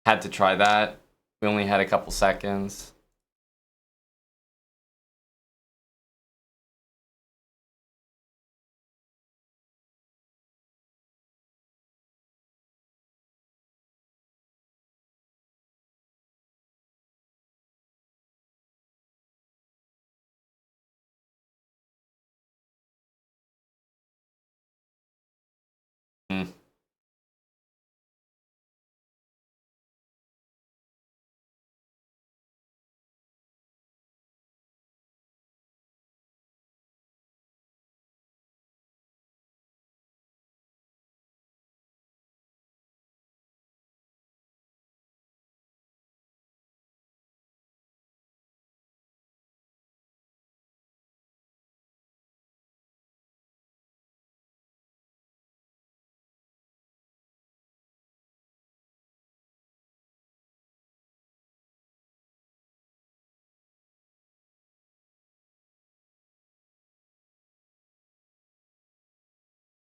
Had to try that. We only had a couple seconds. Hmm.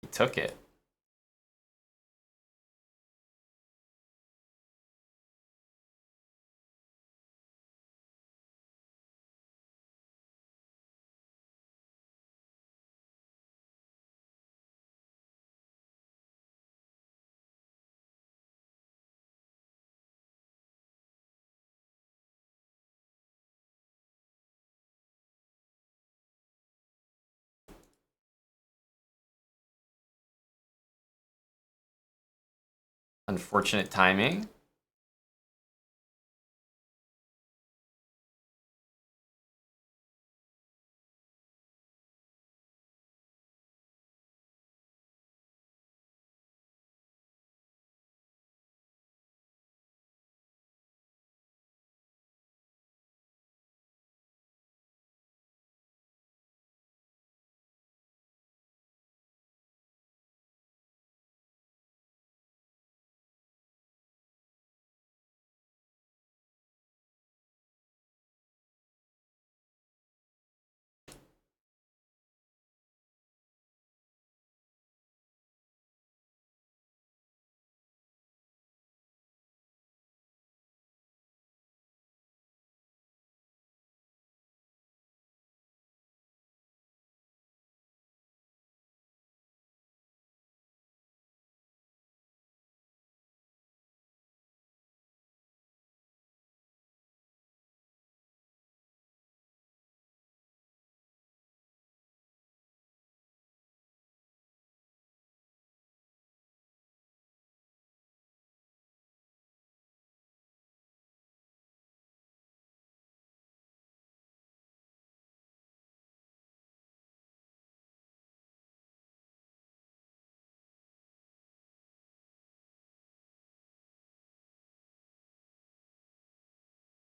He took it. Unfortunate timing.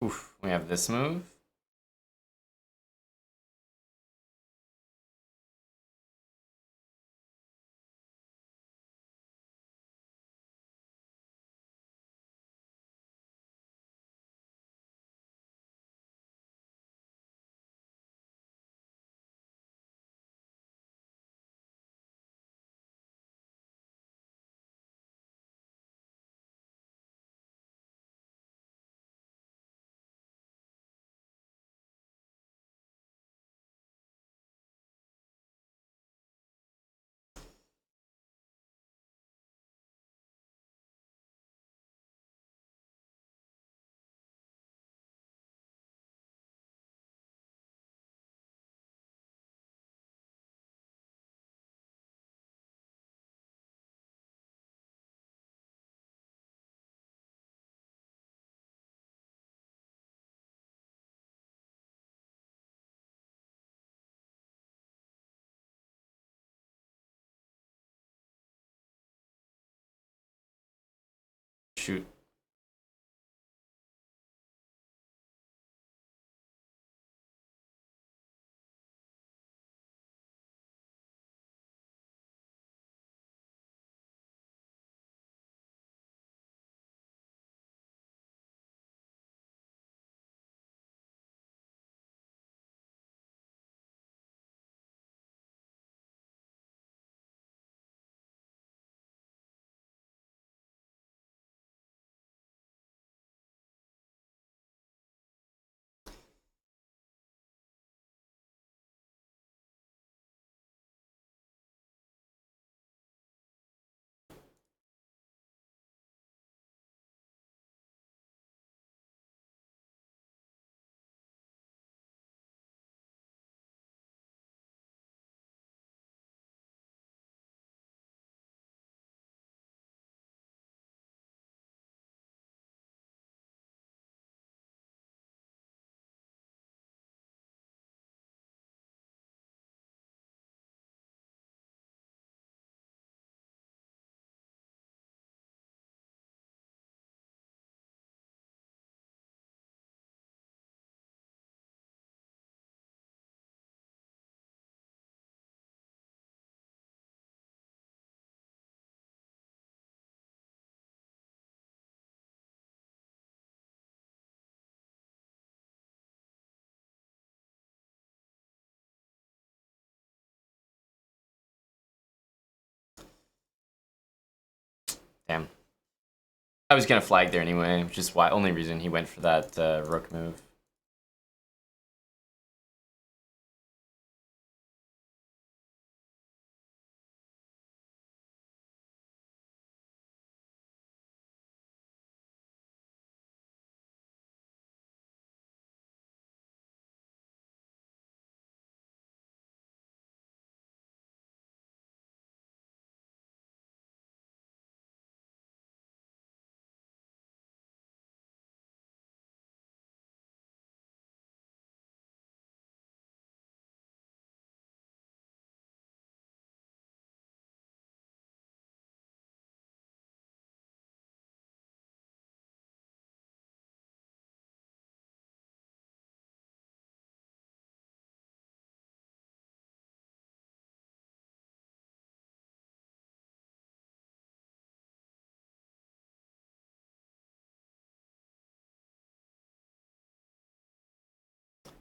Oof, we have this move. Shoot. I was gonna flag there anyway, which is why only reason he went for that rook move.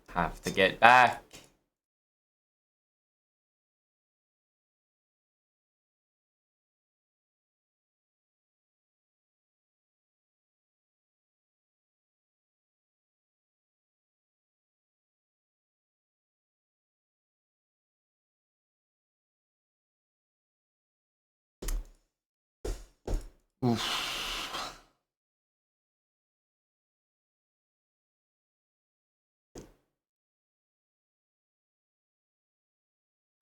Have to get back. Oof.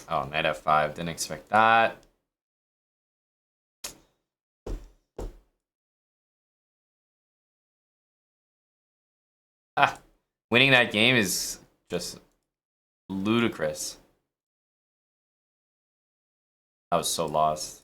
Oh, knight f5. Didn't expect that. Ah, winning that game is just ludicrous. I was so lost.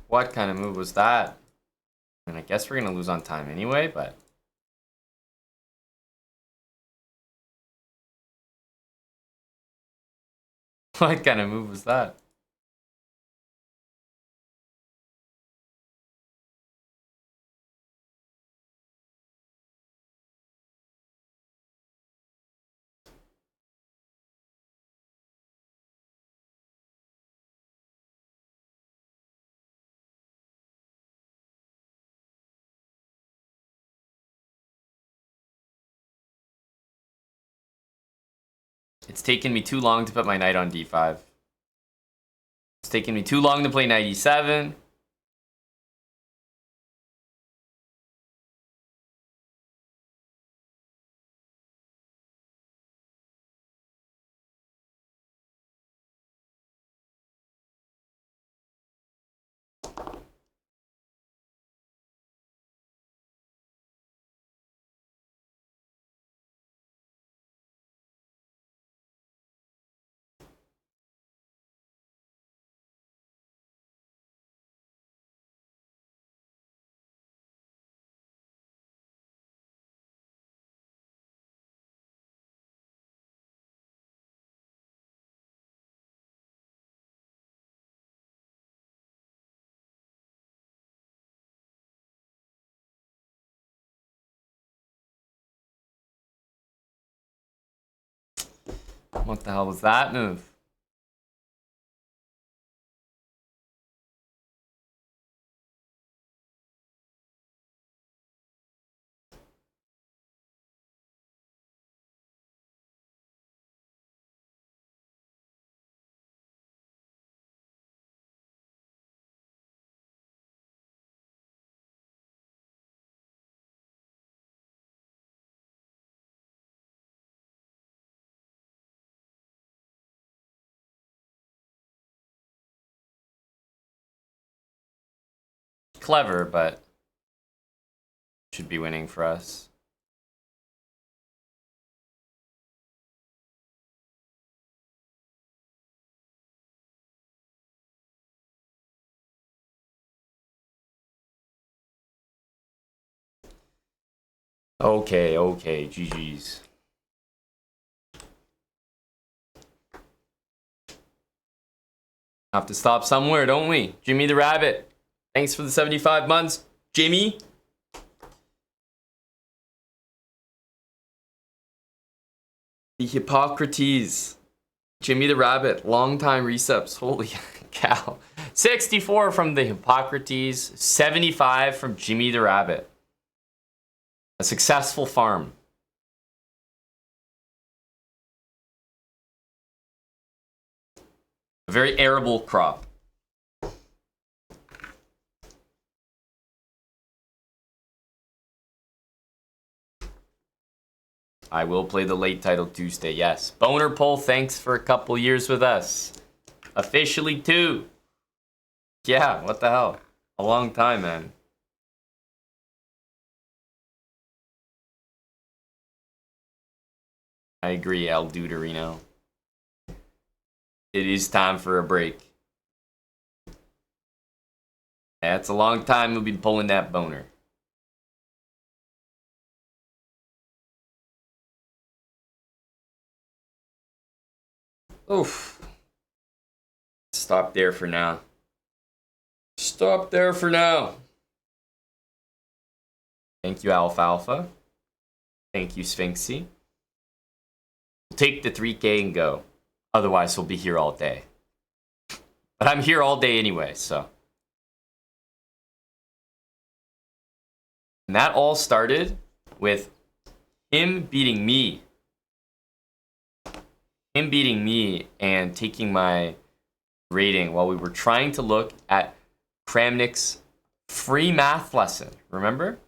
What kind of move was that? I mean, I guess we're gonna lose on time anyway, but what kind of move was that? It's taken me too long to put my knight on d5. It's taken me too long to play knight e7. What the hell was that move? clever, but should be winning for us. Okay, GG's. Have to stop somewhere, don't we? Jimmy the Rabbit. Thanks for the 75 months, Jimmy. The Hippocrates. Jimmy the Rabbit. Long time resubs. Holy cow. 64 from the Hippocrates. 75 from Jimmy the Rabbit. A successful farm. A very arable crop. I will play the late title Tuesday, yes. Boner Poll, thanks for a couple years with us. Officially 2. Yeah, what the hell? A long time, man. I agree, El Duderino. It is time for a break. Yeah, it's a long time we'll be pulling that boner. Oof. Stop there for now. Stop there for now. Thank you, Alfalfa. Thank you, Sphinxy. We'll take the 3K and go. Otherwise, we'll be here all day. But I'm here all day anyway, so. And that all started with him beating me. Him beating me and taking my rating while we were trying to look at Kramnick's free math lesson. Remember?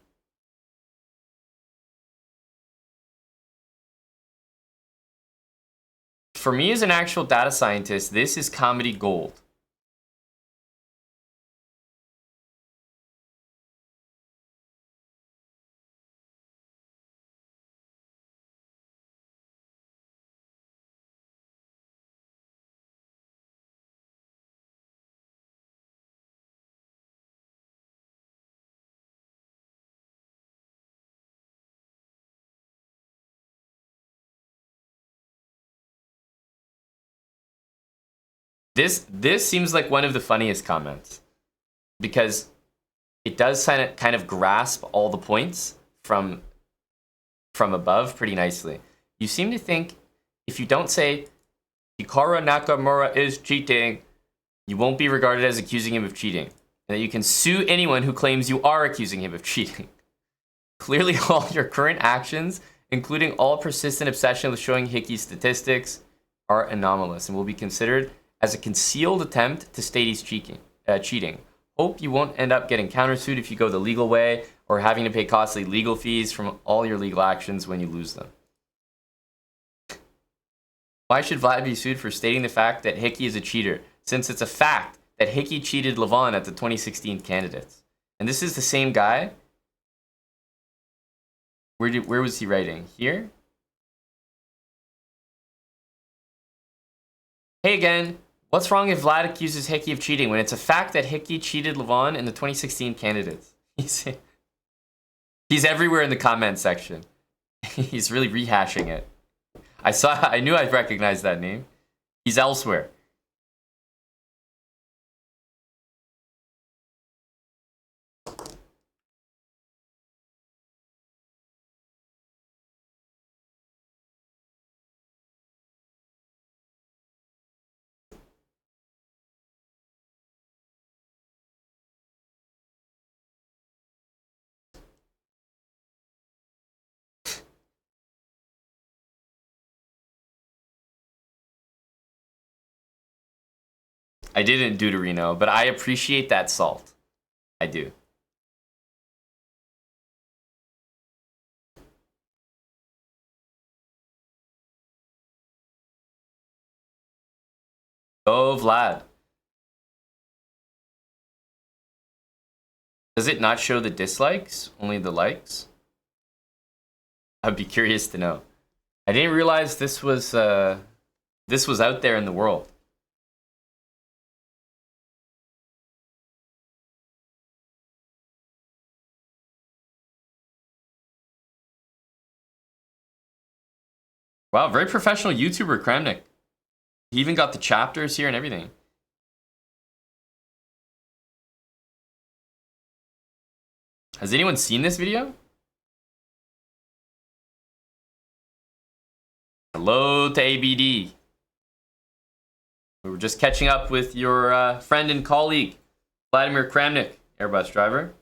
For me as an actual data scientist, this is comedy gold. This seems like one of the funniest comments because it does kind of grasp all the points from above pretty nicely. You seem to think if you don't say Hikaru Nakamura is cheating, you won't be regarded as accusing him of cheating, and that you can sue anyone who claims you are accusing him of cheating. Clearly, all your current actions, including all persistent obsession with showing Hickey's statistics, are anomalous and will be considered as a concealed attempt to state he's cheating. Hope you won't end up getting countersued if you go the legal way or having to pay costly legal fees from all your legal actions when you lose them. Why should Vlad be sued for stating the fact that Hickey is a cheater, since it's a fact that Hickey cheated Levon at the 2016 candidates? And this is the same guy. Where was he writing? Here? Hey again. What's wrong if Vlad accuses Hickey of cheating when it's a fact that Hickey cheated Levon in the 2016 candidates? He's everywhere in the comment section. He's really rehashing it. I knew I'd recognize that name. He's elsewhere. I didn't, Deuterino, but I appreciate that salt. I do. Go, Vlad. Does it not show the dislikes? Only the likes? I'd be curious to know. I didn't realize this was out there in the world. Wow, very professional YouTuber, Kramnick. He even got the chapters here and everything. Has anyone seen this video? Hello to ABD. We were just catching up with your friend and colleague, Vladimir Kramnick, Airbus driver.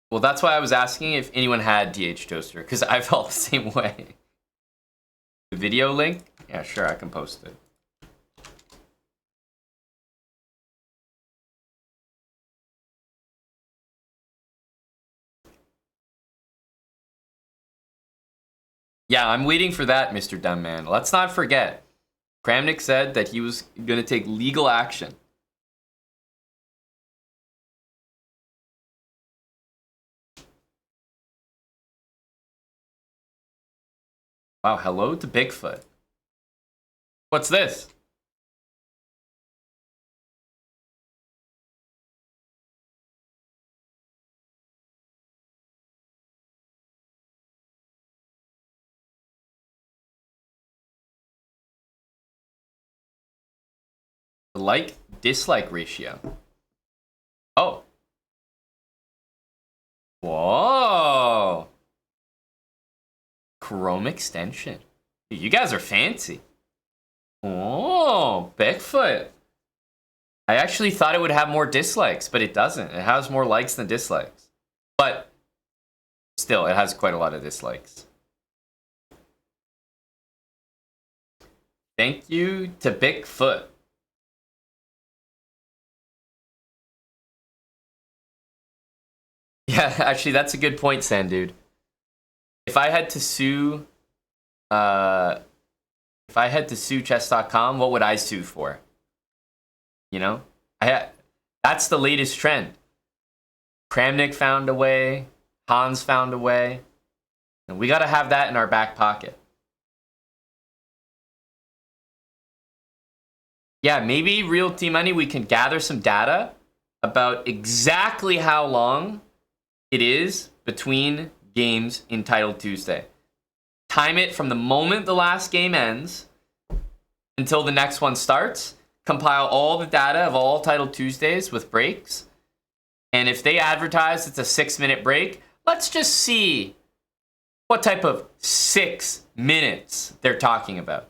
Well, that's why I was asking if anyone had DH Toaster, because I felt the same way. The video link? Yeah, sure, I can post it. Yeah, I'm waiting for that, Mr. Dumbman. Let's not forget, Kramnick said that he was going to take legal action. Wow, hello to Bigfoot. What's this? The like-dislike ratio. Oh. Whoa. Chrome extension. Dude, you guys are fancy. Oh, Bigfoot. I actually thought it would have more dislikes, but it doesn't. It has more likes than dislikes. But still, it has quite a lot of dislikes. Thank you to Bigfoot. Yeah, actually, that's a good point, Sand Dude. If I had to sue, chess.com, what would I sue for? You know, that's the latest trend. Kramnick found a way, Hans found a way, and we got to have that in our back pocket. Yeah, maybe Real Team Money, we can gather some data about exactly how long it is between games in Title Tuesday. Time it from the moment the last game ends until the next one starts. Compile all the data of all Title Tuesdays with breaks. And if they advertise it's a 6-minute break, let's just see what type of 6 minutes they're talking about.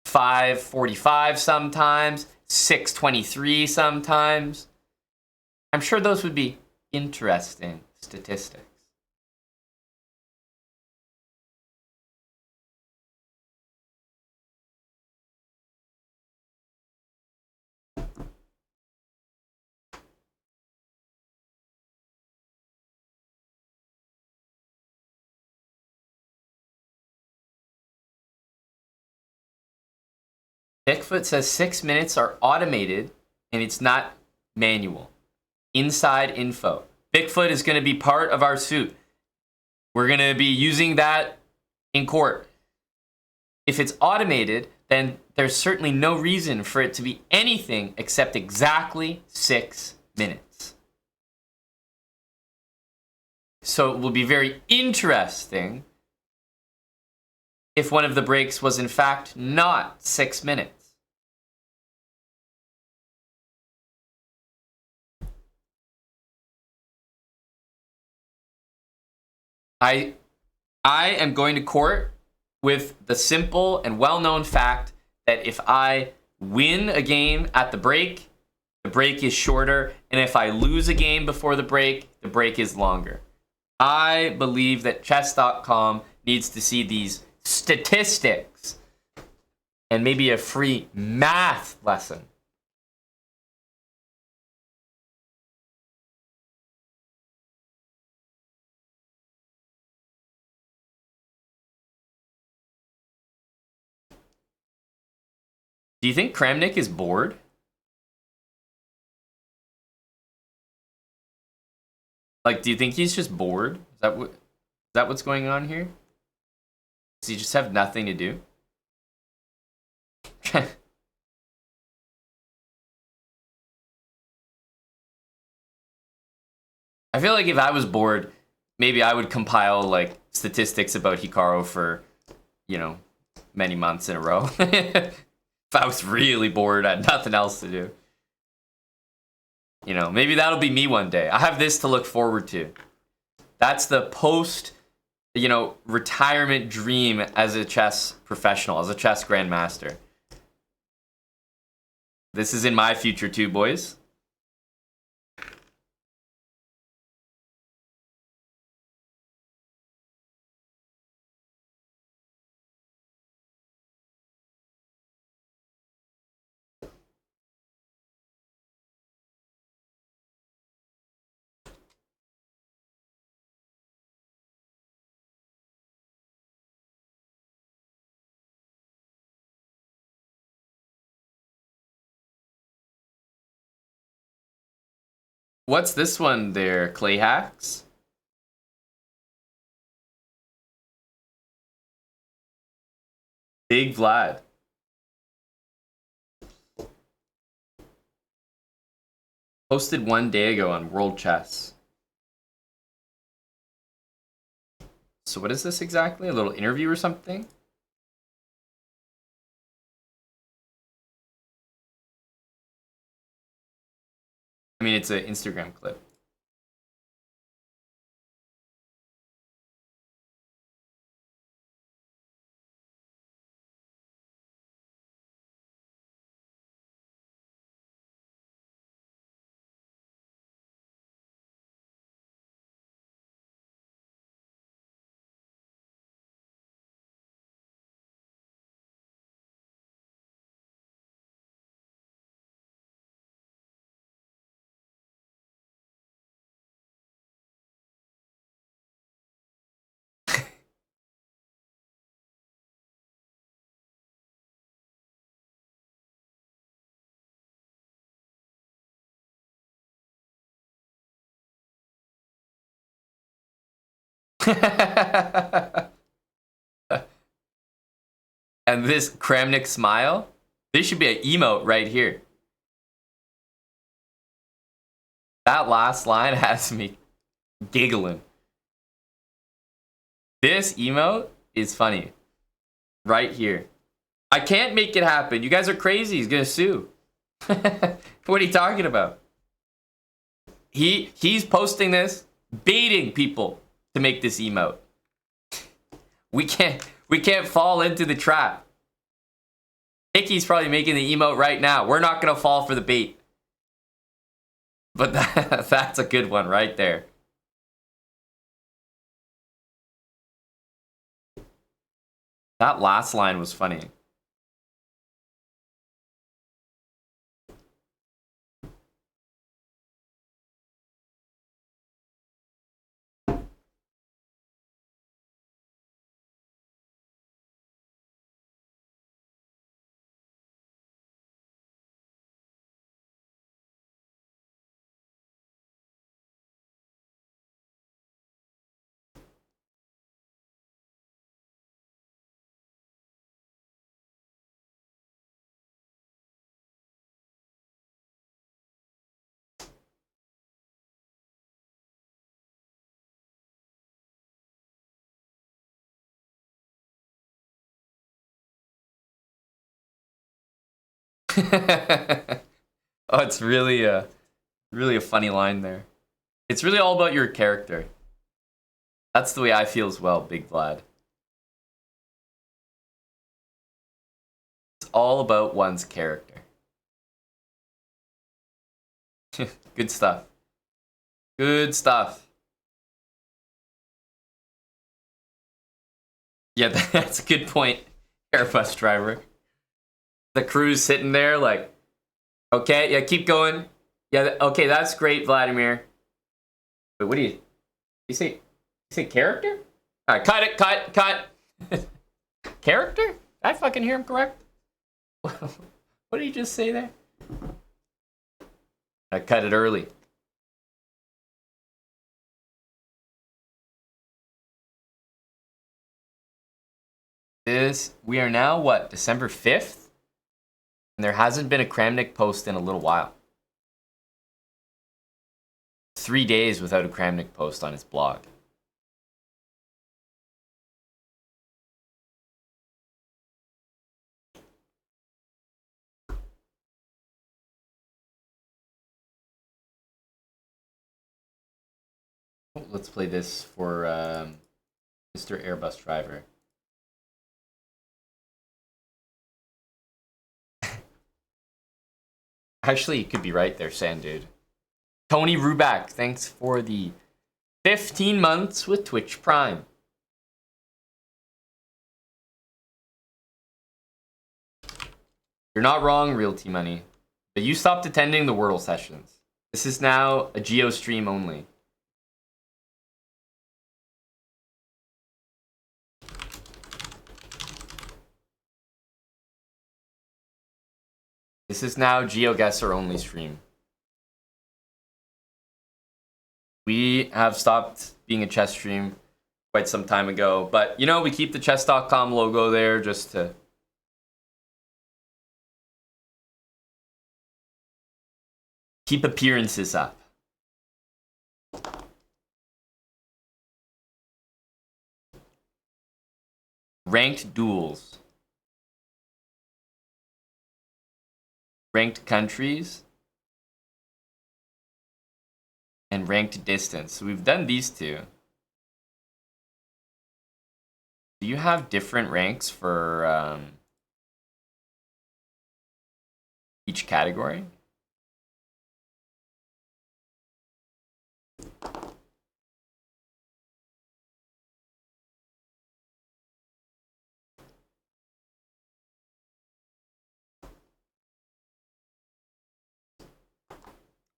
5:45 sometimes, 6:23 sometimes. I'm sure those would be interesting statistics. Bigfoot says 6 minutes are automated and it's not manual. Inside info. Bigfoot is going to be part of our suit. We're going to be using that in court. If it's automated, then there's certainly no reason for it to be anything except exactly 6 minutes. So it will be very interesting if one of the breaks was in fact not 6 minutes. I am going to court with the simple and well-known fact that if I win a game at the break is shorter, and if I lose a game before the break is longer. I believe that chess.com needs to see these statistics and maybe a free math lesson. Do you think Kramnick is bored? Like, do you think he's just bored? Is that what's going on here? Does he just have nothing to do? I feel like if I was bored, maybe I would compile like statistics about Hikaru for, you know, many months in a row. If I was really bored, I had nothing else to do. You know, maybe that'll be me one day. I have this to look forward to. That's the post, you know, retirement dream as a chess professional, as a chess grandmaster. This is in my future too, boys. What's this one there, Clay Hacks? Big Vlad. Posted 1 day ago on World Chess. So what is this exactly? A little interview or something? I mean, it's an Instagram clip. And this Kramnick smile, this should be an emote right here. That last line has me giggling. This emote is funny. Right here. I can't make it happen. You guys are crazy. He's gonna sue. What are you talking about? He's posting this, baiting people to make this emote. We can't fall into the trap. Icky's probably making the emote right now. We're not gonna fall for the bait. But that's a good one right there. That last line was funny. Oh, it's really a funny line there. It's really all about your character. That's the way I feel as well, Big Vlad. It's all about one's character. Good stuff. Good stuff. Yeah, that's a good point, Airbus driver. The crew's sitting there like, okay, yeah, keep going. Yeah, okay, that's great, Vladimir. But what do you say? You say character? All right, cut it, cut. Character? Did I fucking hear him correct? What did he just say there? I cut it early. We are now, what, December 5th? And there hasn't been a Kramnick post in a little while. 3 days without a Kramnick post on his blog. Let's play this for Mr. Airbus Driver. Actually, you could be right there, Sand Dude. Tony Ruback, thanks for the 15 months with Twitch Prime. You're not wrong, Realty Money. But you stopped attending the Wordle sessions. This is now a Geo stream only. This is now GeoGuessr only stream. We have stopped being a chess stream quite some time ago, but you know, we keep the chess.com logo there just to keep appearances up. Ranked duels. Ranked countries. And ranked distance. So we've done these two. Do you have different ranks for each category?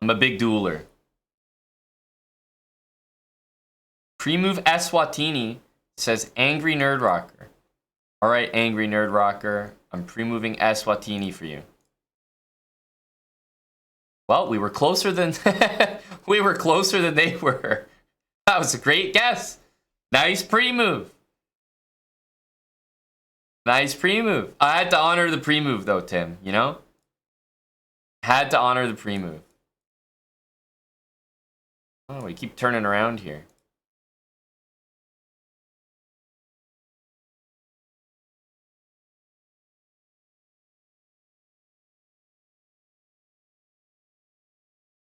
I'm a big dueler. Pre-move Eswatini says Angry Nerd Rocker. All right, Angry Nerd Rocker. I'm pre-moving Eswatini for you. Well, we were closer than we were closer than they were. That was a great guess. Nice pre-move. Nice pre-move. I had to honor the pre-move though, Tim, you know? Had to honor the pre-move. Oh, we keep turning around here.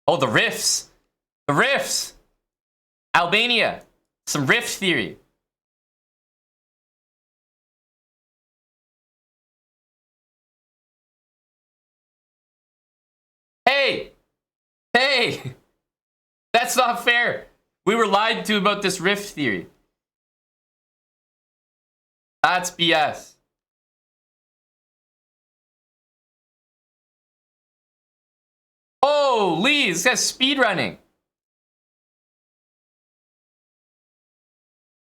Oh, the rifts. The rifts. Albania. Some rift theory. Hey. Hey. That's not fair. We were lied to about this rift theory. That's BS. Oh, Lee, this guy's speed running.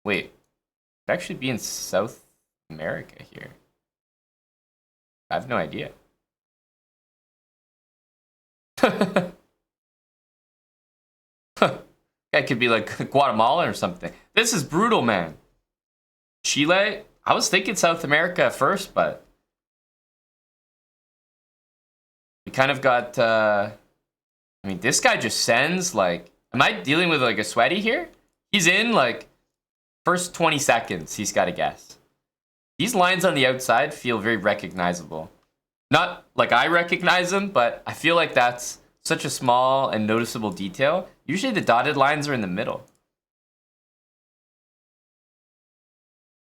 Wait, it'd actually be in South America here. I have no idea. That could be like Guatemala or something. This is brutal, man. Chile? I was thinking South America at first, but we kind of got, I mean, this guy just sends, like, am I dealing with, like, a sweaty here? He's in, like, first 20 seconds, he's got to guess. These lines on the outside feel very recognizable. Not like I recognize them, but I feel like that's such a small and noticeable detail. Usually the dotted lines are in the middle.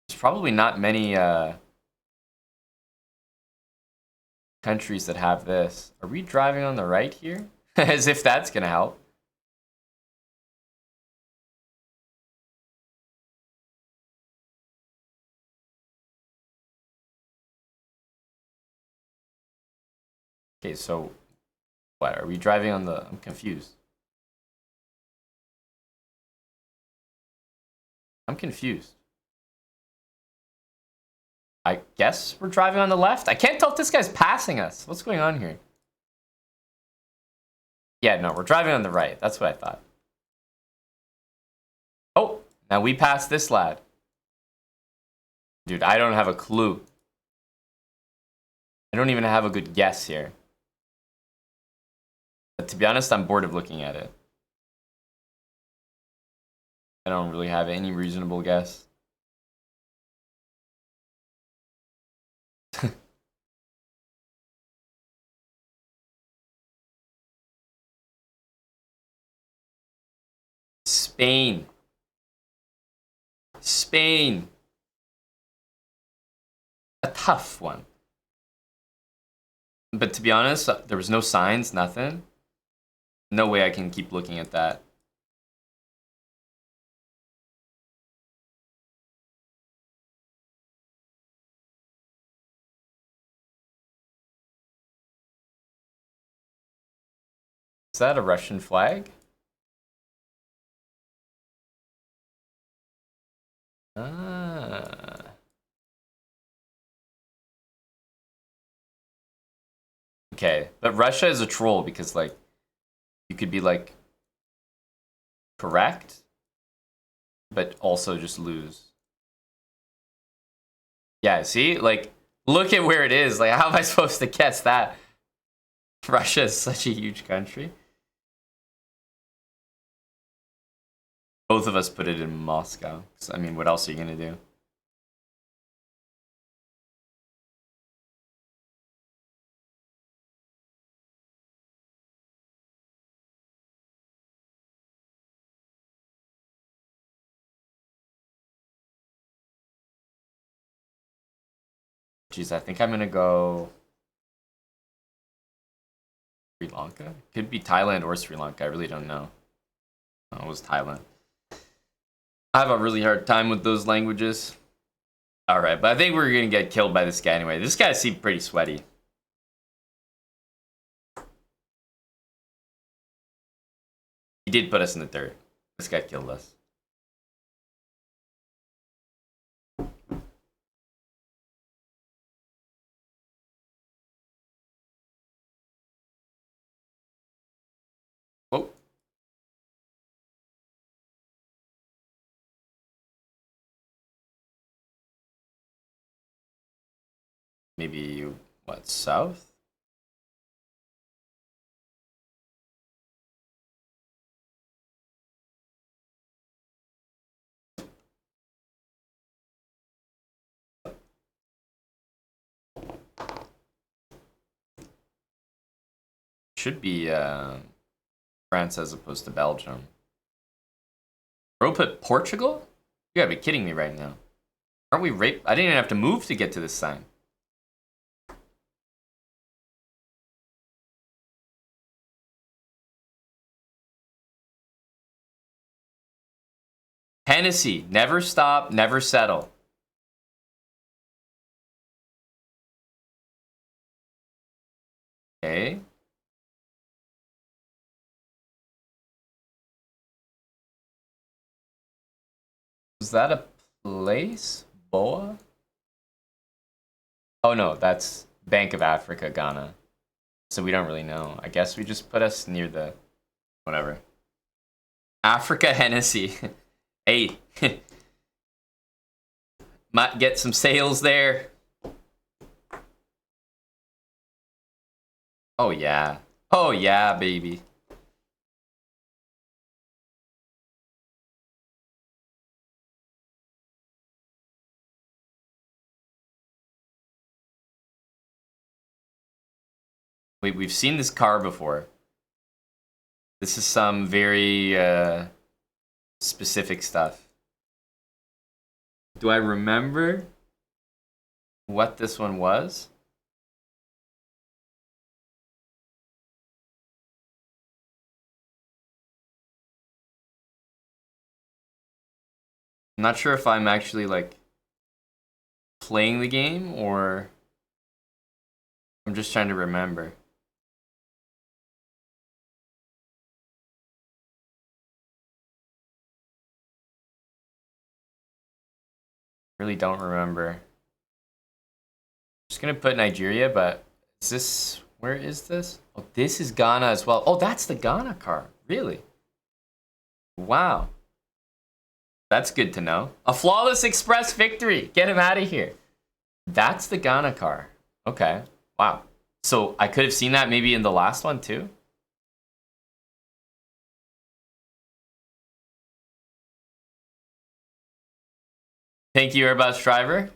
There's probably not many countries that have this. Are we driving on the right here? As if that's gonna help. Okay, so what? Are we driving on the... I'm confused. I'm confused. I guess we're driving on the left. I can't tell if this guy's passing us. What's going on here? Yeah, no, we're driving on the right. That's what I thought. Oh, now we passed this lad. Dude, I don't have a clue. I don't even have a good guess here. But to be honest, I'm bored of looking at it. I don't really have any reasonable guess. Spain. Spain. A tough one. But to be honest, there was no signs, nothing. No way I can keep looking at that. Is that a Russian flag? Ah. Okay, but Russia is a troll because, like, you could be, like, correct, but also just lose. Yeah, see? Like, look at where it is. Like, how am I supposed to guess that? Russia is such a huge country. Both of us put it in Moscow. So, I mean, what else are you gonna do? Jeez, I think I'm gonna go Sri Lanka. Could be Thailand or Sri Lanka. I really don't know. Oh, it was Thailand. I have a really hard time with those languages. Alright, but I think we're gonna get killed by this guy anyway. This guy seemed pretty sweaty. He did put us in the dirt. This guy killed us. Whoa. Maybe, what, south? Should be France as opposed to Belgium. Bro put Portugal? You gotta be kidding me right now. Aren't we raped? I didn't even have to move to get to this sign. Hennessy, never stop, never settle. Okay. Was that a place? Boa? Oh no, that's Bank of Africa, Ghana. So we don't really know. I guess we just put us near the whatever. Africa Hennessy. Hey. Might get some sales there. Oh yeah. Oh yeah, baby. Wait, we've seen this car before. This is some very specific stuff. Do I remember what this one was? I'm not sure if I'm actually like playing the game or I'm just trying to remember. Really don't remember. Just gonna put Nigeria, but is this, where is this? Oh, this is Ghana as well. Oh, that's the Ghana car. Really? Wow. That's good to know. A flawless express victory. Get him out of here. That's the Ghana car. Okay. Wow. So I could have seen that maybe in the last one too. Thank you, Airbus driver.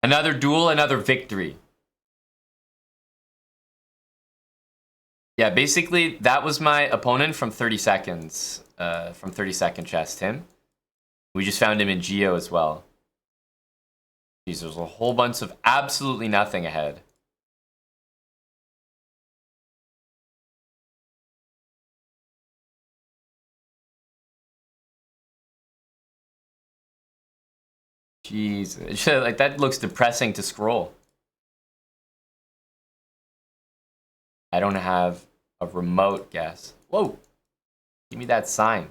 Another duel, another victory. Yeah, basically that was my opponent from 30 seconds. From 30-second chess, Tim. We just found him in Geo as well. Jeez, there's a whole bunch of absolutely nothing ahead. Jeez, like that looks depressing to scroll. I don't have a remote guess. Whoa, give me that sign.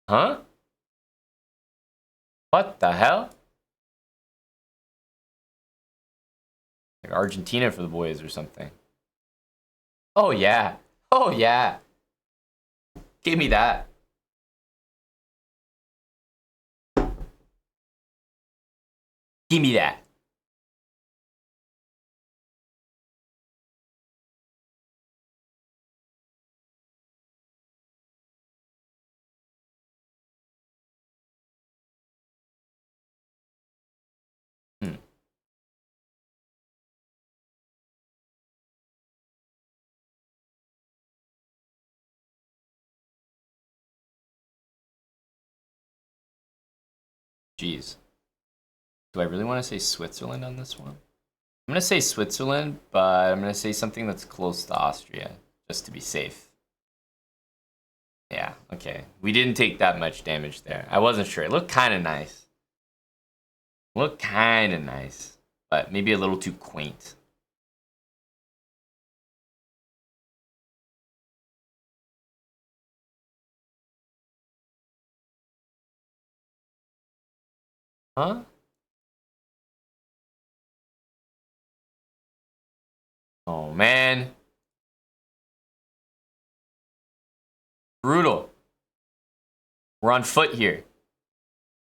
Huh? What the hell? Like Argentina for the boys or something. Oh yeah. Oh yeah. Give me that. Give me that. Hmm. Jeez. Do I really want to say Switzerland on this one? I'm going to say Switzerland, but I'm going to say something that's close to Austria, just to be safe. Yeah, okay. We didn't take that much damage there. I wasn't sure. It looked kind of nice. Looked kind of nice, but maybe a little too quaint. Huh? Oh, man. Brutal. We're on foot here.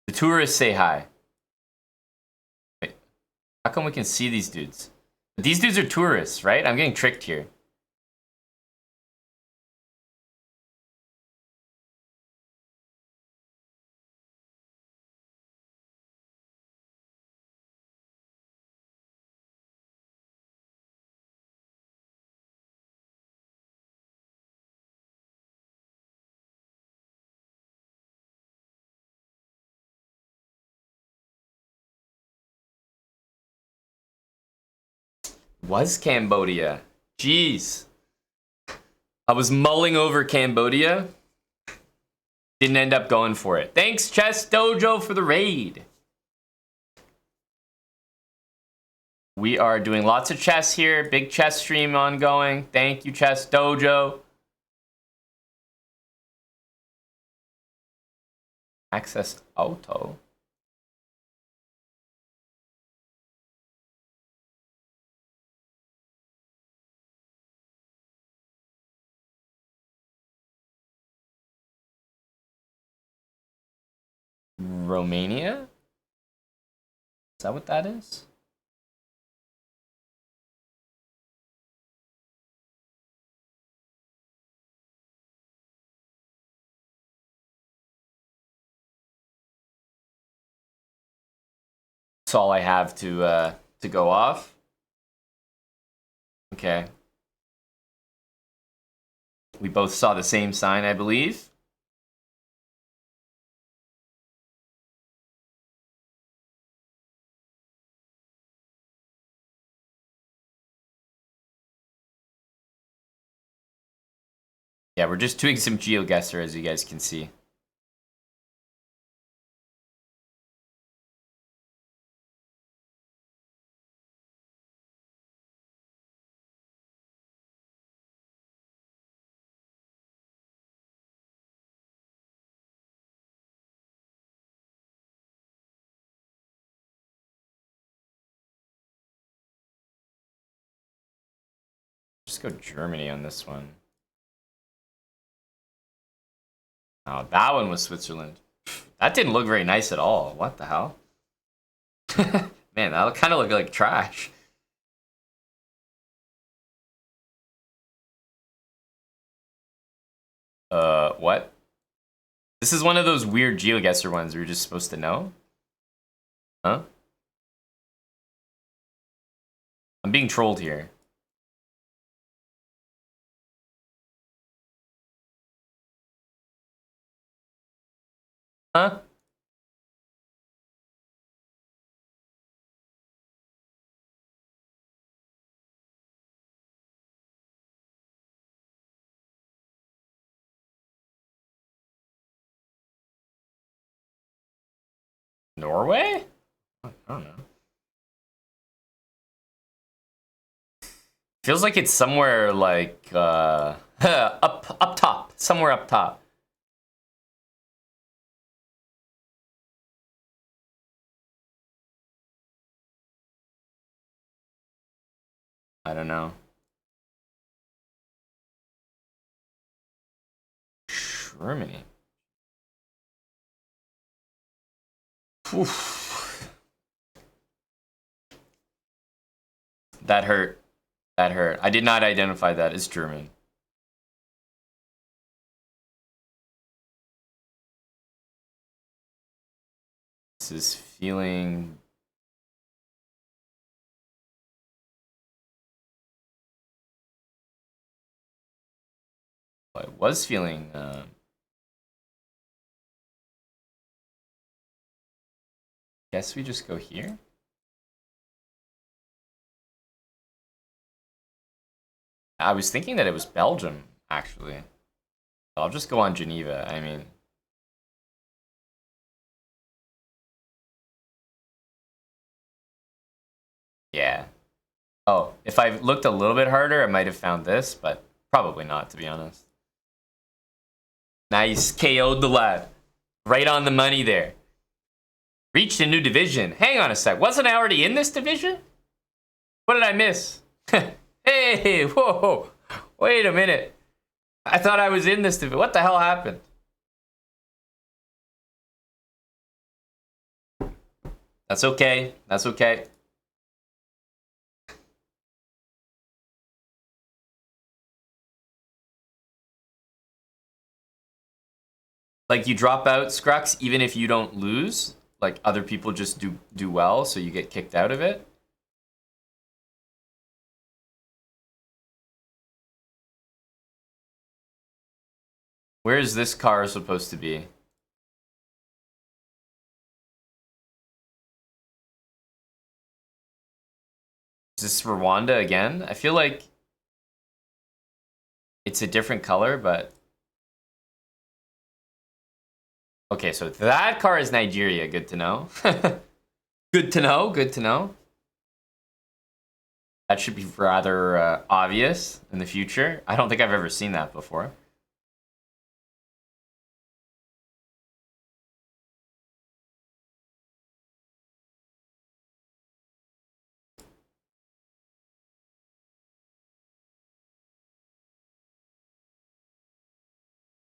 The tourists say hi. Wait, how come we can see these dudes? These dudes are tourists, right? I'm getting tricked here. Was Cambodia? Jeez. I was mulling over Cambodia. Didn't end up going for it. Thanks, Chess Dojo, for the raid. We are doing lots of chess here. Big chess stream ongoing. Thank you, Chess Dojo. Access auto. Romania? Is that what that is? That's all I have to go off. Okay. We both saw the same sign, I believe. Yeah, we're just doing some GeoGuessr, as you guys can see. go Germany on this one. Oh, that one was Switzerland. That didn't look very nice at all. What the hell? Man, that kind of looked like trash. What? This is one of those weird GeoGuessr ones we're just supposed to know? Huh? I'm being trolled here. Huh? Norway? I don't know. Feels like it's somewhere like up top. Somewhere up top. I don't know. Germany. Oof. That hurt. That hurt. I did not identify that as German. This is feeling... I was feeling... Guess we just go here? I was thinking that it was Belgium, actually. I'll just go on Geneva, I mean... Yeah. Oh, if I looked a little bit harder, I might have found this, but probably not, to be honest. Nice, KO'd the lad. Right on the money there. Reached a new division. Hang on a sec, wasn't I already in this division? What did I miss? Hey, whoa, wait a minute. I thought I was in this division. What the hell happened? That's okay, that's okay. Like, you drop out, Scrux, even if you don't lose. Like, other people just do well, so you get kicked out of it. Where is this car supposed to be? Is this Rwanda again? I feel like it's a different color, but... Okay, so that car is Nigeria. Good to know. Good to know, good to know. That should be rather obvious in the future. I don't think I've ever seen that before.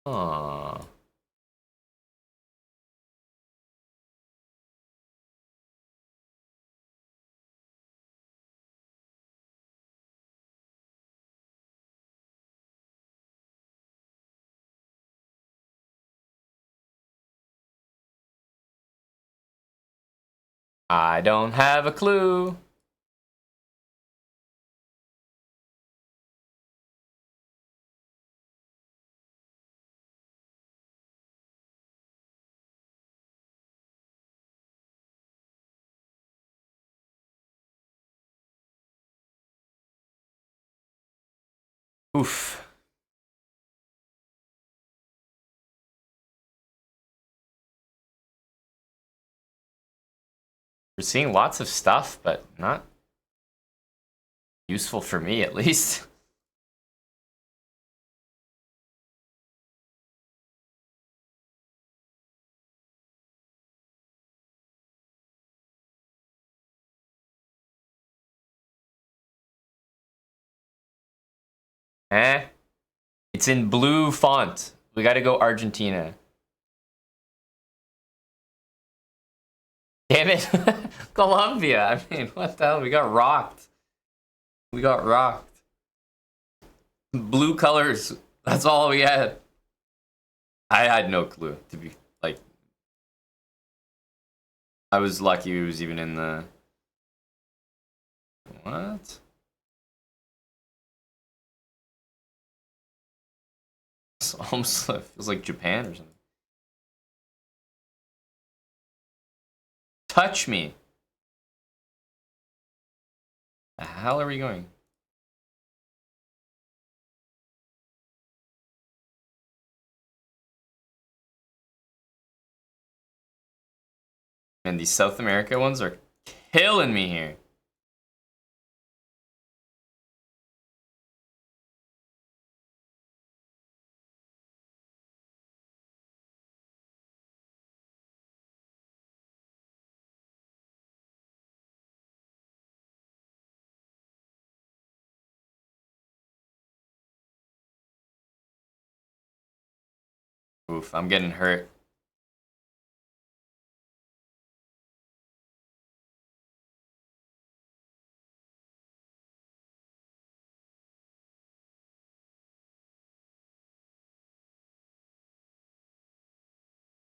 Aww. I don't have a clue. Oof. We're seeing lots of stuff, but not useful for me, at least. Eh? It's in blue font. We gotta go Argentina. Damn it. Colombia. I mean, what the hell? We got rocked. We got rocked. Blue colors. That's all we had. I had no clue, to be like. I was lucky it was even in the. What? It's almost feels like Japan or something. Touch me. The hell are we going? And these South America ones are killing me here. Oof, I'm getting hurt.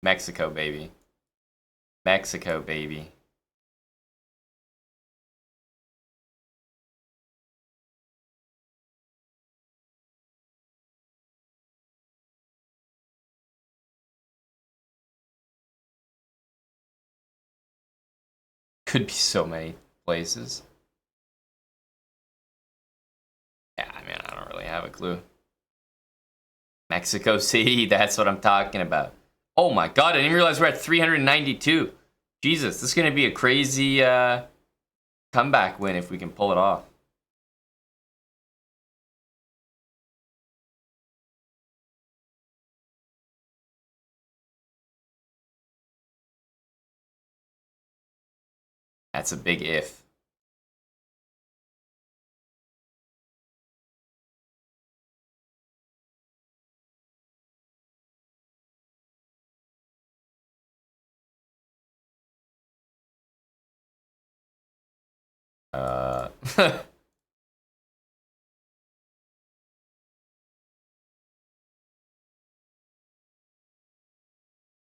Mexico, baby. Mexico, baby. Could be so many places. Yeah, I mean, I don't really have a clue. Mexico City, that's what I'm talking about. Oh my god, I didn't realize we're at 392. Jesus, this is going to be a crazy comeback win if we can pull it off. That's a big if.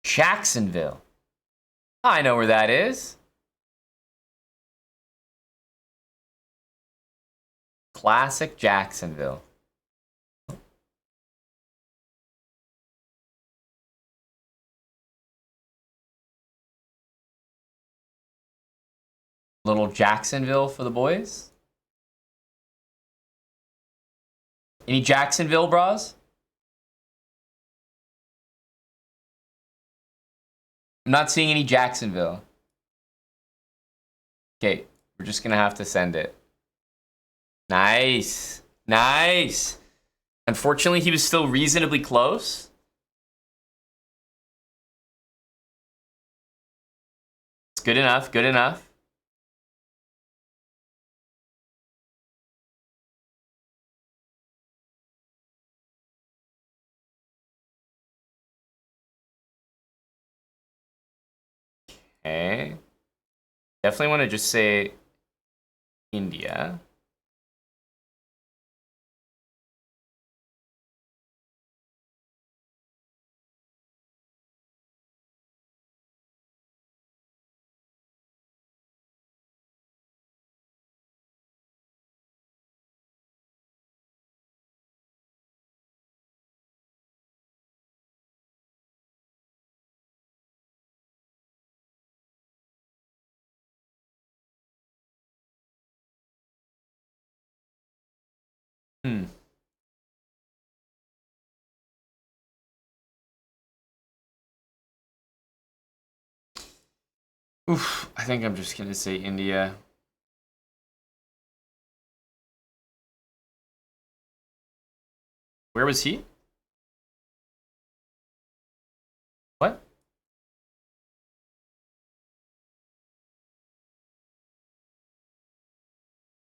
Jacksonville. I know where that is. Classic Jacksonville. Little Jacksonville for the boys. Any Jacksonville bras? I'm not seeing any Jacksonville. Okay, we're just gonna have to send it. Nice. Nice. Unfortunately, he was still reasonably close. It's good enough, good enough. Okay. Definitely want to just say India. Oof, I think I'm just gonna say India. Where was he? What?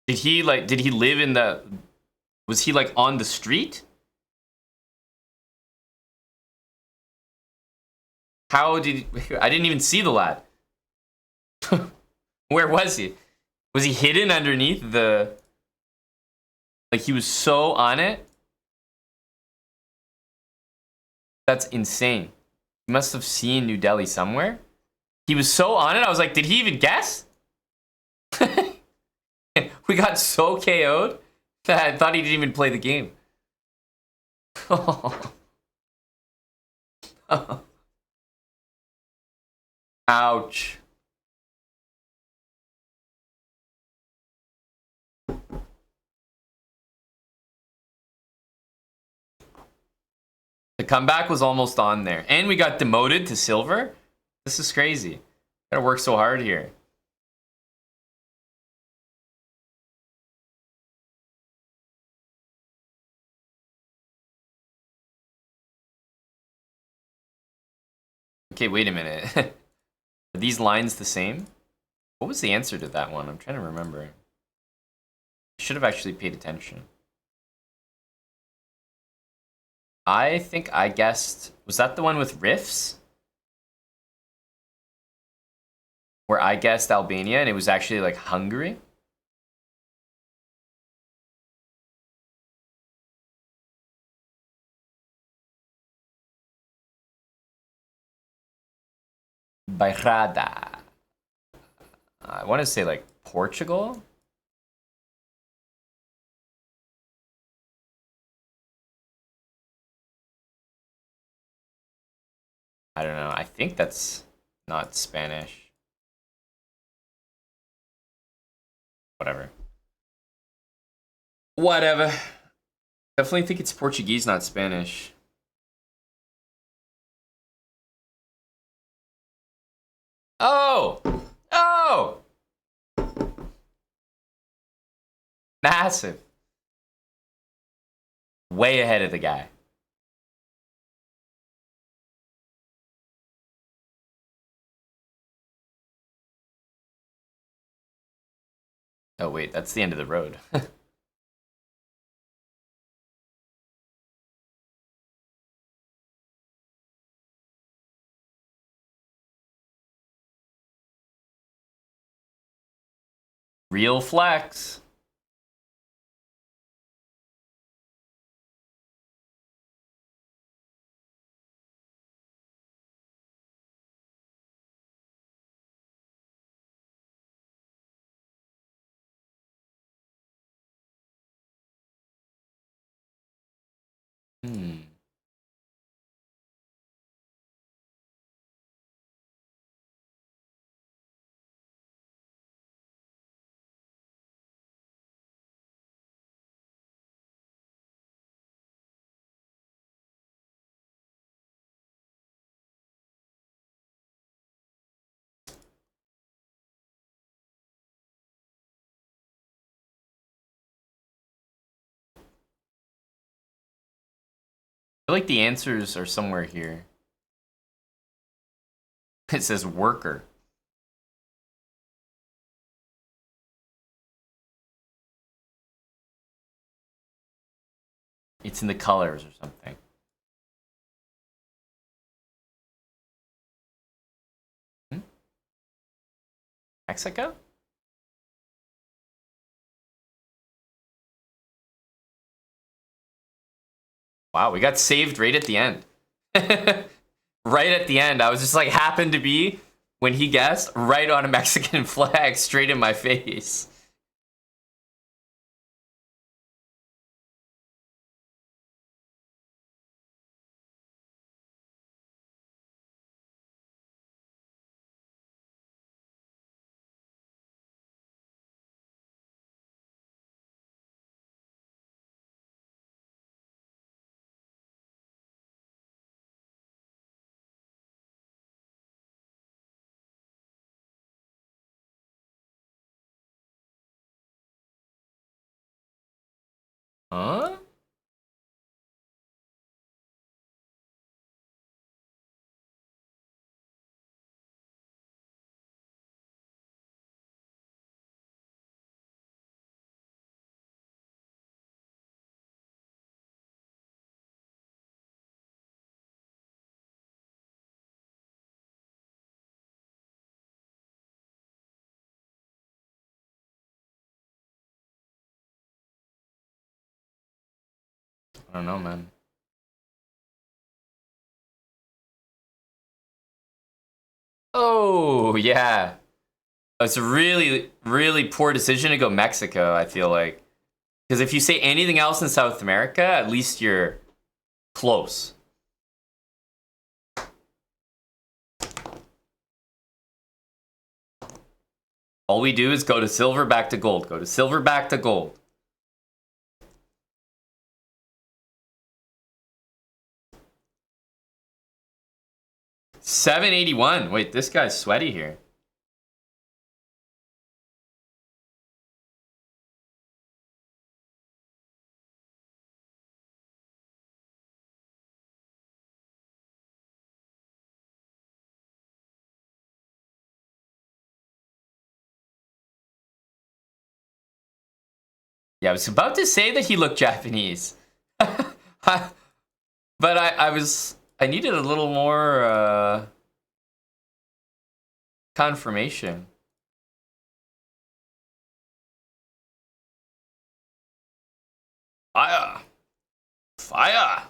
Did he live in the Was he like on the street? How did I didn't even see the lad. Where was he? Was he hidden underneath the... Like he was so on it? That's insane. He must have seen New Delhi somewhere. He was so on it, I was like, did he even guess? We got so KO'd that I thought he didn't even play the game. Ouch. The comeback was almost on there. And we got demoted to silver? This is crazy. Gotta work so hard here. Okay, wait a minute. Are these lines the same? What was the answer to that one? I'm trying to remember. I should have actually paid attention. I think I guessed... Was that the one with riffs? Where I guessed Albania and it was actually like Hungary? Bairrada. I want to say like Portugal? I don't know. I think that's not Spanish. Whatever. Whatever. Definitely think it's Portuguese, not Spanish. Oh! Oh! Massive. Way ahead of the guy. Oh wait, that's the end of the road. Real flex. Hmm. I feel like the answers are somewhere here. It says worker. It's in the colors or something. Hmm? Mexico? Wow, we got saved right at the end. Right at the end. I was just like, happened to be, when he guessed, right on a Mexican flag, straight in my face. I don't know, man. Oh, yeah. It's a really, really poor decision to go Mexico, I feel like. Because if you say anything else in South America, at least you're close. All we do is go to silver, back to gold. Go to silver, back to gold. $781. Wait, this guy's sweaty here. Yeah, I was about to say that he looked Japanese. But I needed a little more confirmation. Fire! Fire!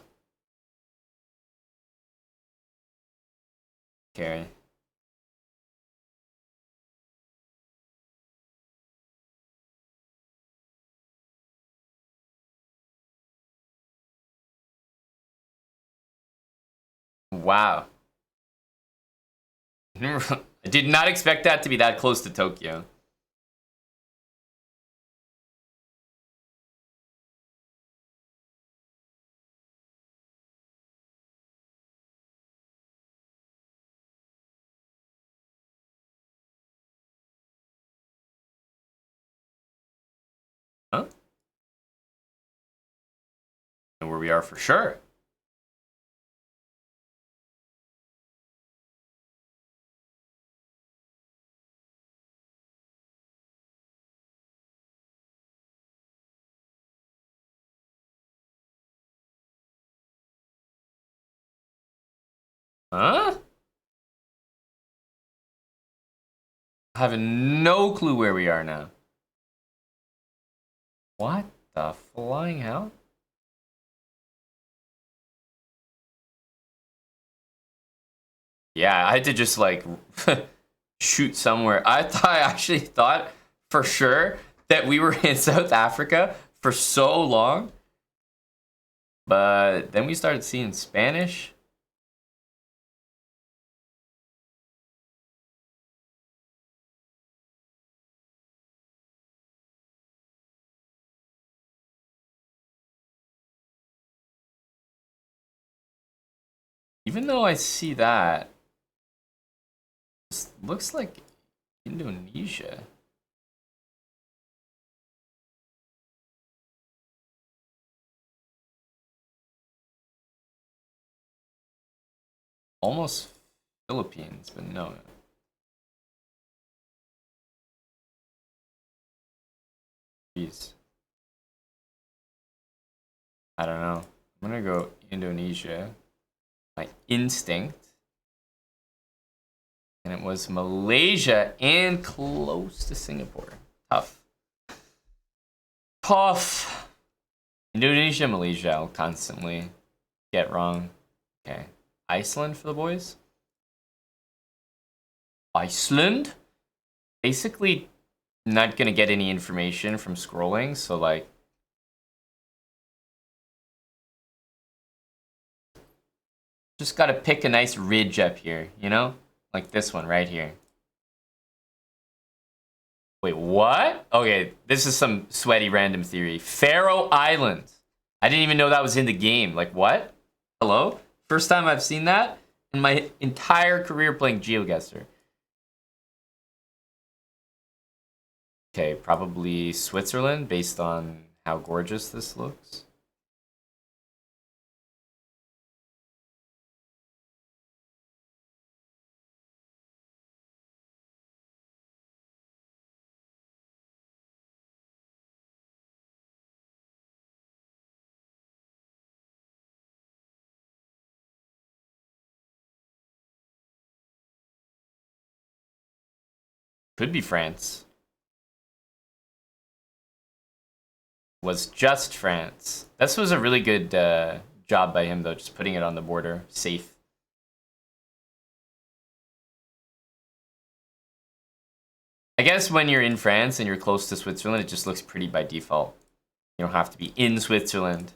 Okay. Wow. I did not expect that to be that close to Tokyo. Huh? And where we are for sure. Huh? I have no clue where we are now. What the flying hell? Yeah, I had to just like shoot somewhere. I actually thought for sure that we were in South Africa for so long. But then we started seeing Spanish. Even though I see that, this looks like Indonesia. Almost Philippines, but no. Jeez. I don't know. I'm gonna go Indonesia. My instinct. And it was Malaysia and close to Singapore. Tough. Tough. Indonesia, Malaysia, I'll constantly get wrong. Okay. Iceland for the boys. Iceland? Basically, not gonna get any information from scrolling, so like. Just gotta pick a nice ridge up here, you know? Like this one right here. Wait, what? Okay, this is some sweaty random theory. Faroe Islands. I didn't even know that was in the game. Like, what? Hello? First time I've seen that in my entire career playing GeoGuessr. Okay, probably Switzerland based on how gorgeous this looks. Could be France. was just France. This was a really good job by him, though, just putting it on the border. Safe. I guess when you're in France and you're close to Switzerland, it just looks pretty by default. You don't have to be in Switzerland.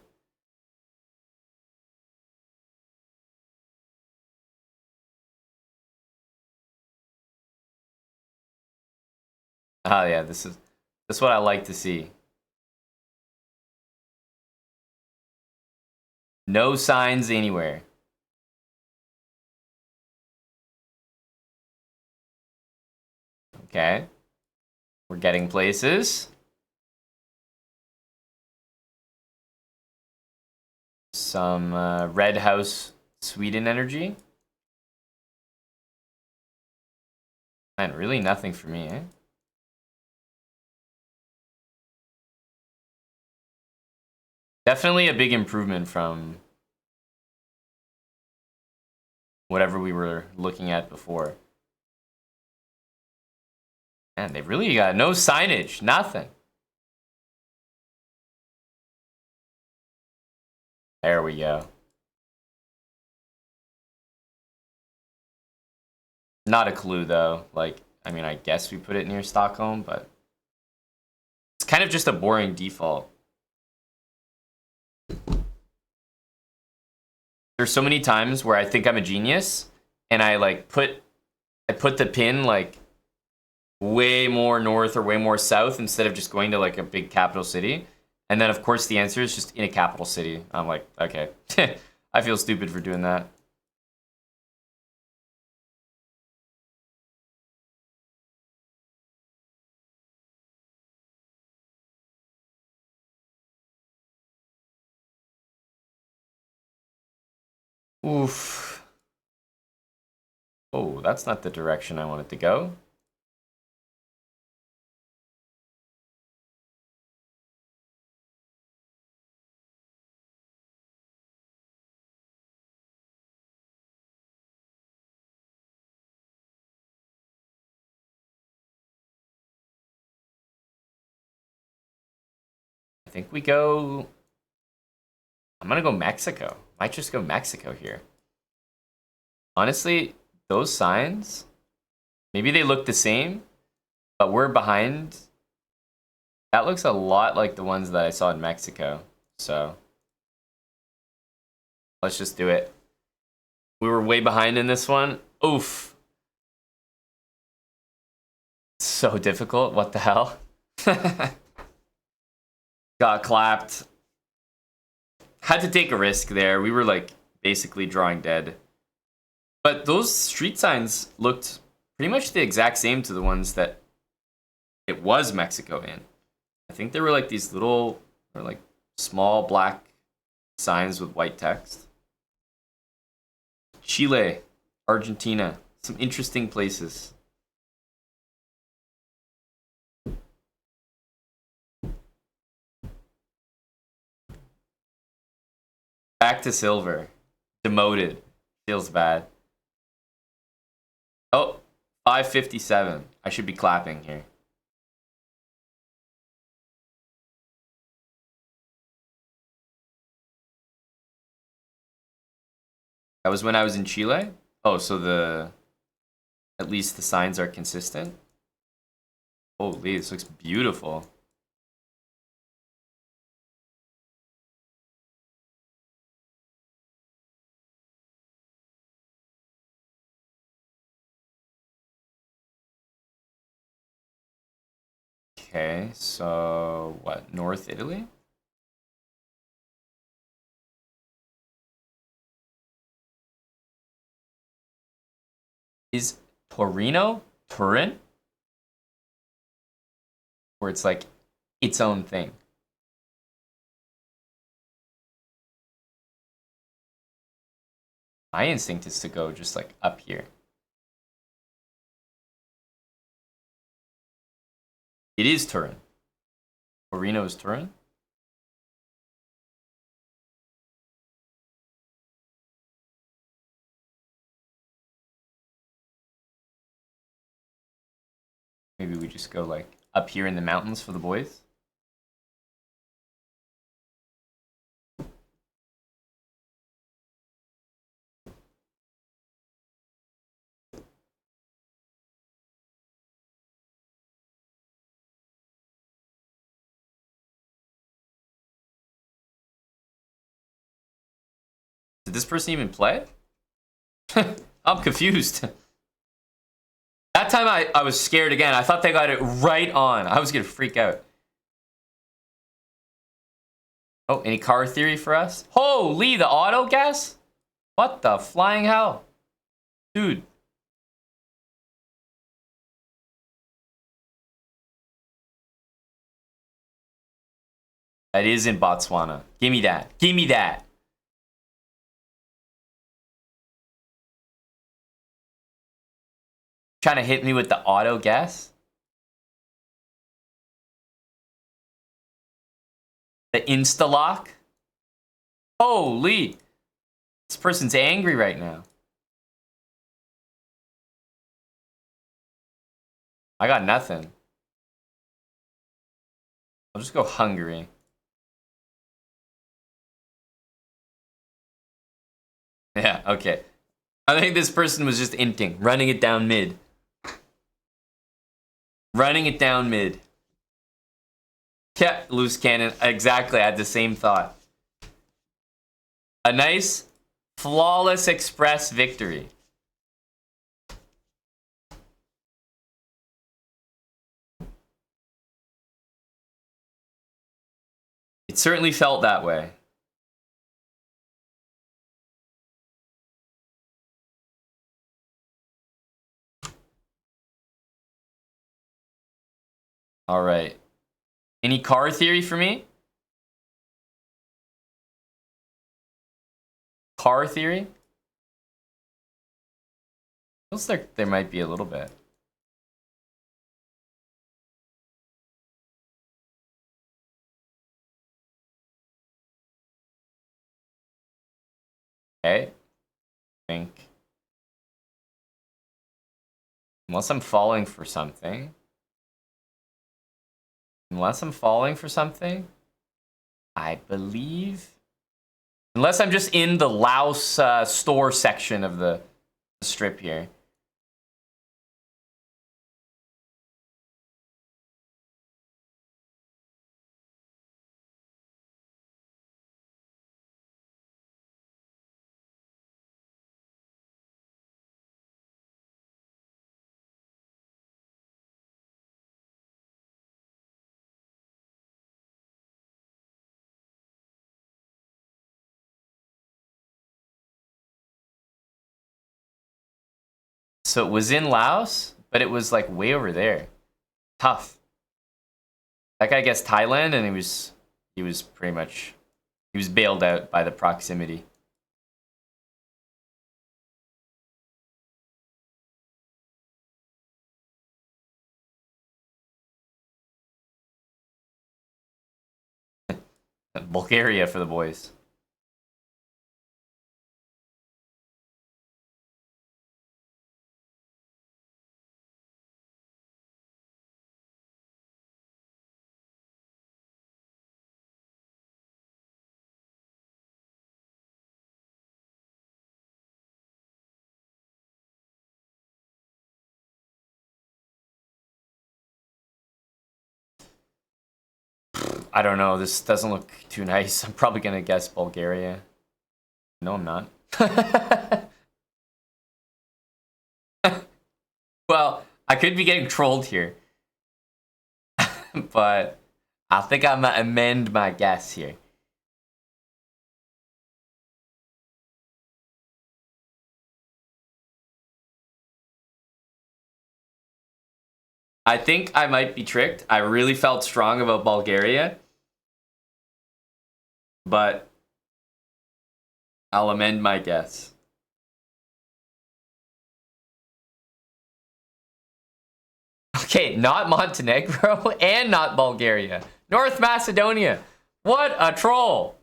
Oh yeah, this is what I like to see. No signs anywhere. Okay. We're getting places. Some Red House Sweden energy. Man, really nothing for me, eh? Definitely a big improvement from whatever we were looking at before. Man, they really got no signage, nothing. There we go. Not a clue, though. Like, I mean, I guess we put it near Stockholm, but it's kind of just a boring default. There's so many times where I think I'm a genius, and I like put the pin like way more north or way more south instead of just going to like a big capital city. And then of course the answer is just in a capital city. I'm like, okay. I feel stupid for doing that. Oof. Oh, that's not the direction I wanted to go. I think we go... I'm gonna go Mexico. Might just go Mexico here. Honestly, those signs, maybe they look the same, but we're behind. That looks a lot like the ones that I saw in Mexico. So let's just do it. We were way behind in this one. Oof. So difficult. What the hell? Got clapped. Had to take a risk there. We were like basically drawing dead. But those street signs looked pretty much the exact same to the ones that it was Mexico in. I think there were like these little, or like small black signs with white text. Chile, Argentina, some interesting places. Back to silver. Demoted. Feels bad. Oh, 557. I should be clapping here. That was when I was in Chile? Oh, so at least the signs are consistent? Holy, this looks beautiful. Okay, so what, North Italy? Is Torino Turin? Where it's like its own thing. My instinct is to go just like up here. It is Turin. Torino is Turin? Maybe we just go like up here in the mountains for the boys. Did this person even play? I'm confused. That time I was scared again. I thought they got it right on. I was gonna freak out. Oh, any car theory for us? Holy, the auto guess? What the flying hell? Dude. That is in Botswana. Give me that. Give me that. Trying to hit me with the auto guess? The insta-lock? Holy! This person's angry right now. I got nothing. I'll just go Hungary. Yeah, okay. I think this person was just inting, running it down mid. Running it down mid. Yeah, loose cannon. Exactly, I had the same thought. A nice, flawless express victory. It certainly felt that way. All right. Any car theory for me? Car theory? Feels like there might be a little bit. Okay. Think. Unless I'm falling for something. Unless I'm falling for something. I believe. Unless I'm just in the Laos store section of the strip here. So it was in Laos, but it was like way over there. Tough. That guy guessed Thailand, and he was pretty much, he was bailed out by the proximity. Bulgaria for the boys. I don't know. This doesn't look too nice. I'm probably gonna guess Bulgaria. No, I'm not. Well, I could be getting trolled here. But I think I'm gonna amend my guess here. I think I might be tricked. I really felt strong about Bulgaria. But I'll amend my guess. Okay, not Montenegro and not Bulgaria. North Macedonia. What a troll.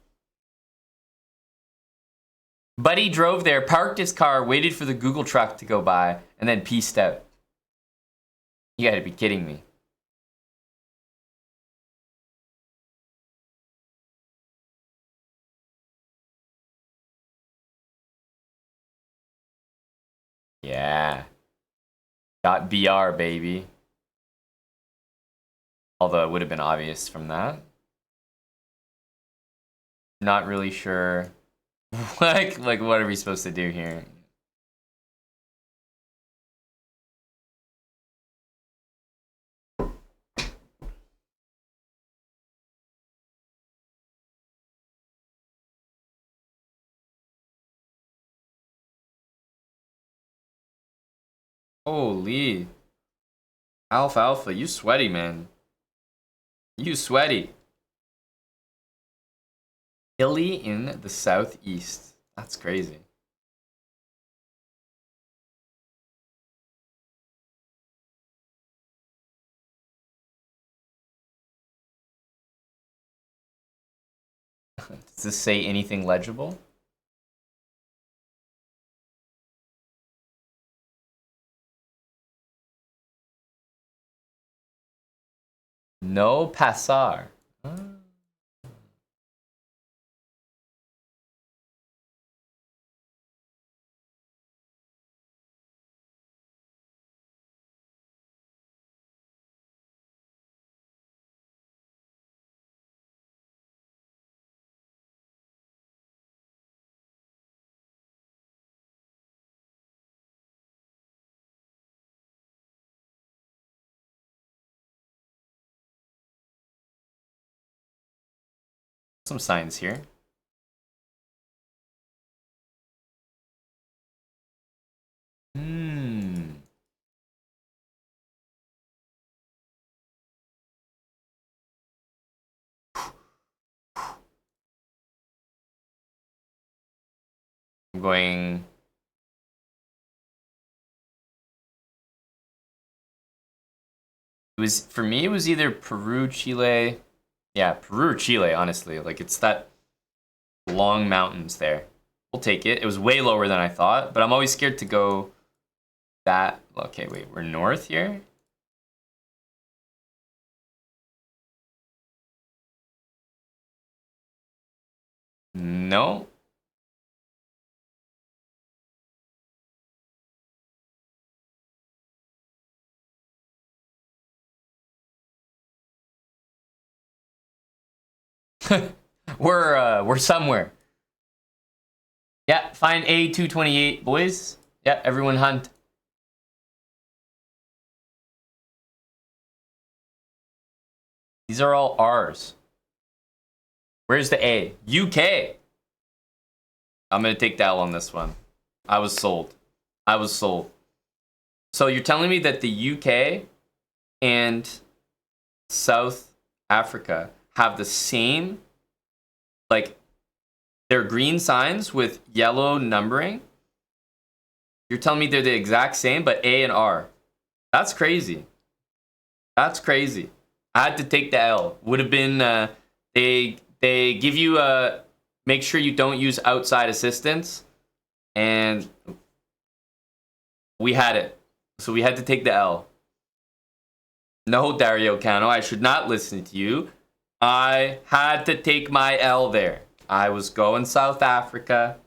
Buddy drove there, parked his car, waited for the Google truck to go by, and then peaced out. You gotta be kidding me. Yeah. .br, baby. Although it would have been obvious from that. Not really sure Like what are we supposed to do here? Holy. Alpha, you sweaty, man. You sweaty. Hilly in the southeast. That's crazy. Does this say anything legible? No pasar. Some signs here. I'm going. It was for me. It was either Peru, Chile. Yeah, Peru or Chile. Honestly, like it's that long mountains there. We'll take it. It was way lower than I thought, but I'm always scared to go that. Okay, wait. We're north here. No. We're somewhere. Yeah, find A228, boys. Yeah, everyone hunt. These are all R's. Where's the A? UK. I'm gonna take the L on this one. I was sold. I was sold. So you're telling me that the UK and South Africa have the same, like, they're green signs with yellow numbering? You're telling me they're the exact same, but A and R. That's crazy. That's crazy. I had to take the L. Would have been, they give you a, make sure you don't use outside assistance. And we had it. So we had to take the L. No, Dario Cano, I should not listen to you. I had to take my L there. I was going South Africa.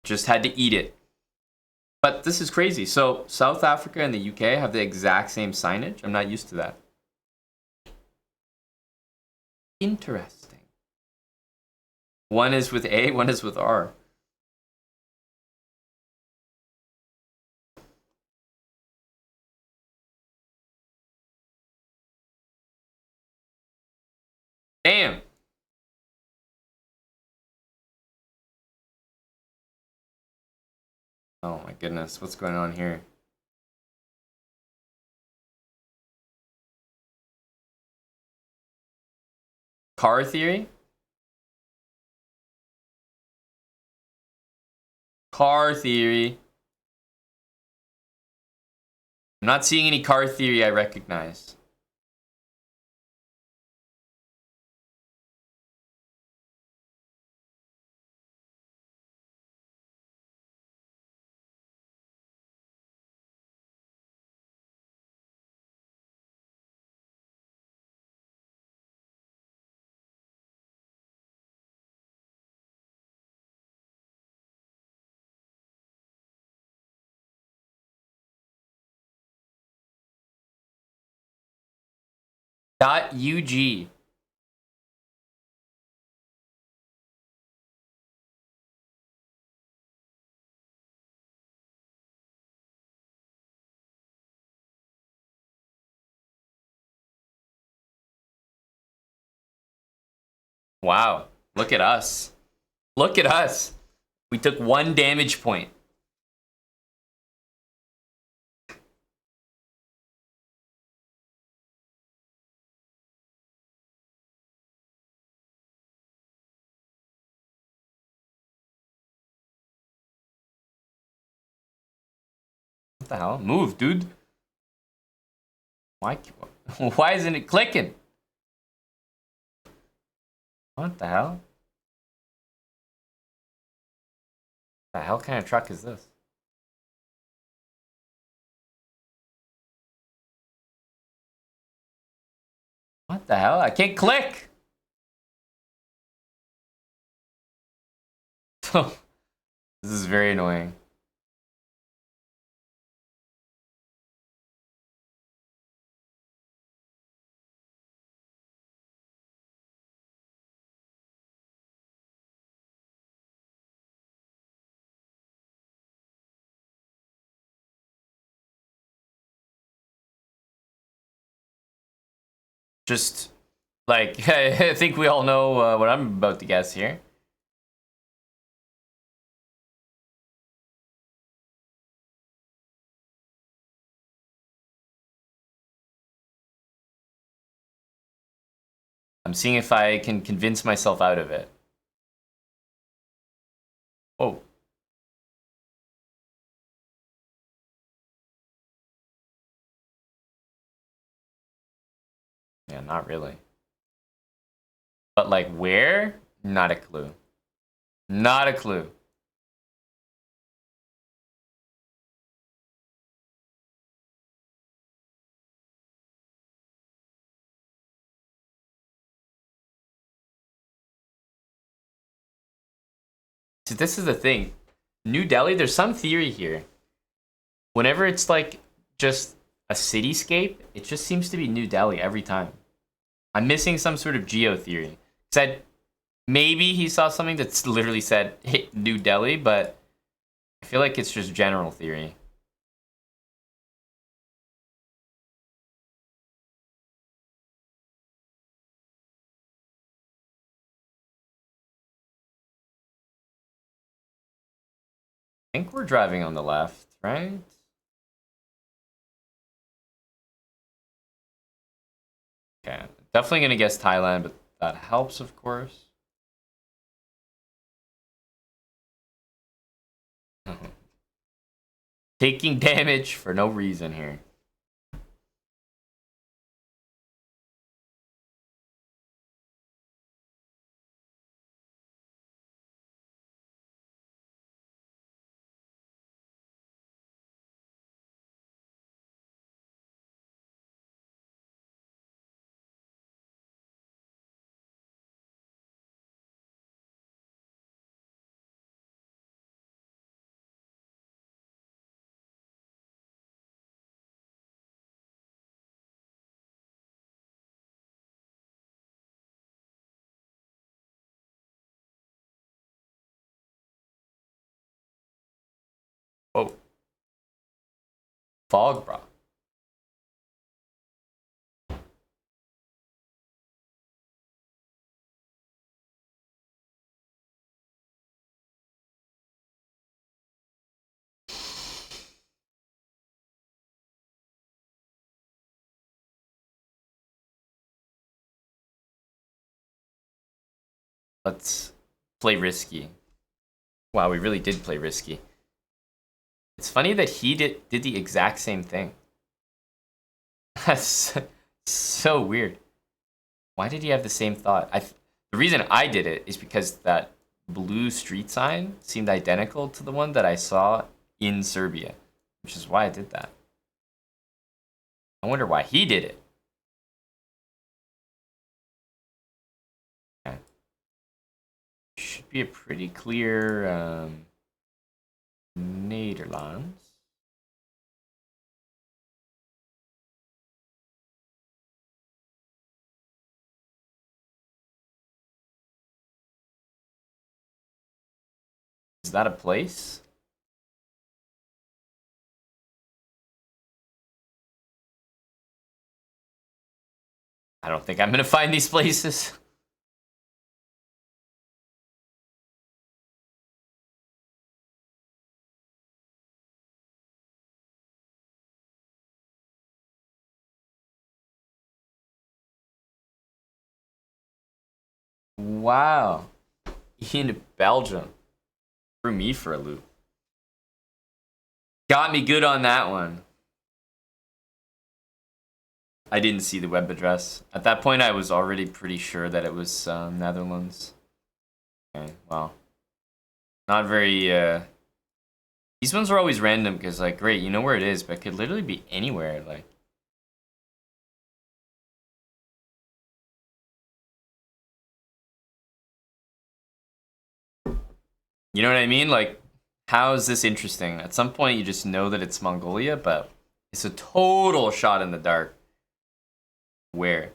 Just had to eat it. But this is crazy. So South Africa and the UK have the exact same signage? I'm not used to that. Interesting. One is with A, one is with R. Damn. Oh my goodness, what's going on here? Car theory? Car theory. I'm not seeing any car theory I recognize. .ug. Wow. Look at us. Look at us. We took 1 damage point. What the hell? Move, dude. Why, why isn't it clicking? What the hell? The hell kind of truck is this? What the hell? I can't click! This is very annoying. Just, like, I think we all know what I'm about to guess here. I'm seeing if I can convince myself out of it. Whoa. Yeah, not really. But, like, where? Not a clue. Not a clue. See, this is the thing. New Delhi, there's some theory here. Whenever it's like just a cityscape, it just seems to be New Delhi every time. I'm missing some sort of geo theory. Said maybe he saw something that's literally said hit New Delhi, but I feel like it's just general theory. I think we're driving on the left, right? Okay, definitely gonna guess Thailand, but that helps, of course. Taking damage for no reason here. Oh, fog, bro. Let's play risky. Wow, we really did play risky. It's funny that he did the exact same thing. That's so weird. Why did he have the same thought? The reason I did it is because that blue street sign seemed identical to the one that I saw in Serbia, which is why I did that. I wonder why he did it. Okay. Should be a pretty clear Nederlands. Is that a place? I don't think I'm gonna find these places. Wow. In Belgium. Threw me for a loop. Got me good on that one. I didn't see the web address. At that point, I was already pretty sure that it was Netherlands. Okay, well. Not very, These ones are always random, because, like, great, you know where it is, but it could literally be anywhere, like. You know what I mean? Like, how is this interesting? At some point, you just know that it's Mongolia, but it's a total shot in the dark. Where?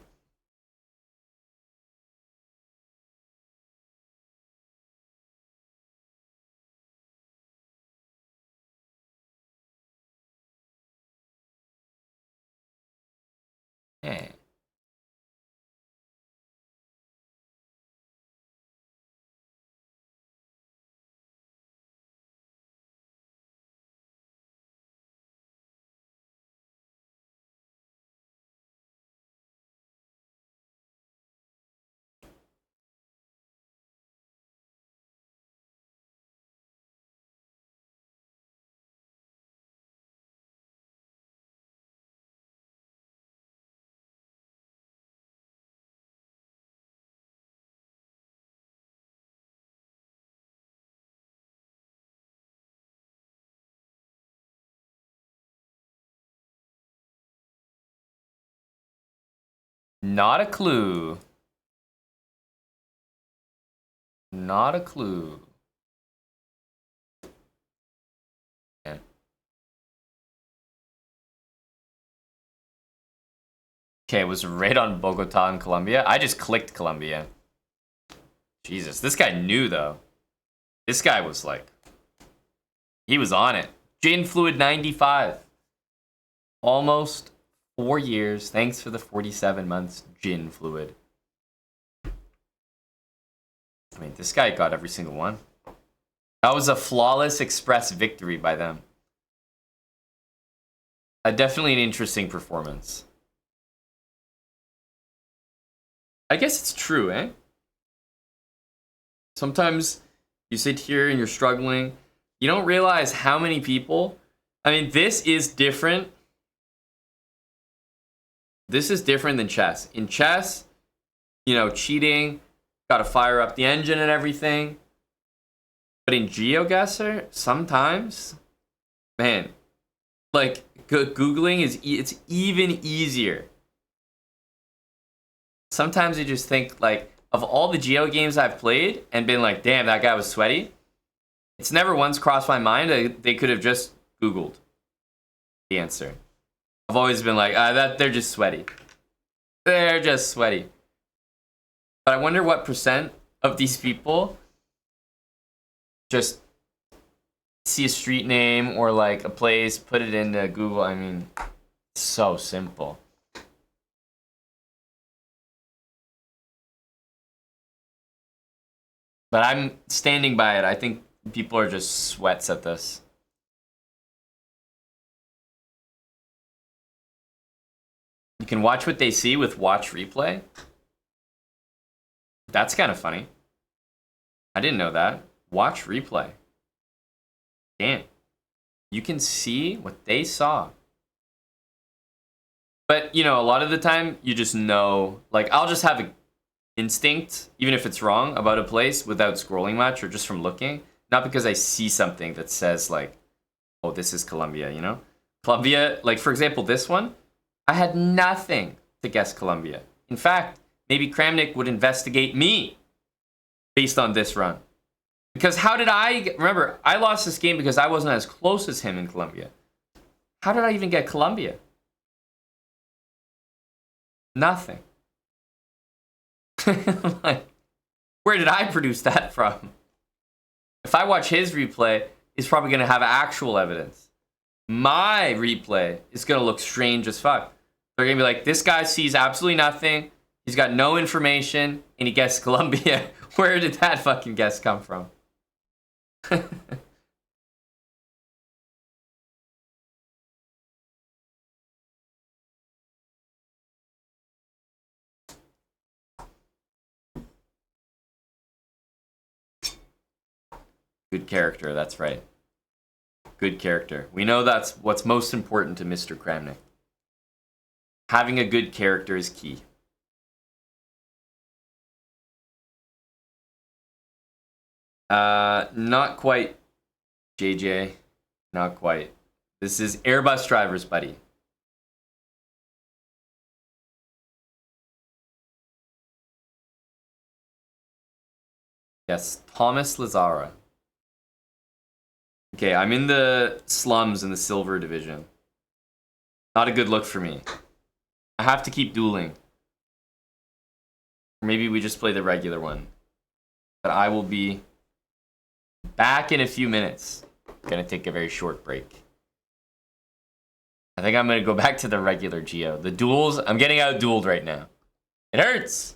Eh. Not a clue. Not a clue. Yeah. Okay, it was right on Bogota in Colombia. I just clicked Colombia. Jesus, this guy knew, though. This guy was like... He was on it. Gin Fluid 95. Almost 4 years. Thanks for the 47 months, Gin Fluid. I mean, this guy got every single one. That was a flawless express victory by them. Definitely an interesting performance. I guess it's true, eh? Sometimes you sit here and you're struggling. You don't realize how many people... I mean, this is different. This is different than chess. In chess, you know, cheating, gotta fire up the engine and everything. But in GeoGuessr, sometimes, man, like, Googling is it's even easier. Sometimes you just think, like, of all the Geo games I've played and been like, damn, that guy was sweaty. It's never once crossed my mind that they could have just Googled the answer. I've always been like, that they're just sweaty. They're just sweaty. But I wonder what percent of these people just see a street name or like a place, put it into Google. I mean, it's so simple. But I'm standing by it. I think people are just sweats at this. You can watch what they see with watch replay. That's kind of funny. I didn't know that. Watch replay. Damn. You can see what they saw. But, you know, a lot of the time, you just know. Like, I'll just have an instinct, even if it's wrong, about a place without scrolling much or just from looking. Not because I see something that says, like, oh, this is Colombia, you know? Colombia, like, for example, this one, I had nothing to guess Colombia. In fact, maybe Kramnick would investigate me based on this run. Because how did remember, I lost this game because I wasn't as close as him in Colombia. How did I even get Colombia? Nothing. Like, where did I produce that from? If I watch his replay, he's probably going to have actual evidence. My replay is going to look strange as fuck. They're going to be like, this guy sees absolutely nothing. He's got no information, and he guessed Colombia. Where did that fucking guess come from? Good character, that's right. Good character. We know that's what's most important to Mr. Kramnick. Having a good character is key. Not quite, JJ. Not quite. This is Airbus drivers, buddy. Yes, Thomas Lazara. Okay, I'm in the slums in the silver division. Not a good look for me. I have to keep dueling. Or maybe we just play the regular one. But I will be back in a few minutes. Gonna take a very short break. I think I'm gonna go back to the regular Geo. The duels, I'm getting out dueled right now. It hurts!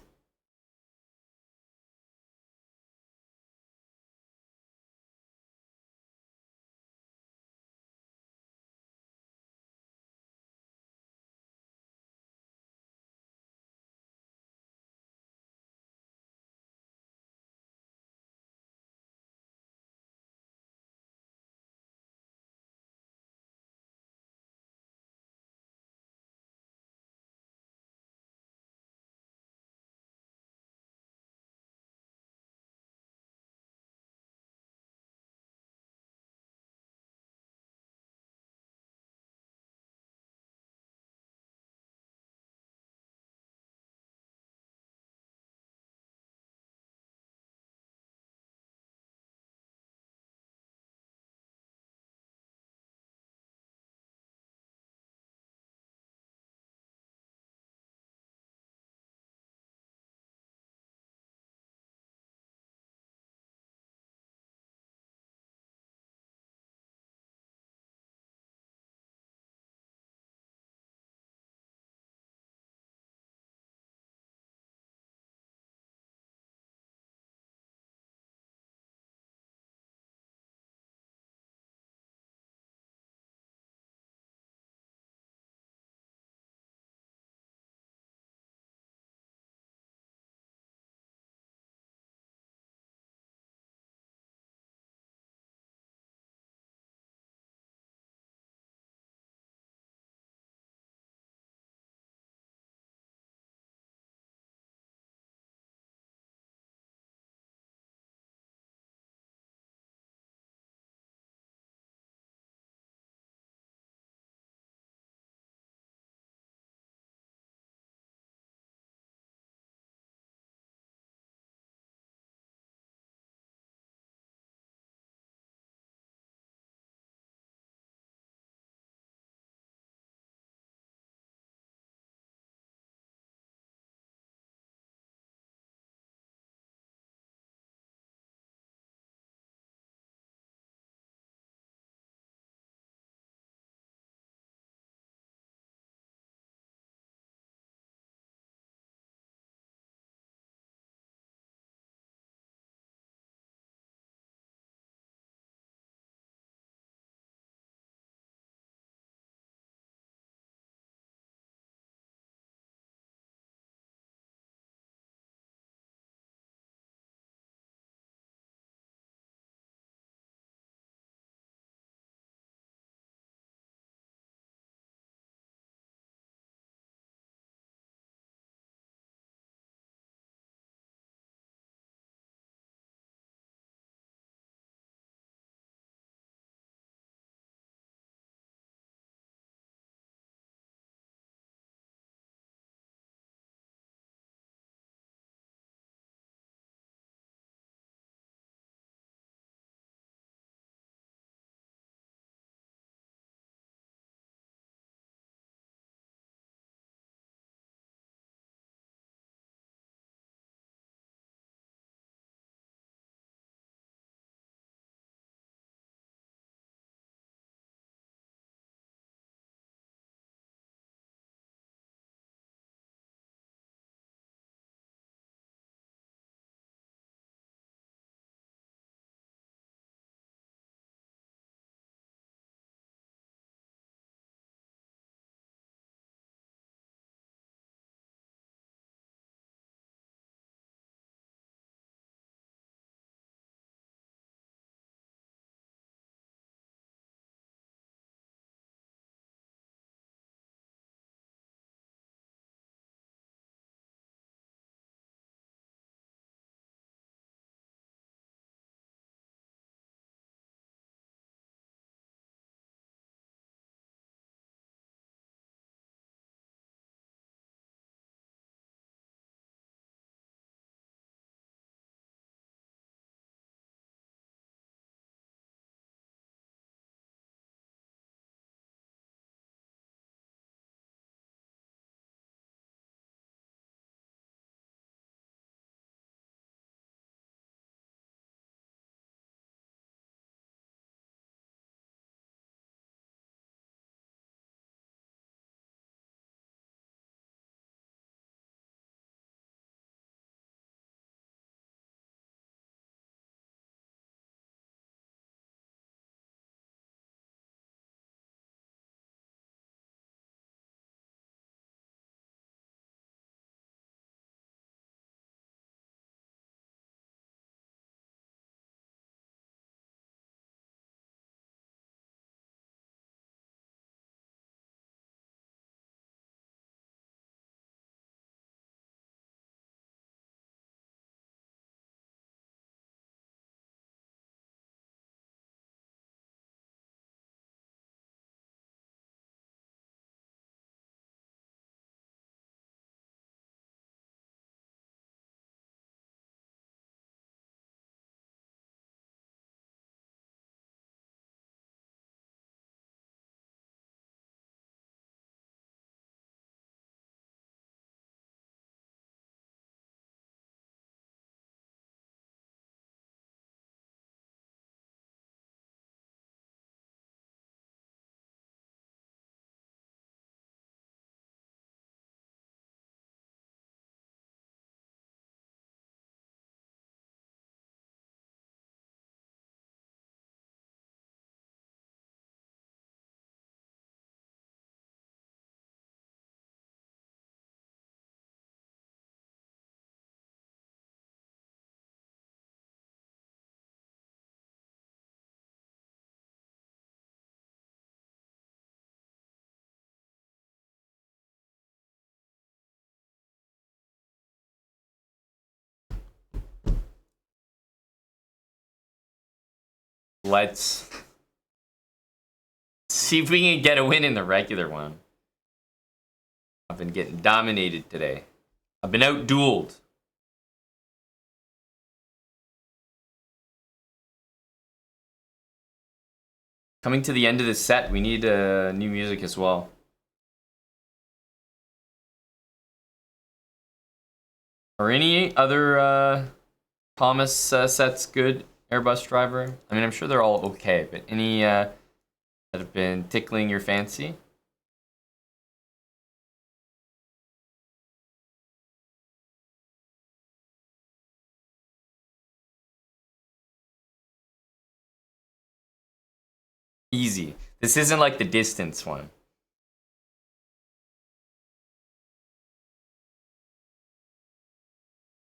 Let's see if we can get a win in the regular one. I've been getting dominated today. I've been out-dueled. Coming to the end of this set, we need new music as well. Are any other Thomas sets good, Airbus driver? I mean, I'm sure they're all okay, but any that have been tickling your fancy? Easy. This isn't like the distance one.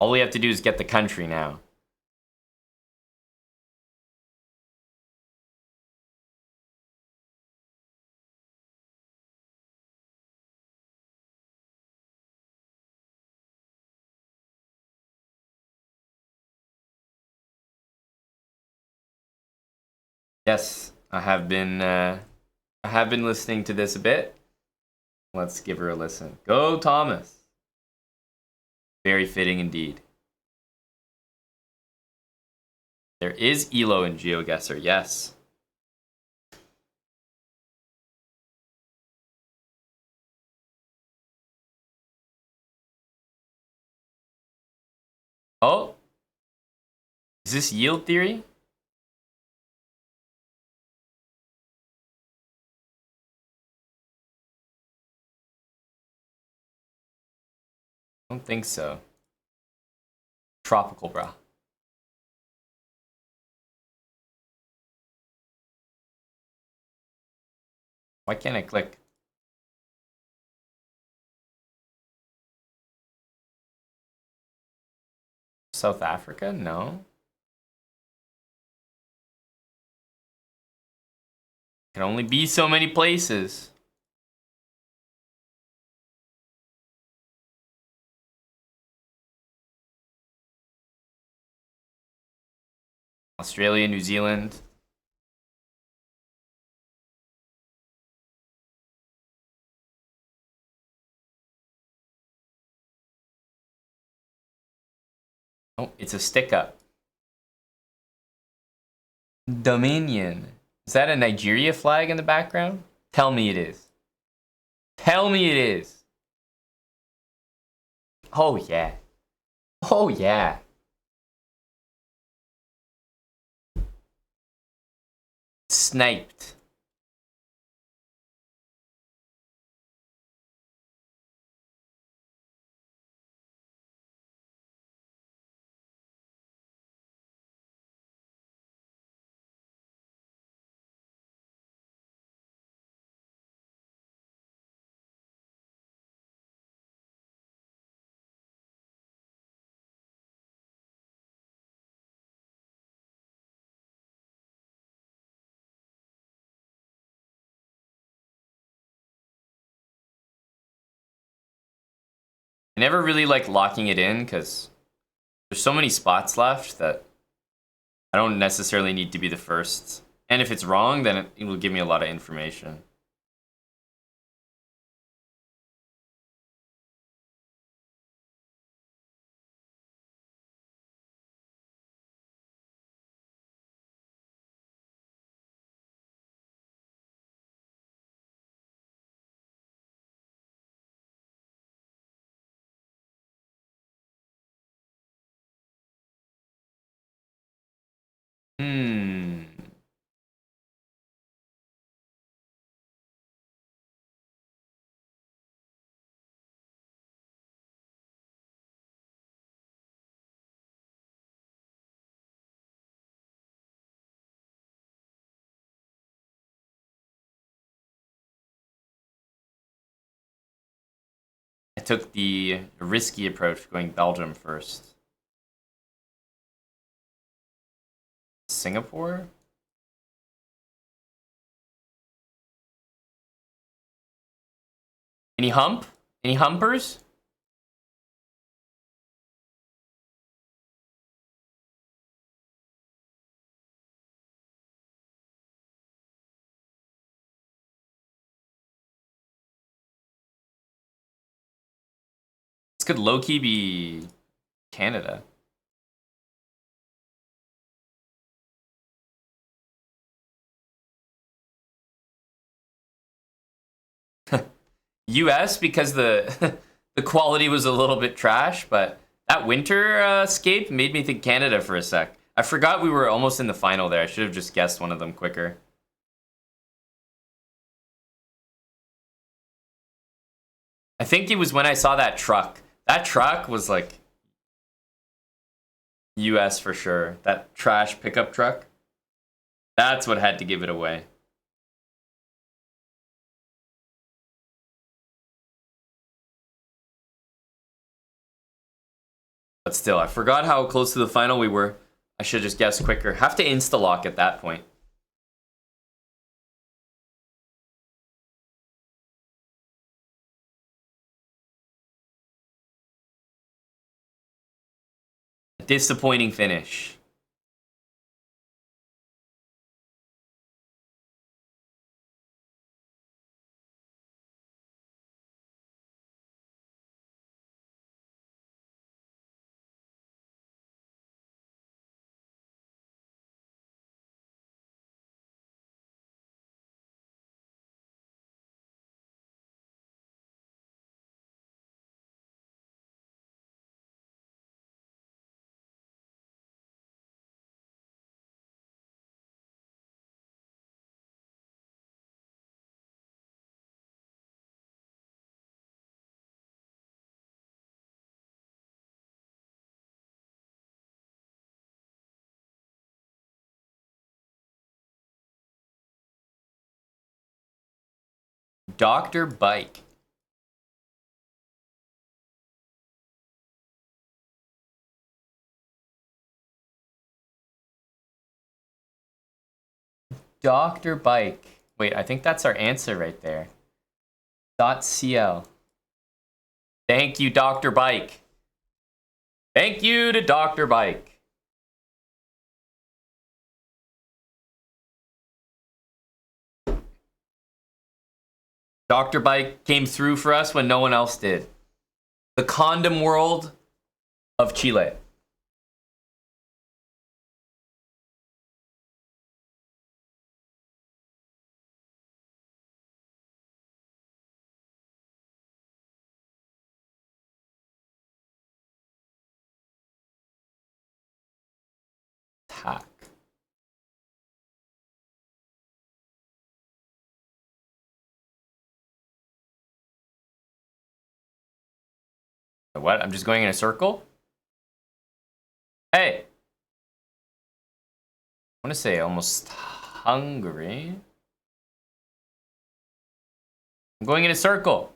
All we have to do is get the country now. Yes, I have been listening to this a bit. Let's give her a listen. Go, Thomas. Very fitting indeed. There is ELO in GeoGuessr, yes. Oh, is this yield theory? I don't think so. Tropical, bro. Why can't I click? South Africa? No. Can only be so many places. Australia, New Zealand. Oh, it's a stick up. Dominion. Is that a Nigeria flag in the background? Tell me it is. Tell me it is. Oh, yeah. Oh, yeah. Sniped. I never really like locking it in because there's so many spots left that I don't necessarily need to be the first. And if it's wrong, then it will give me a lot of information. Hmm. I took the risky approach going Belgium first. Singapore? Any hump? Any humpers? could low-key be Canada. US because the the quality was a little bit trash, but that winter escape made me think Canada for a sec. I forgot we were almost in the final there. I should have just guessed one of them quicker. I think it was when I saw that truck. That truck was like US for sure. That trash pickup truck. That's what had to give it away. But still, I forgot how close to the final we were. I should just guess quicker. Have to insta-lock at that point. Disappointing finish. Dr. Bike. Dr. Bike. Wait, I think that's our answer right there. .cl. Thank you, Dr. Bike. Thank you to Dr. Bike. Dr. Bike came through for us when no one else did. The condom world of Chile. Hack. What? I'm just going in a circle? Hey! I want to say almost Hungary. I'm going in a circle.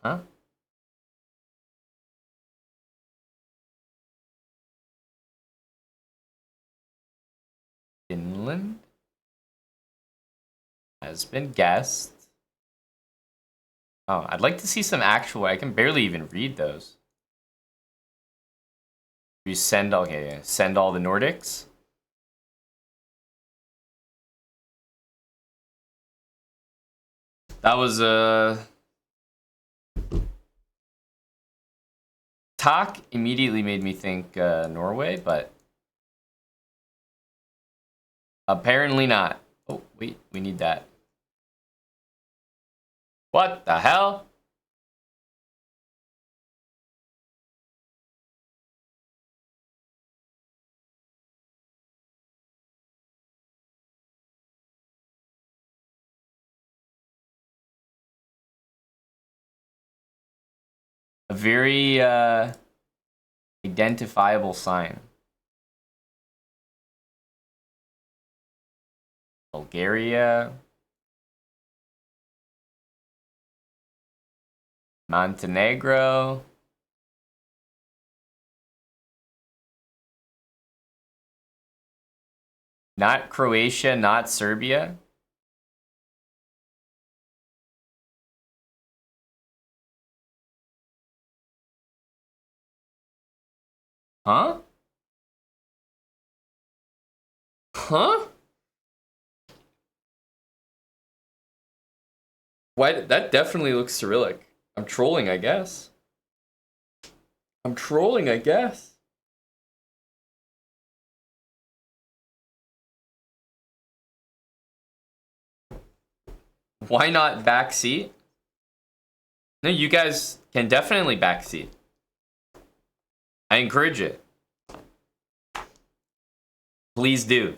Huh? Finland has been guessed. Oh, I'd like to see some actual. I can barely even read those. You send, okay, send all the Nordics. That was Tak immediately made me think Norway, but apparently not. Oh, wait, we need that. What the hell? A very identifiable sign. Bulgaria. Montenegro. Not Croatia, not Serbia. Huh? Huh? Why? That definitely looks Cyrillic. I'm trolling, I guess. I'm trolling, I guess. Why not backseat? No, you guys can definitely backseat. I encourage it. Please do.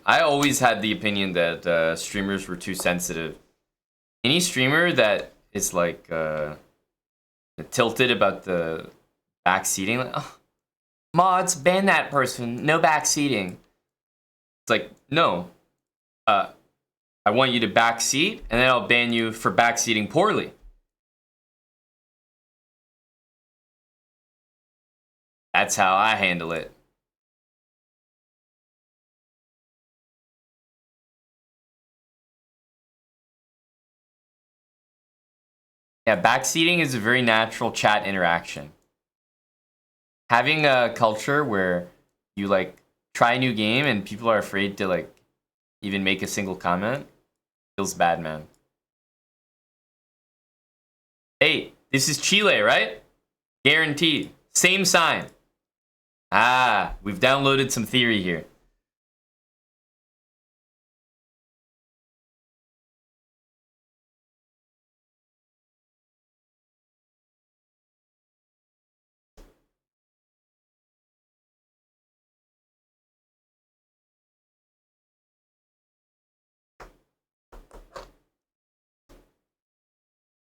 I always had the opinion that streamers were too sensitive. Any streamer that is like tilted about the backseating, like, oh, mods, ban that person, no backseating. It's like, no. I want you to backseat, and then I'll ban you for backseating poorly. That's how I handle it. Yeah, backseating is a very natural chat interaction. Having a culture where you like try a new game and people are afraid to like even make a single comment feels bad, man. Hey, this is Chile, right? Guaranteed. Same sign. Ah, we've downloaded some theory here.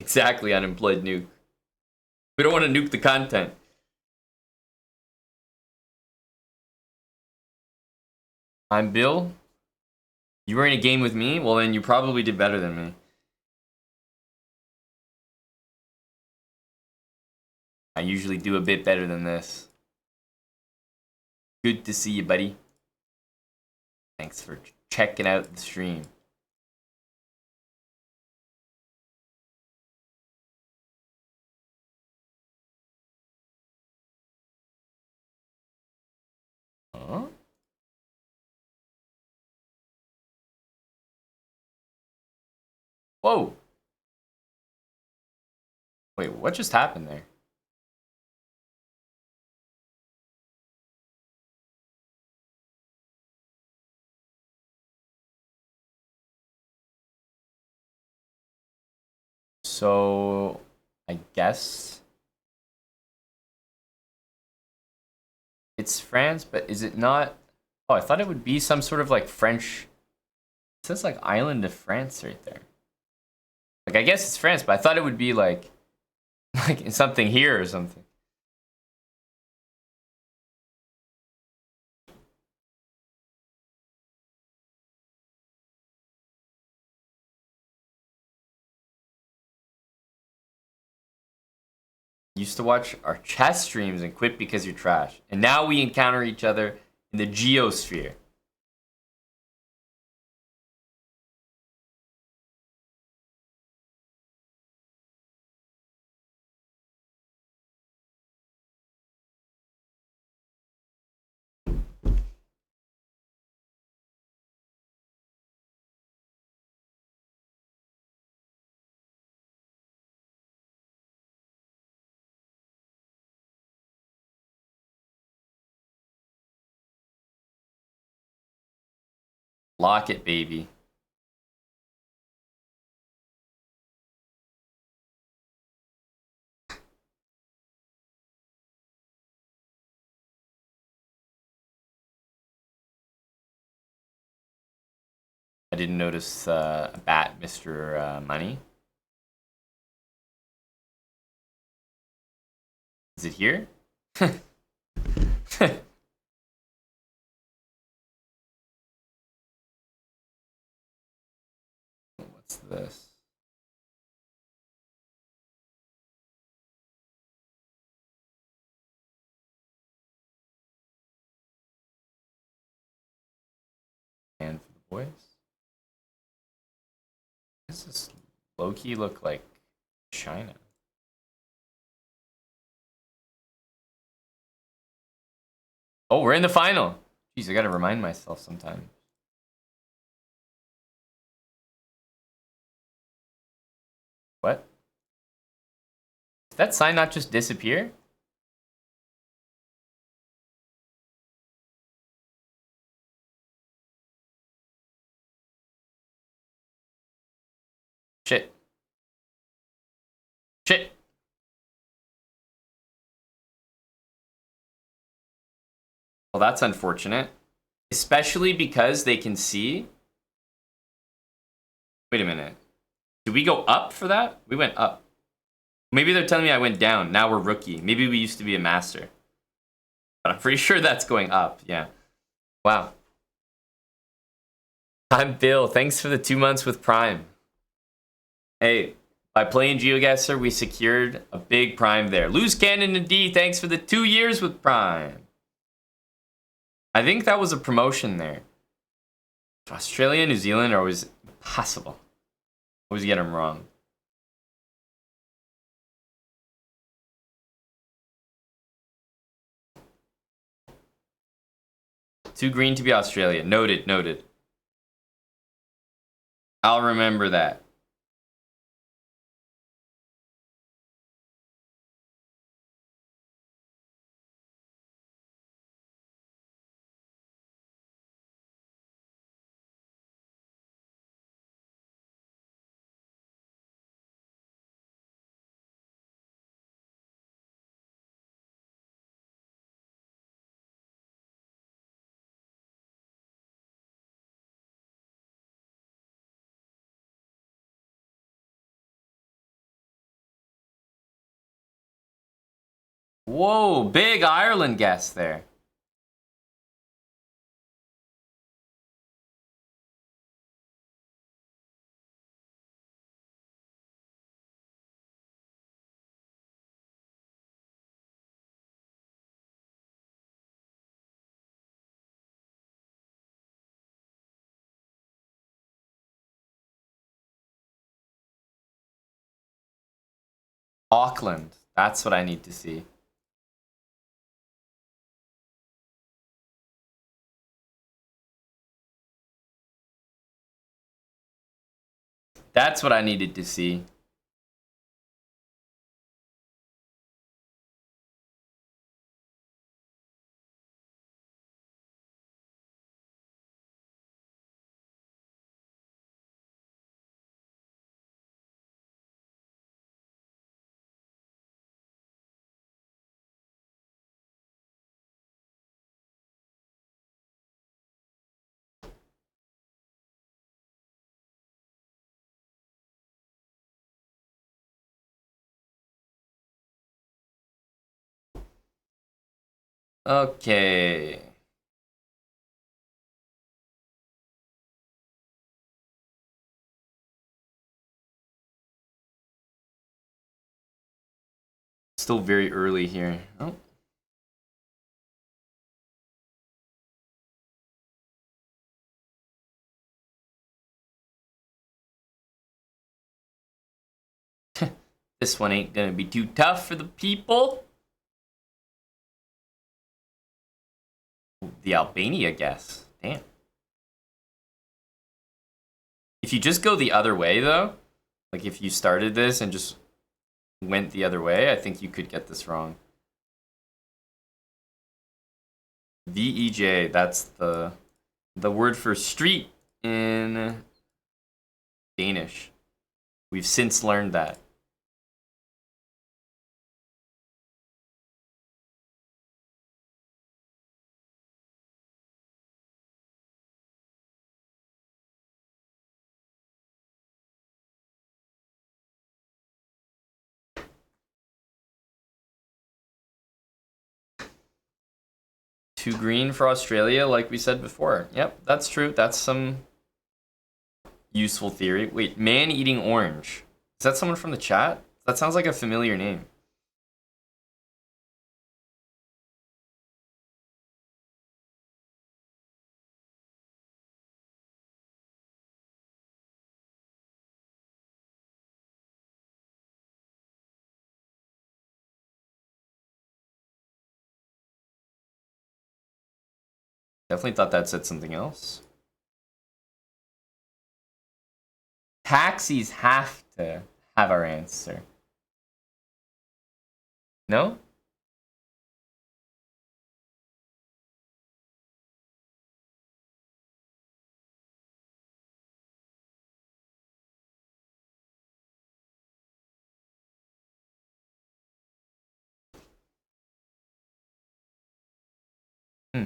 Exactly, unemployed nuke. We don't want to nuke the content. I'm Bill. You were in a game with me? Well, then you probably did better than me. I usually do a bit better than this. Good to see you, buddy. Thanks for checking out the stream. Huh? Whoa. Wait, what just happened there? So, I guess it's France, but is it not? Oh, I thought it would be some sort of like French. It says like island of France right there. Like I guess it's France, but I thought it would be like like something here or something. Used to watch our chess streams and quit because you're trash. And now we encounter each other in the geosphere. Lock it, baby. I didn't notice a bat, Mr. Money. Is it here? What's this? boys. Does this low-key look like China? Oh, we're in the final. Jeez, I gotta remind myself sometime. What? Did that sign not just disappear? Shit. Shit. Well, that's unfortunate. Especially because they can see. Wait a minute. Did we go up for that? We went up. Maybe they're telling me I went down. Now we're rookie. Maybe we used to be a master. But I'm pretty sure that's going up. Yeah. Wow. I'm Bill. Thanks for the 2 months with Prime. Hey, by playing GeoGuessr, we secured a big Prime there. Loose Cannon and D, thanks for the 2 years with Prime. I think that was a promotion there. Australia and New Zealand are always impossible. Always get them wrong. Too green to be Australia. Noted, noted. I'll remember that. Whoa, big Ireland guess there. Auckland. That's what I need to see. That's what I needed to see. Okay. Still very early here. Oh. This one ain't gonna be too tough for the people. The Albania guess. Damn. If you just go the other way, though, like if you started this and just went the other way, I think you could get this wrong. VEJ, that's the word for street in Danish. We've since learned that. Too green for Australia, like we said before. Yep, that's true. That's some useful theory. Wait, man eating orange. Is that someone from the chat? That sounds like a familiar name. Definitely thought that said something else. Taxis have to have our answer. No? Hmm.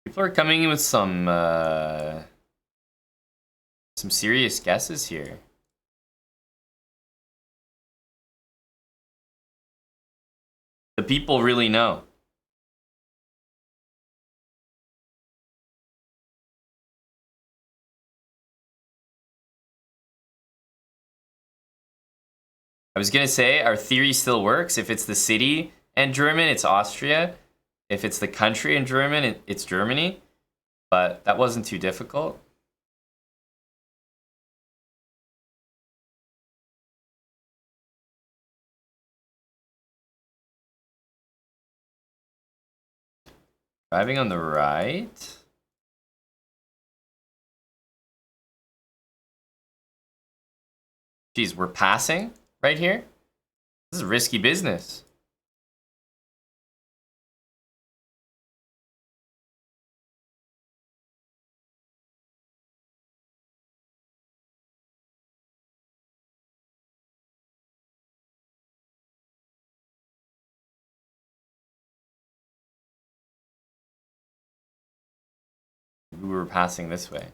People are coming in with some serious guesses here. The people really know. I was gonna say our theory still works. If it's the city and German, it's Austria. If it's the country in German, it's Germany. But that wasn't too difficult. Driving on the right. Geez, we're passing right here? This is risky business. We were passing this way.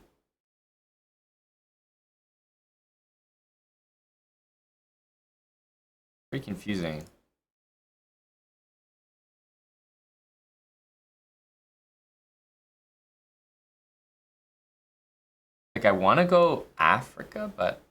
Pretty confusing. Like, I want to go Africa, but...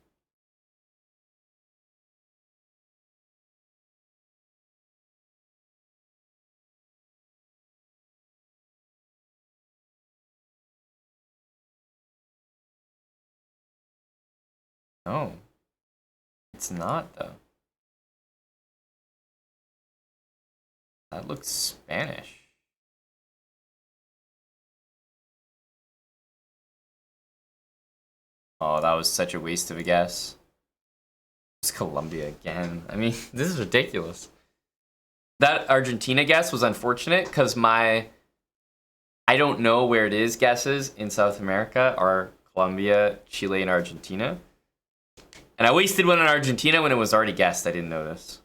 No. It's not, though. That looks Spanish. Oh, that was such a waste of a guess. It's Colombia again. I mean, this is ridiculous. That Argentina guess was unfortunate because my I don't know where it is guesses in South America are Colombia, Chile, and Argentina. And I wasted one on Argentina when it was already guessed. I didn't notice.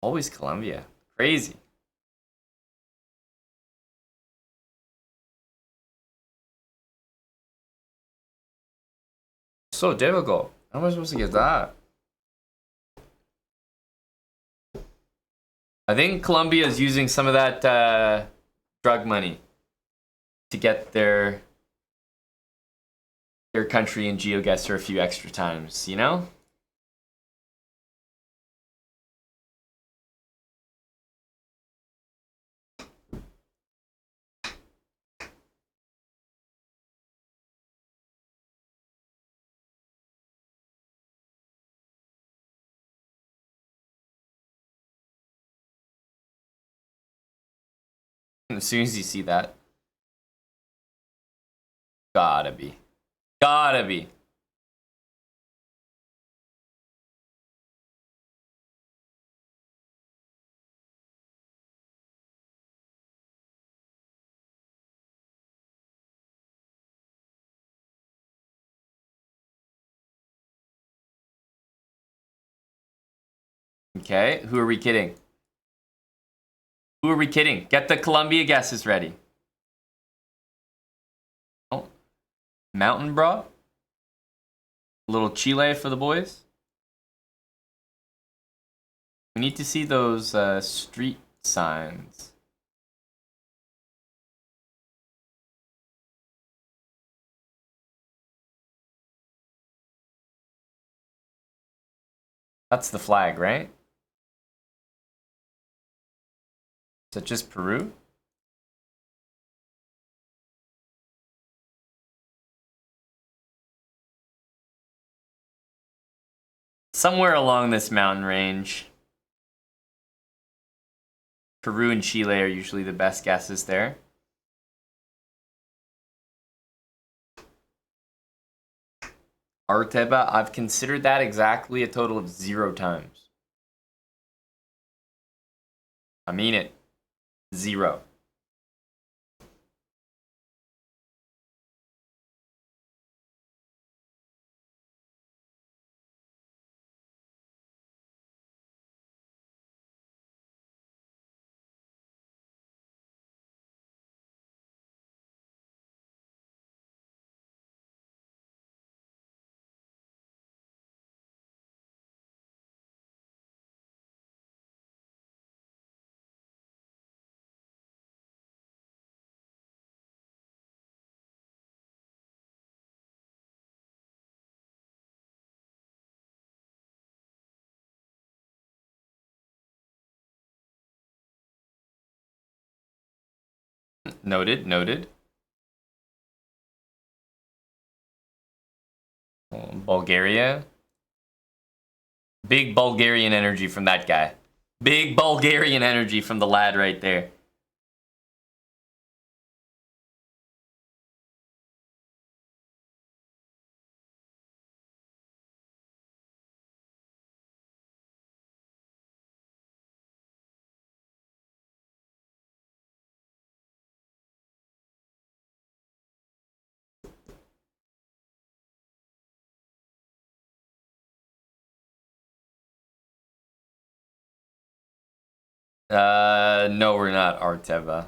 Always Colombia. Crazy. So difficult. How am I supposed to get that? I think Colombia is using some of that drug money to get their country in GeoGuessr a few extra times, you know? As soon as you see that, gotta be. Gotta be. Okay, who are we kidding? Who are we kidding? Get the Colombia guesses ready. Oh, Mountain Bra? A little Chile for the boys? We need to see those street signs. That's the flag, right? Is it just Peru? Somewhere along this mountain range. Peru and Chile are usually the best guesses there. Arteba, I've considered that exactly a total of 0 times. I mean it. 0. Noted, noted. Bulgaria. Big Bulgarian energy from that guy. Big Bulgarian energy from the lad right there. No, we're not Arteva.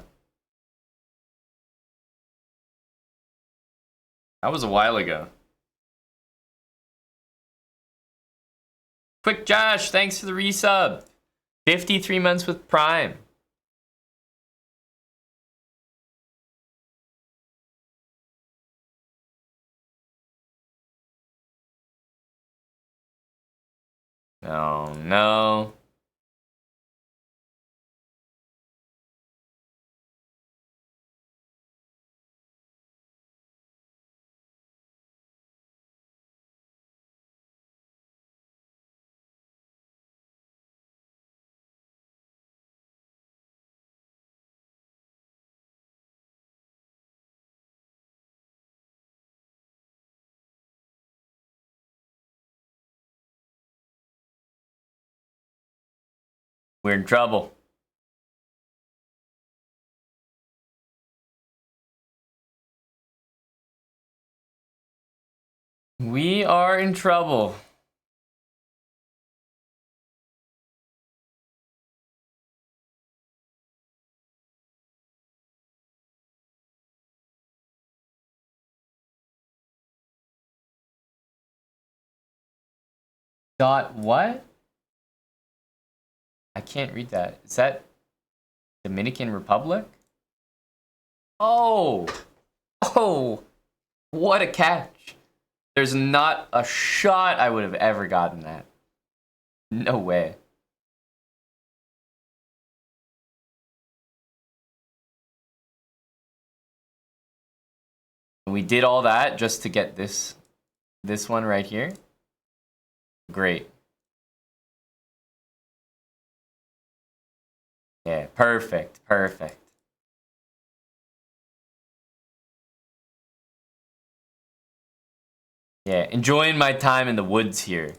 That was a while ago. Quick Josh, thanks for the resub. 53 months with Prime. Oh no. We're in trouble. We are in trouble. Dot what? I can't read that. Is that Dominican Republic? Oh! Oh! What a catch. There's not a shot I would have ever gotten that. No way. We did all that just to get this one right here. Great. Yeah, perfect, perfect. Yeah, enjoying my time in the woods here.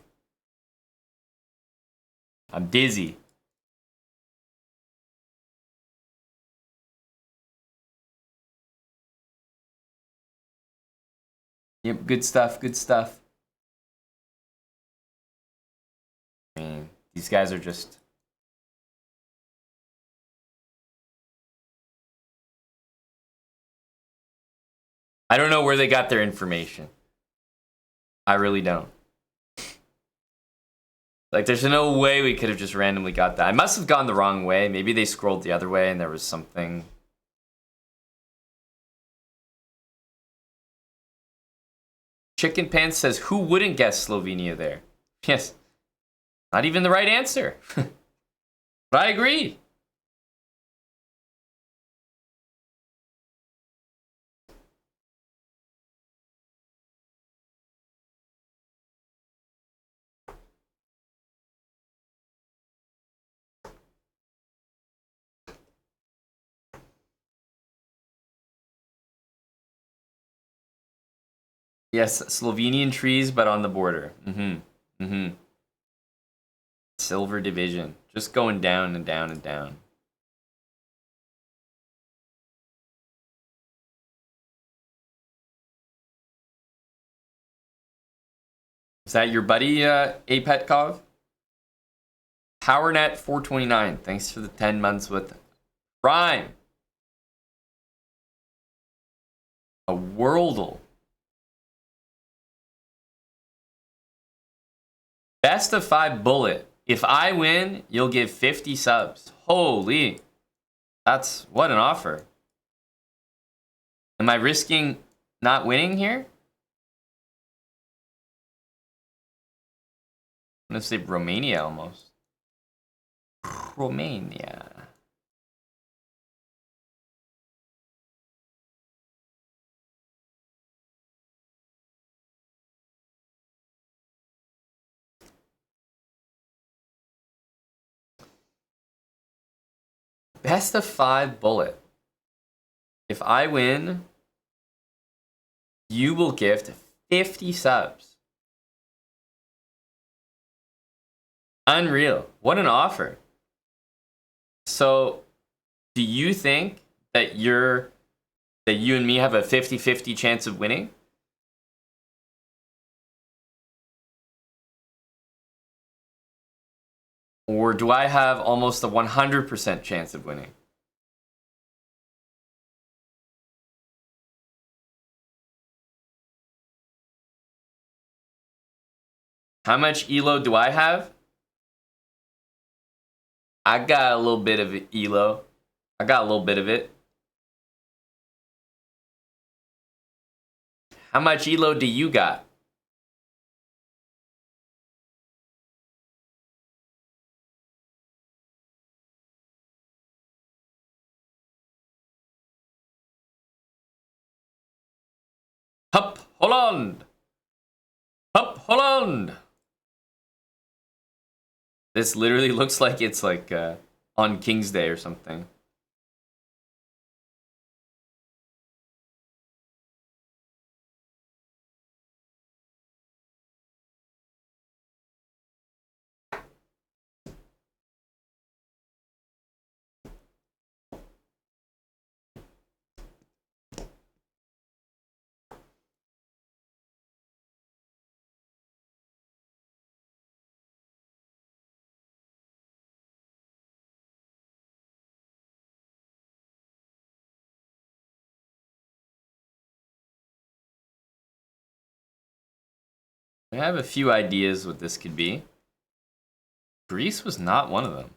I'm dizzy. Yep, good stuff, good stuff. I mean, these guys are just... I don't know where they got their information. I really don't. Like, there's no way we could have just randomly got that. I must have gone the wrong way. Maybe they scrolled the other way and there was something... Chicken Pants says, who wouldn't guess Slovenia there? Yes. Not even the right answer. But I agree. Yes, Slovenian trees, but on the border. Silver division. Just going down and down and down. Is that your buddy, Apetkov? PowerNet 429. Thanks for the 10 months with Prime. A Worldle. Best of 5 bullet. If I win, you'll give 50 subs. Holy. That's what an offer. Am I risking not winning here? I'm gonna say Romania almost. Romania. Best of 5 bullet. If I win, you will gift 50 subs. Unreal. What an offer. So, do you think that you and me have a 50-50 chance of winning? Or do I have almost a 100% chance of winning? How much ELO do I have? I got a little bit of ELO. I got a little bit of it. How much ELO do you got? Hup, Holland! Hup, Holland! This literally looks like it's like on King's Day or something. I have a few ideas what this could be. Greece was not one of them.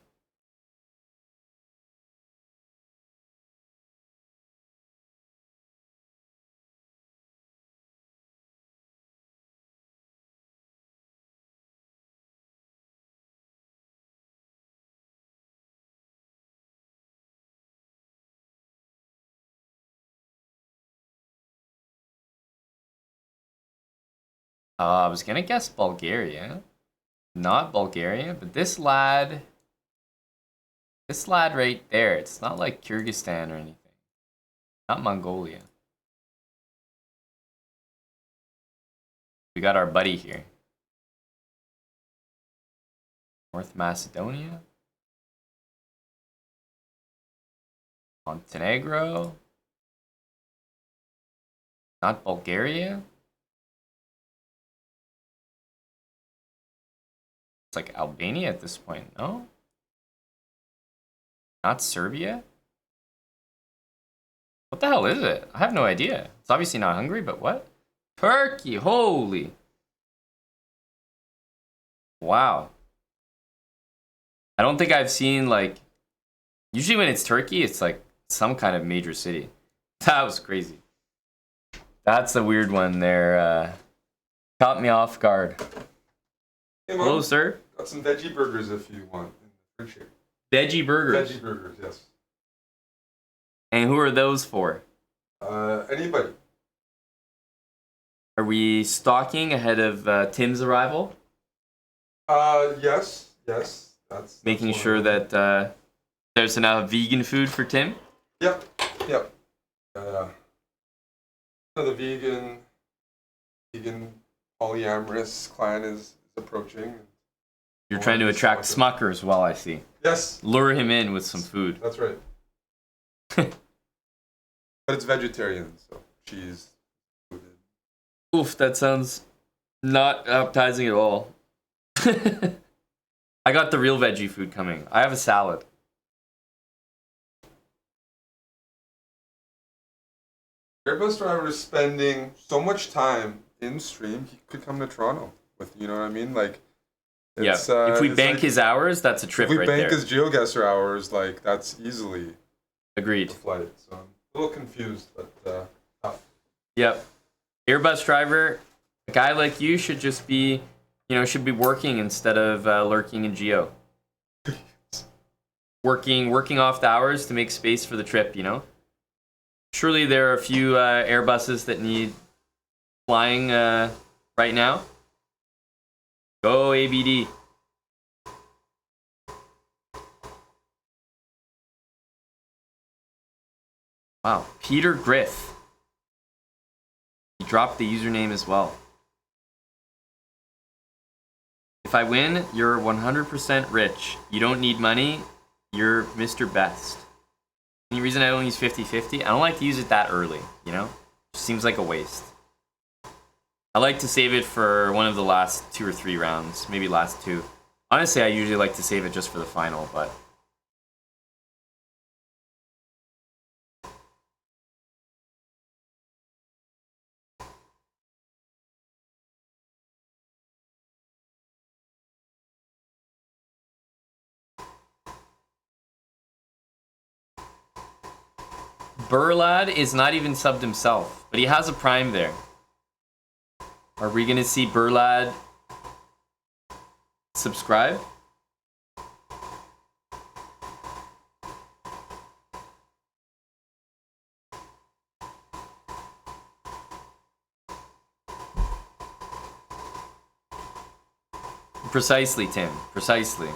I was gonna guess Bulgaria. Not Bulgaria, but this lad right there, it's not like Kyrgyzstan or anything. Not Mongolia. We got our buddy here. North Macedonia. Montenegro. Not Bulgaria. It's like Albania at this point, no? Not Serbia? What the hell is it? I have no idea. It's obviously not Hungary, but what? Turkey, holy. Wow. I don't think I've seen like, usually when it's Turkey, it's like some kind of major city. That was crazy. That's a weird one there. Caught me off guard.
Hey, Mom.
Hello, sir.
Got some veggie burgers if you want in the fridge here.
Veggie burgers.
Veggie burgers, yes.
And who are those for?
Anybody.
Are we stocking ahead of Tim's arrival?
Yes. That's
Making sure that there's enough vegan food for Tim?
Yep. The vegan polyamorous clan is approaching.
You're trying to attract Smuckers, well, I see.
Yes.
Lure him in with some food.
That's right. But it's vegetarian, so cheese.
Oof, that sounds not appetizing at all. I got the real veggie food coming. I have a salad.
Airbus driver is spending so much time in stream, he could come to Toronto with, you know what I mean? Like, it's,
if we bank
like,
his hours, that's a trip right there.
If we bank his GeoGuessr hours, like, that's easily
agreed.
a flight. So I'm a little confused, but tough.
Yep. Airbus driver, a guy like you should just be, should be working instead of lurking in Geo. working off the hours to make space for the trip, Surely there are a few Airbuses that need flying right now. Go ABD. Wow, Peter Griff. He dropped the username as well. If I win, you're 100% rich. You don't need money. You're Mr. Best. Any reason I don't use 50-50? I don't like to use it that early, It seems like a waste. I like to save it for one of the last 2 or 3 rounds, maybe last 2. Honestly, I usually like to save it just for the final, but... Burlad is not even subbed himself, but he has a prime there. Are we gonna see Burlad subscribe? Precisely, Tim. Precisely.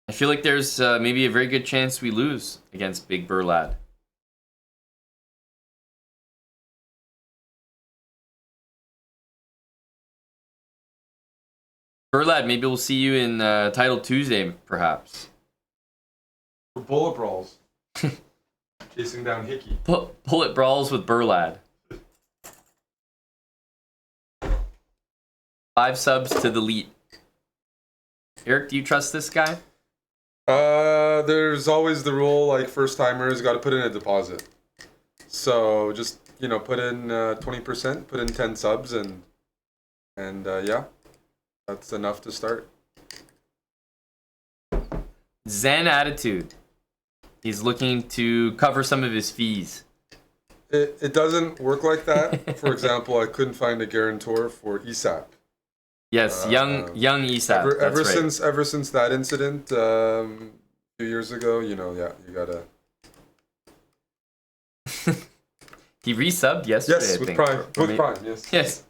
I feel like there's maybe a very good chance we lose against Big Burlad. Burlad, maybe we'll see you in Title Tuesday, perhaps.
Bullet brawls. Chasing down Hickey.
Bullet brawls with Burlad. 5 subs to the lead. Eric, do you trust this guy?
There's always the rule, like, first timers got to put in a deposit. So just, put in 20%, put in 10 subs, and yeah, that's enough to start.
Zen attitude. He's looking to cover some of his fees.
It doesn't work like that. For example, I couldn't find a guarantor for ESAP.
Yes, young ESAP.
Ever since that incident a few years ago, yeah, you gotta.
He resubbed yesterday.
Yes, with Prime. With Prime, yes.
Yes.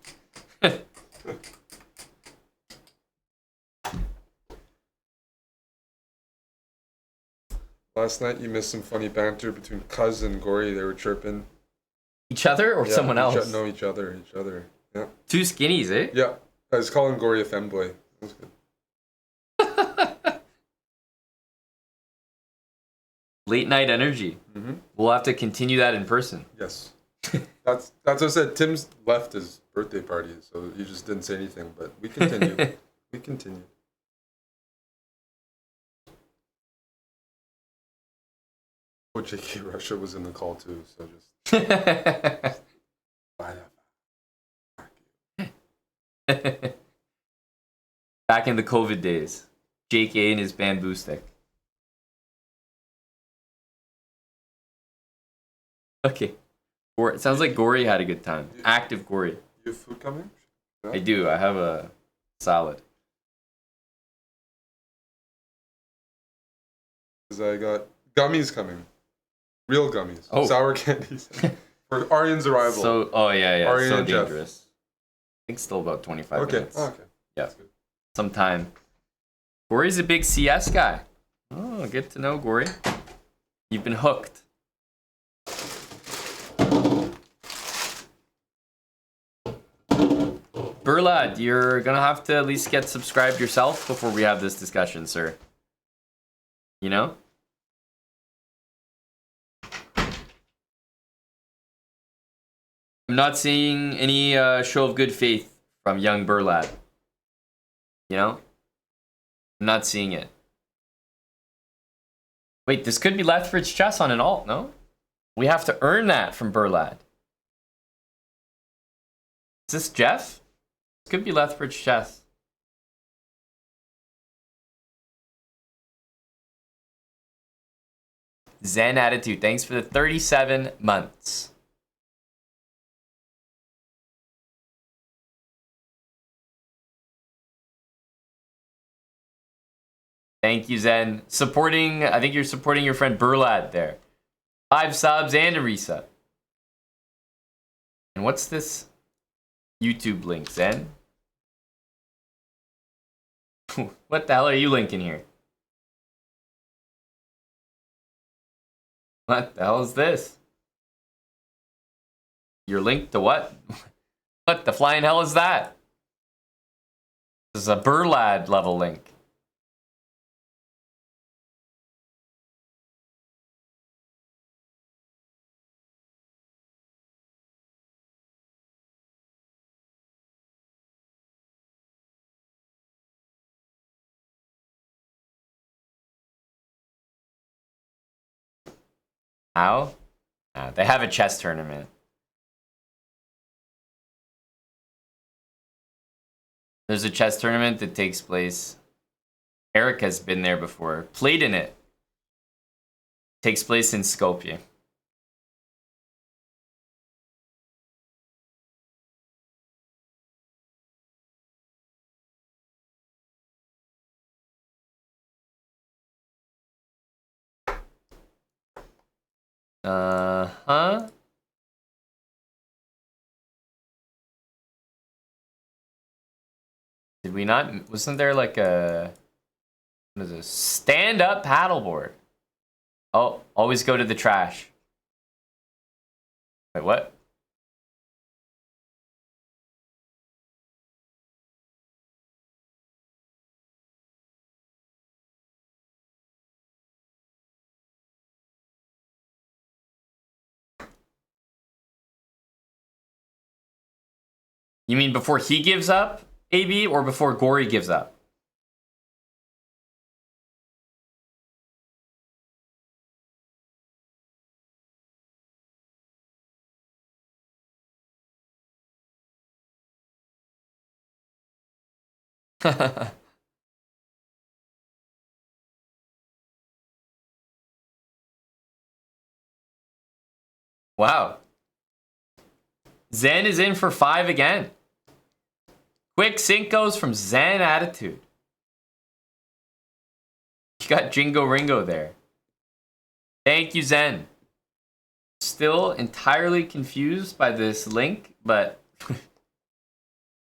Last night you missed some funny banter between Cuz and Gory. They were chirping.
Each other or someone else?
No, each other. Yeah.
2 skinnies, eh?
Yeah. I was calling Gory a femboy. That was good.
Late night energy.
Mm-hmm.
We'll have to continue that in person.
Yes. That's what I said. Tim's left his birthday party, so he just didn't say anything, but we continue. We continue. Oh, JK Russia was in the call too, so just
Back in the COVID days. Jake A and his bamboo stick. Okay. It sounds like Gory had a good time. Active Gory.
You have food coming? Yeah.
I do. I have a salad.
Because I got gummies coming. Real gummies.
Oh.
Sour candies. For Aryan's arrival.
So, oh yeah.
Aryan
So
and Jeff.
dangerous. I think still about 25
Okay.
minutes.
Oh, okay.
Yeah.
That's good.
Sometime. Gory's a big CS guy. Oh, good to know, Gory. You've been hooked. Burlad, you're gonna have to at least get subscribed yourself before we have this discussion, sir. You know? I'm not seeing any show of good faith from young Burlad. You know? I'm not seeing it. Wait, this could be Lethbridge chess on an alt, no? We have to earn that from Burlad. Is this Jeff? This could be Lethbridge chess. Zen Attitude, thanks for the 37 months. Thank you, Zen. I think you're supporting your friend Burlad there. 5 subs and a resub. And what's this YouTube link, Zen? What the hell are you linking here? What the hell is this? You're linked to what? What the flying hell is that? This is a Burlad level link. How? They have a chess tournament. There's a chess tournament that takes place. Eric has been there before. Played in it. Takes place in Skopje. Huh? Did we not? Wasn't there like a... What is this? Stand-up paddleboard. Oh, always go to the trash. Wait, what? You mean before he gives up, AB, or before Gory gives up? Wow. Zen is in for 5 again. Quick Cincos from Zen Attitude. You got Jingo Ringo there. Thank you, Zen. Still entirely confused by this link, but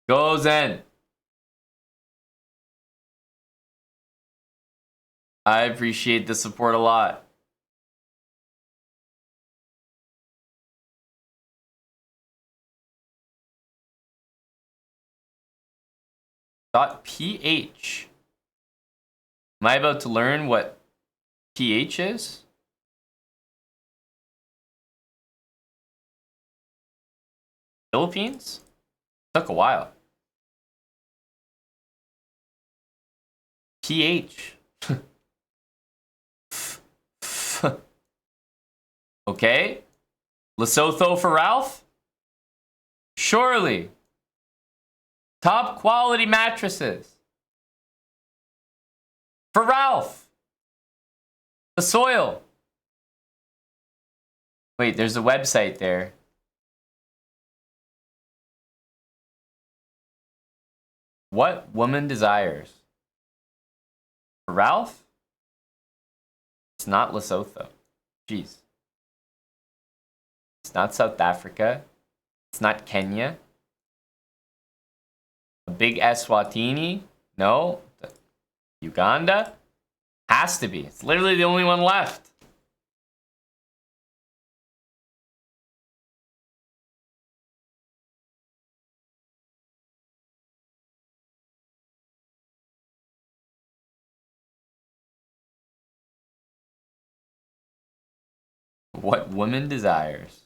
go Zen. I appreciate the support a lot. .ph. Am I about to learn what pH is? Philippines? Took a while. pH. Okay. Lesotho for Ralph? Surely. Top quality mattresses. For Ralph. The soil. Wait, there's a website there. What woman desires? For Ralph? It's not Lesotho. Jeez. It's not South Africa. It's not Kenya. A big Eswatini? No. Uganda? Has to be. It's literally the only one left. What woman desires?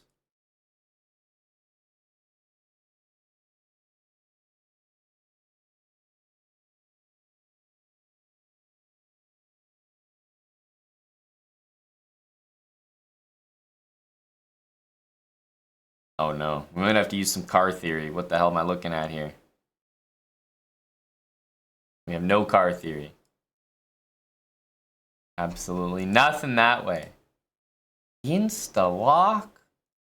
Oh no, we might have to use some car theory. What the hell am I looking at here? We have no car theory. Absolutely nothing that way. Insta-lock?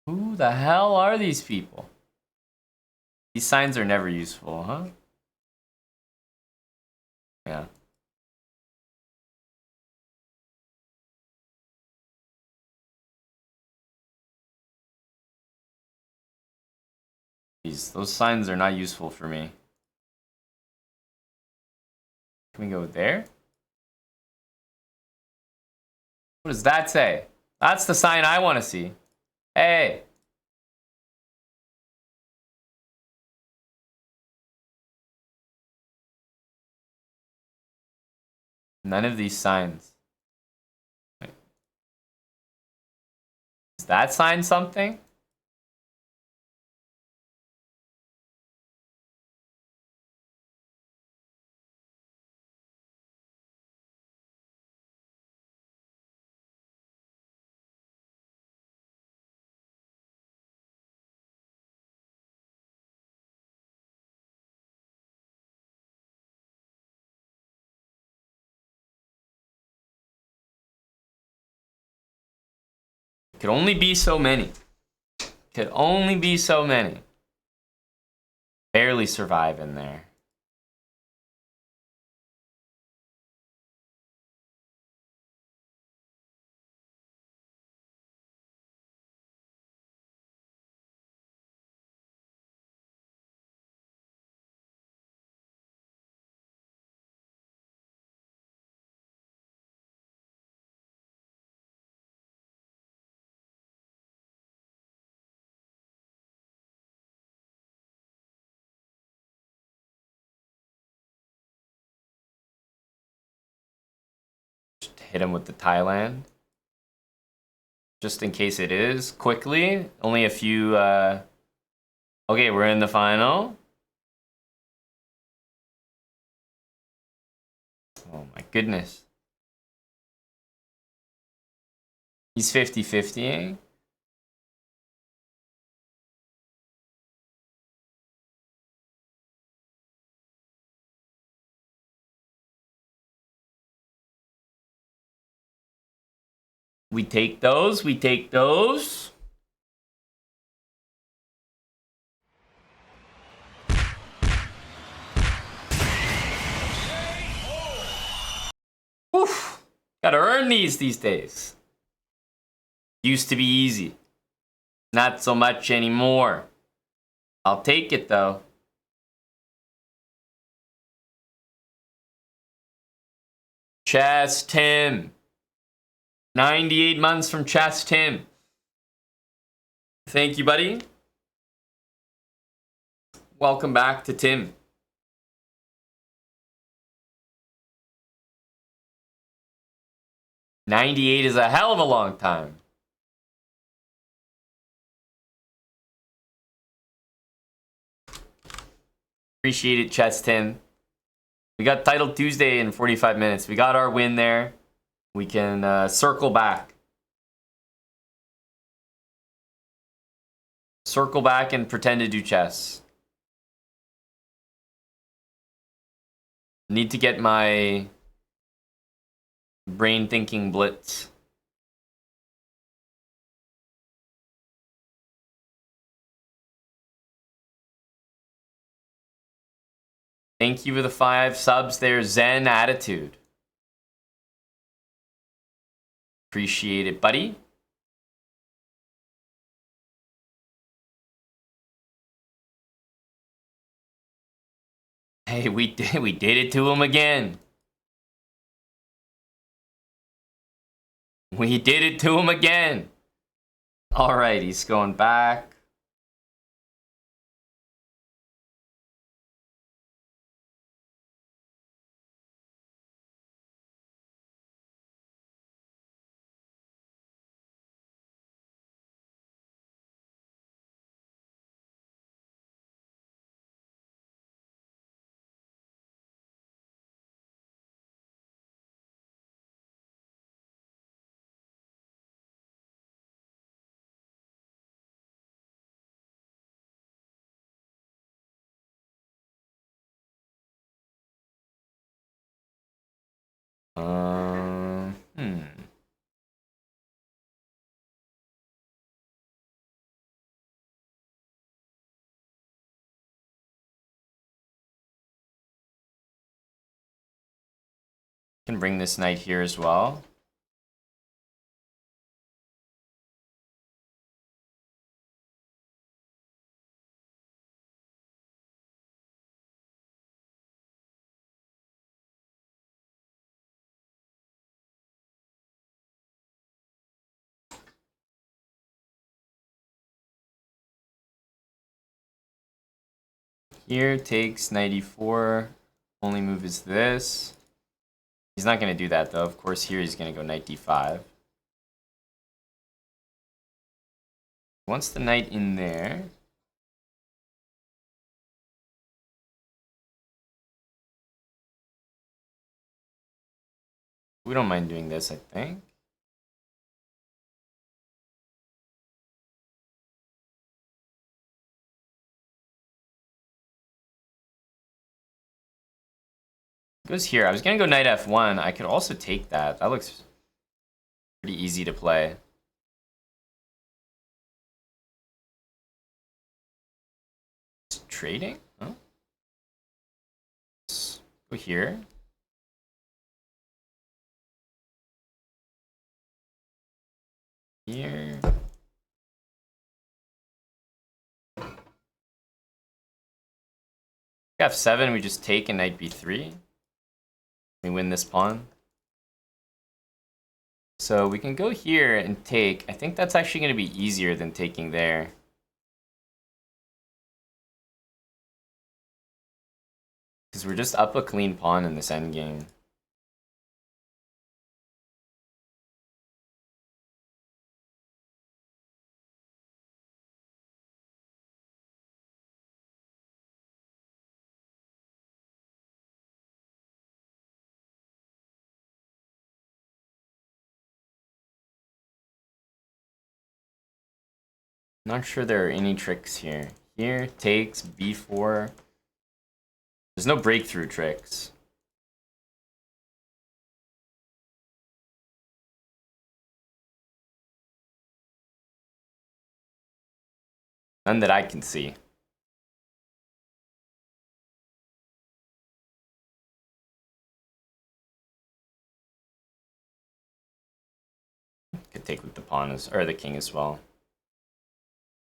Who the hell are these people? These signs are never useful, huh? Yeah. Those signs are not useful for me. Can we go there? What does that say? That's the sign I want to see. Hey. None of these signs. Is that sign something? Could only be so many. Could only be so many. Barely survive in there. Just hit him with the Thailand. Just in case it is. Quickly. Only a few... Okay, we're in the final. Oh my goodness. He's 50-50ing. We take those. We take those. Oof. Gotta earn these days. Used to be easy. Not so much anymore. I'll take it though. Chess Tim. 98 months from Chess Tim. Thank you, buddy. Welcome back to Tim. '98 is a hell of a long time. Appreciate it, Chess Tim. We got Title Tuesday in 45 minutes. We got our win there. We can circle back. Circle back and pretend to do chess. Need to get my Brain thinking blitz. Thank you for the 5 subs there, Zen Attitude. Appreciate it, buddy. Hey, we did it to him again. We did it to him again. All right, he's going back. Hmm. Can bring this knight here as well. Here takes 94. Only move is this. He's not going to do that though. Of course, here he's going to go knight d5. Once the knight in there. We don't mind doing this, I think. Goes here. I was going to go knight f1. I could also take that. That looks pretty easy to play. It's trading? Oh. Let's go here. Here. F7, we just take and knight b3. We win this pawn. So we can go here and take. I think that's actually going to be easier than taking there. Because we're just up a clean pawn in this endgame. Not sure there are any tricks here. Here takes b4. There's no breakthrough tricks. None that I can see. Could take with the pawn as, or the king as well.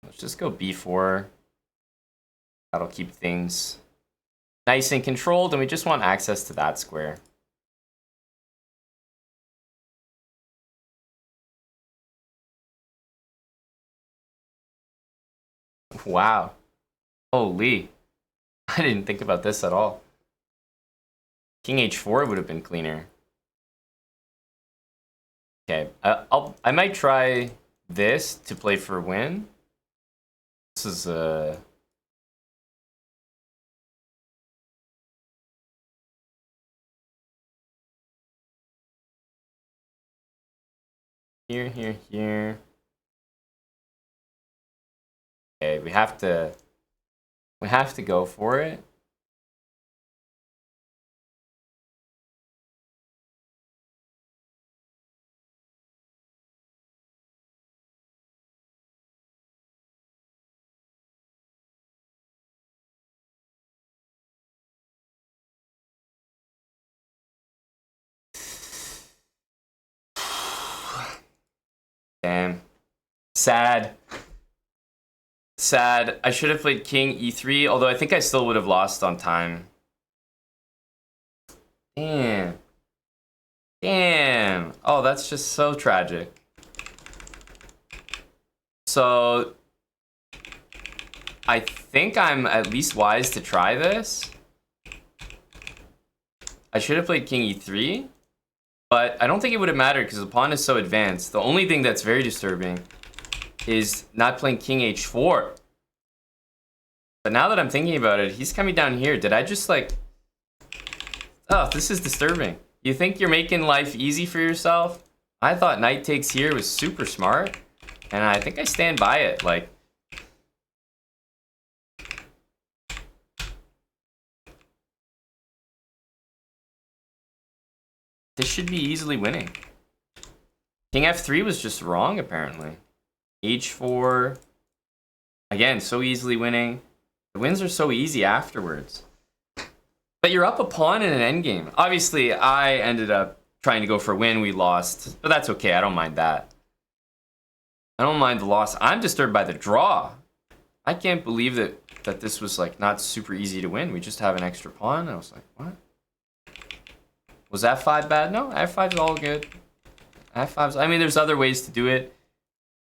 Let's just go b4. That'll keep things nice and controlled, and we just want access to that square. Wow. Holy. I didn't think about this at all. King h4 would have been cleaner. Okay, I might try this to play for win. This is here, here, here. Okay, we have to go for it. Sad. Sad. I should have played king e3, although I think I still would have lost on time. Damn. Damn. Oh, that's just so tragic. So, I think I'm at least wise to try this. I should have played king e3, but I don't think it would have mattered because the pawn is so advanced. The only thing that's very disturbing is not playing king h4. But now that I'm thinking about it, he's coming down here. Did I just like... Oh, this is disturbing. You think you're making life easy for yourself? I thought knight takes here was super smart, and I think I stand by it. Like, this should be easily winning. King f3 was just wrong, apparently. h4. Again, so easily winning. The wins are so easy afterwards. But you're up a pawn in an endgame. Obviously, I ended up trying to go for a win. We lost. But that's okay. I don't mind that. I don't mind the loss. I'm disturbed by the draw. I can't believe that this was like not super easy to win. We just have an extra pawn. And I was like, what? Was f5 bad? No, f5's all good. f5's... I mean, there's other ways to do it.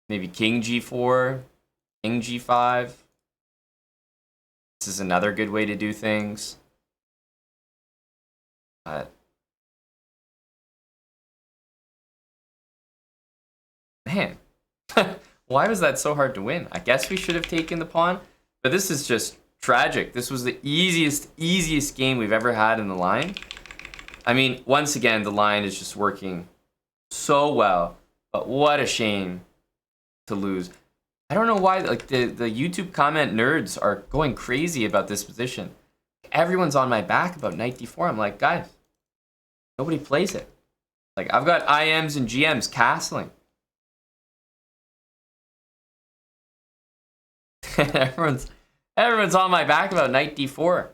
Maybe king g4, king g5. This is another good way to do things. Man, why was that so hard to win? I guess we should have taken the pawn, but this is just tragic. This was the easiest game we've ever had in the line. I mean, once again, the line is just working so well, but what a shame to lose. I don't know why, like, the YouTube comment nerds are going crazy about this position. Everyone's on my back about knight d4. I'm like, guys, nobody plays it. Like, I've got IMs and GMs castling. everyone's on my back about knight d4.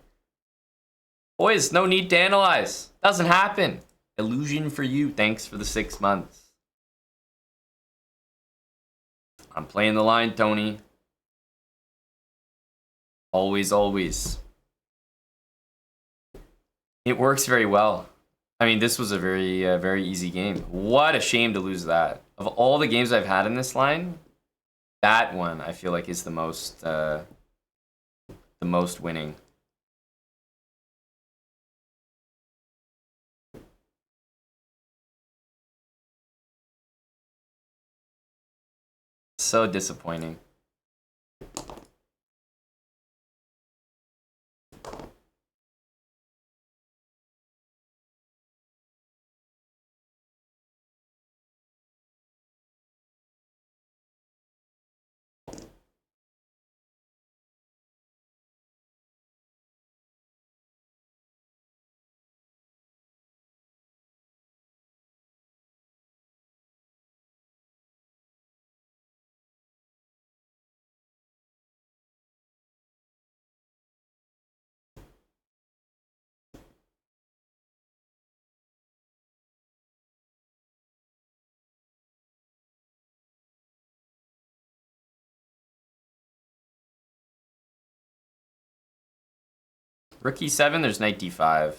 Boys, no need to analyze. Doesn't happen. Illusion for you. Thanks for the 6 months. I'm playing the line, Tony. Always, always. It works very well. I mean, this was a very easy game. What a shame to lose that. Of all the games I've had in this line, that one I feel like is the most winning. So disappointing. Rook e7, there's knight d5.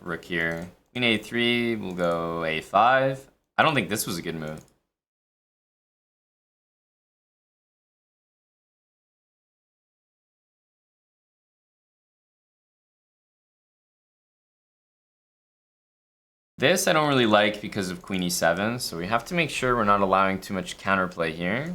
rook here. Queen a3, we'll go a5. I don't think this was a good move. This I don't really like because of queen e7, so we have to make sure we're not allowing too much counterplay here.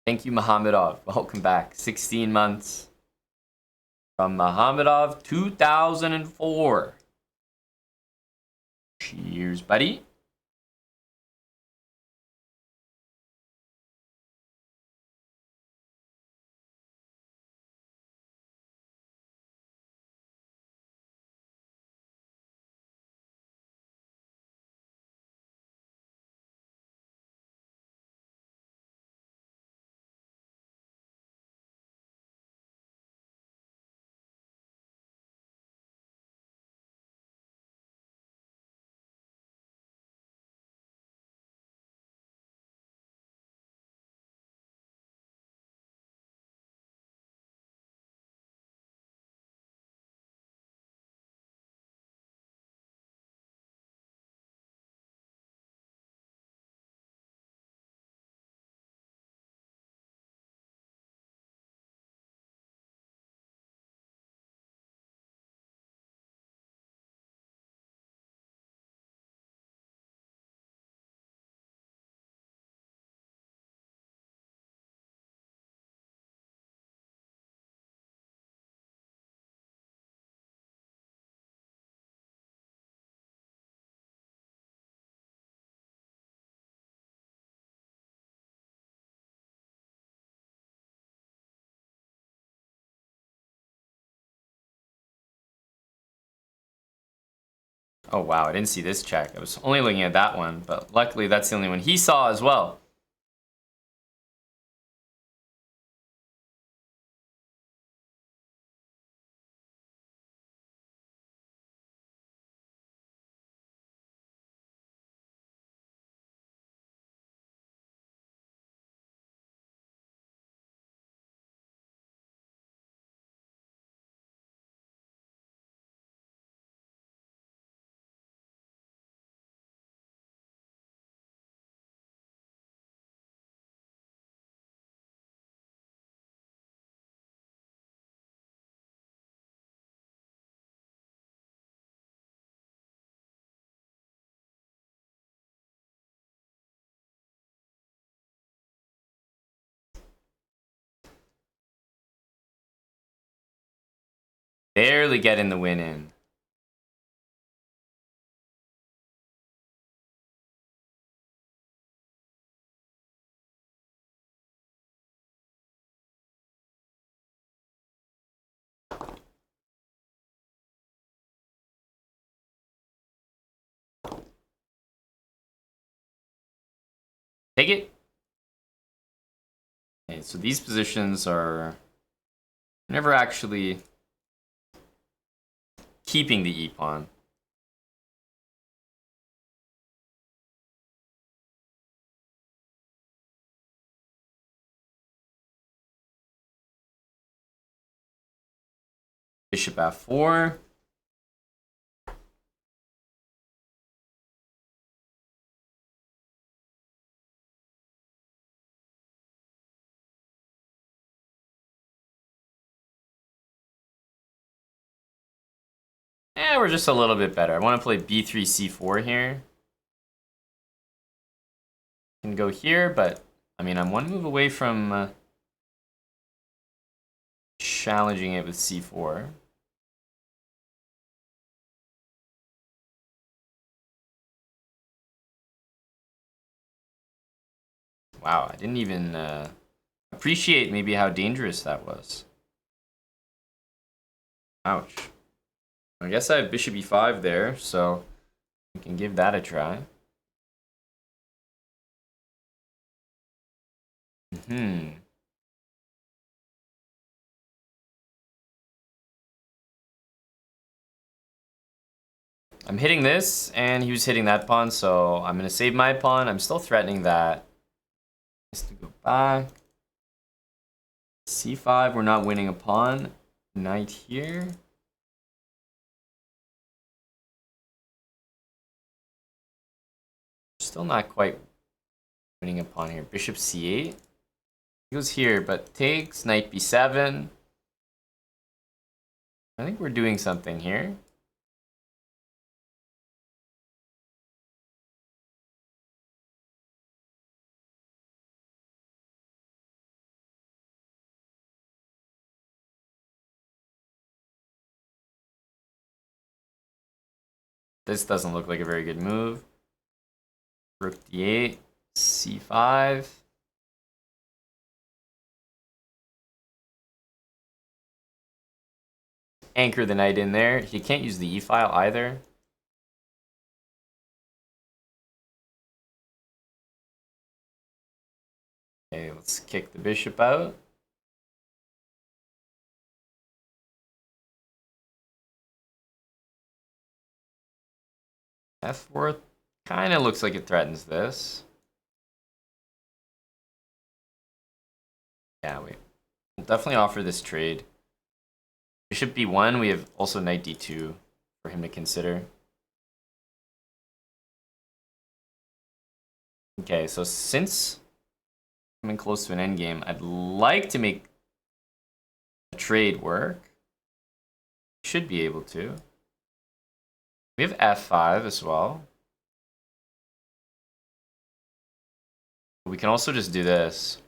Thank you, Mohamedov. Welcome back. 16 months. From Mohamedov, 2004. Cheers, buddy. Oh, wow. I didn't see this check. I was only looking at that one, but luckily that's the only one he saw as well. Barely getting the win in. Take it. Okay, so these positions are never actually keeping the e-pawn. Bishop f4. We're just a little bit better. I want to play b3, c4 here. Can go here, but I mean, I'm one move away from challenging it with c4. Wow, I didn't even appreciate maybe how dangerous that was. Ouch. I guess I have bishop e5 there, so we can give that a try. I'm hitting this, and he was hitting that pawn, so I'm going to save my pawn. I'm still threatening that. Just to go back. c5, we're not winning a pawn. Knight here. Still not quite winning a pawn here. Bishop c8. He goes here, but takes. Knight b7. I think we're doing something here. This doesn't look like a very good move. Rook d8, c5. Anchor the knight in there. He can't use the e-file either. Okay, let's kick the bishop out. F4 kind of looks like it threatens this. Yeah, we'll definitely offer this trade. Bishop b1, we have also knight d2 for him to consider. Okay, so since coming close to an endgame, I'd like to make a trade work. Should be able to. We have f5 as well. We can also just do this.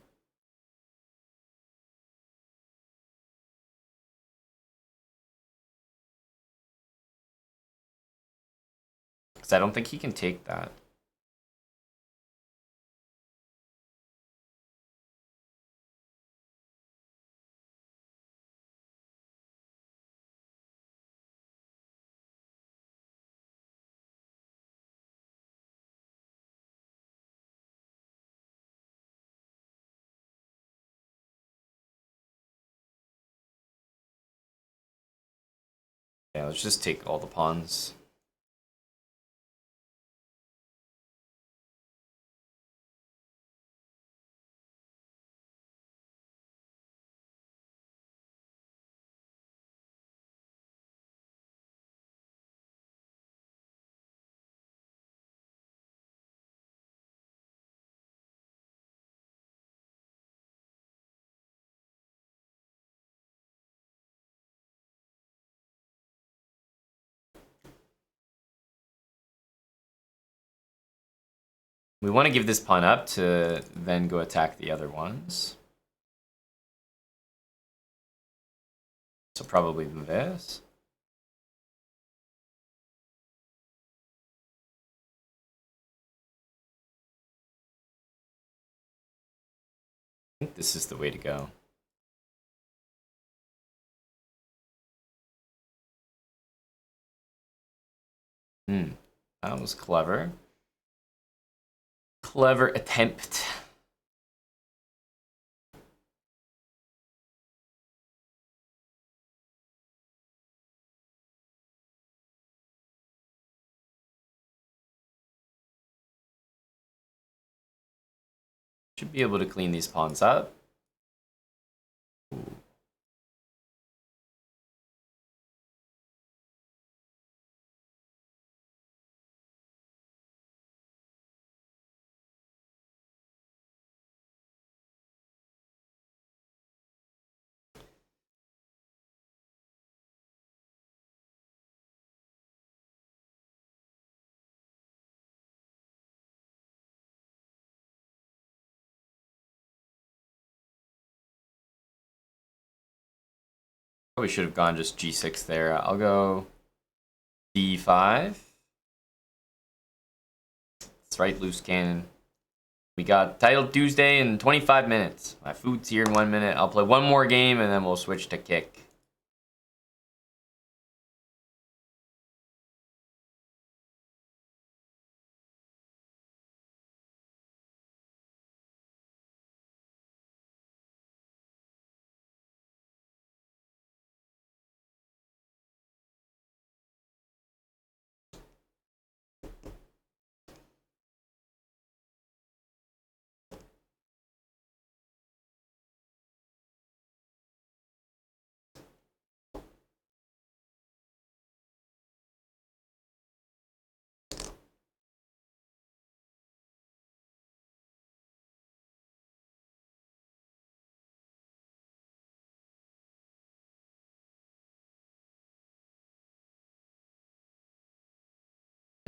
Because I don't think he can take that. Yeah, let's just take all the pawns. We want to give this pawn up to then go attack the other ones. So probably this. I think this is the way to go. That was clever. Clever attempt. Should be able to clean these pawns up. Ooh. Probably should have gone just g6 there. I'll go d5. That's right, loose cannon. We got Title Tuesday in 25 minutes. My food's here in 1 minute. I'll play one more game and then we'll switch to kick.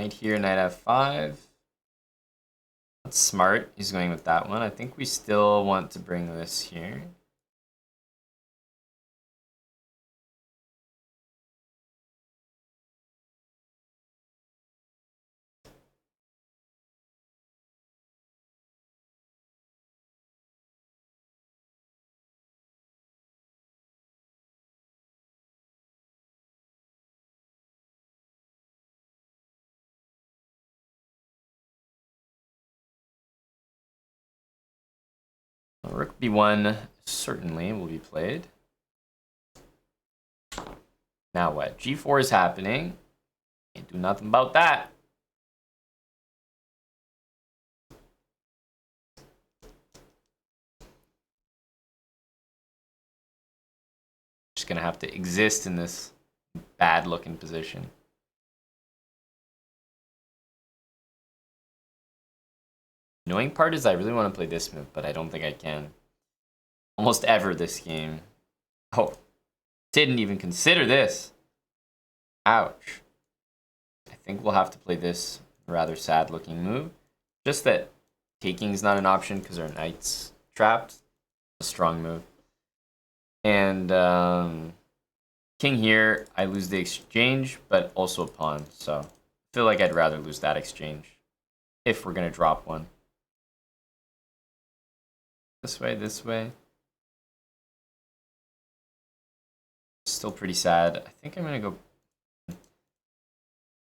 Knight here, knight f5. That's smart. He's going with that one. I think we still want to bring this here. Rook b1 certainly will be played. Now what? g4 is happening. Can't do nothing about that. Just gonna have to exist in this bad looking position. Annoying part is I really want to play this move, but I don't think I can. Almost ever this game. Oh, didn't even consider this. Ouch. I think we'll have to play this rather sad looking move. Just that taking is not an option because our knight's trapped. A strong move. And king here, I lose the exchange, but also a pawn. So I feel like I'd rather lose that exchange if we're going to drop one. This way, this way. Still pretty sad. I think I'm going to go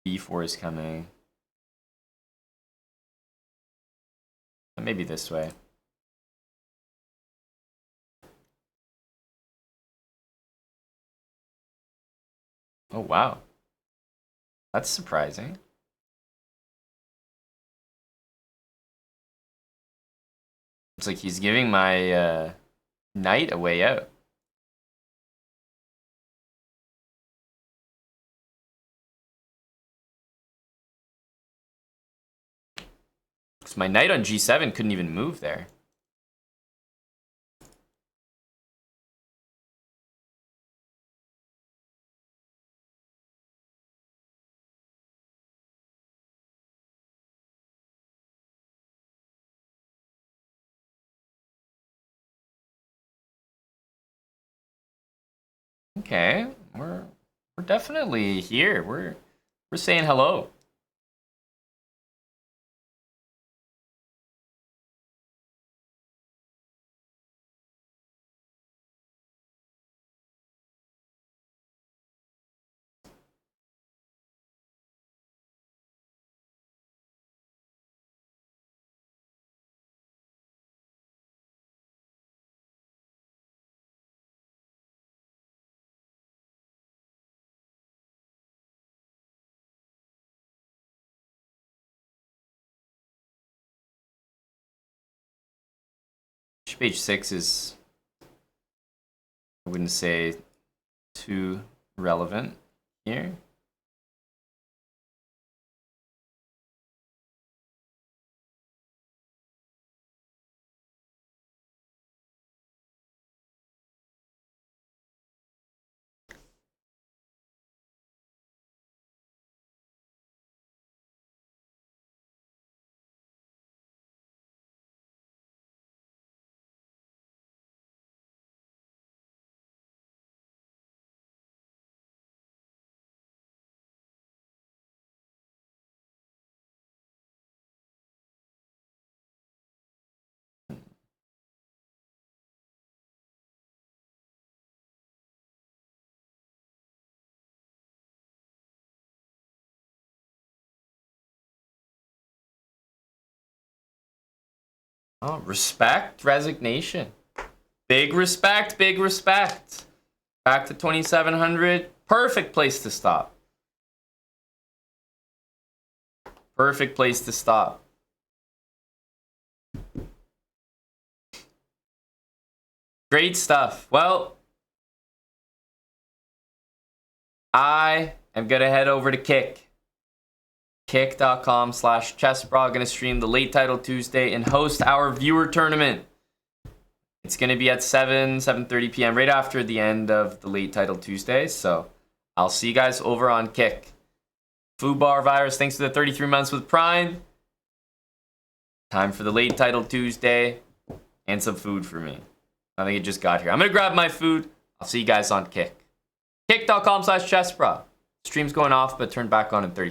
b4 is coming. Maybe this way. Oh, wow. That's surprising. It's like he's giving my knight a way out. Because my knight on g7 couldn't even move there. Okay, we're definitely here. We're saying hello. Page 6 is, I wouldn't say, too relevant here. Oh, respect, resignation. Big respect, big respect. Back to 2,700. Perfect place to stop. Perfect place to stop. Great stuff. Well, I am going to head over to Kick. Kick.com/chessbrawl. Going to stream the late title Tuesday and host our viewer tournament. It's going to be at 7:30 p.m. right after the end of the late title Tuesday. So I'll see you guys over on Kick. Food Bar Virus, thanks for the 33 months with Prime. Time for the late title Tuesday. And some food for me. I think it just got here. I'm going to grab my food. I'll see you guys on Kick. Kick.com/chessbra. Stream's going off, but turned back on in 30 seconds.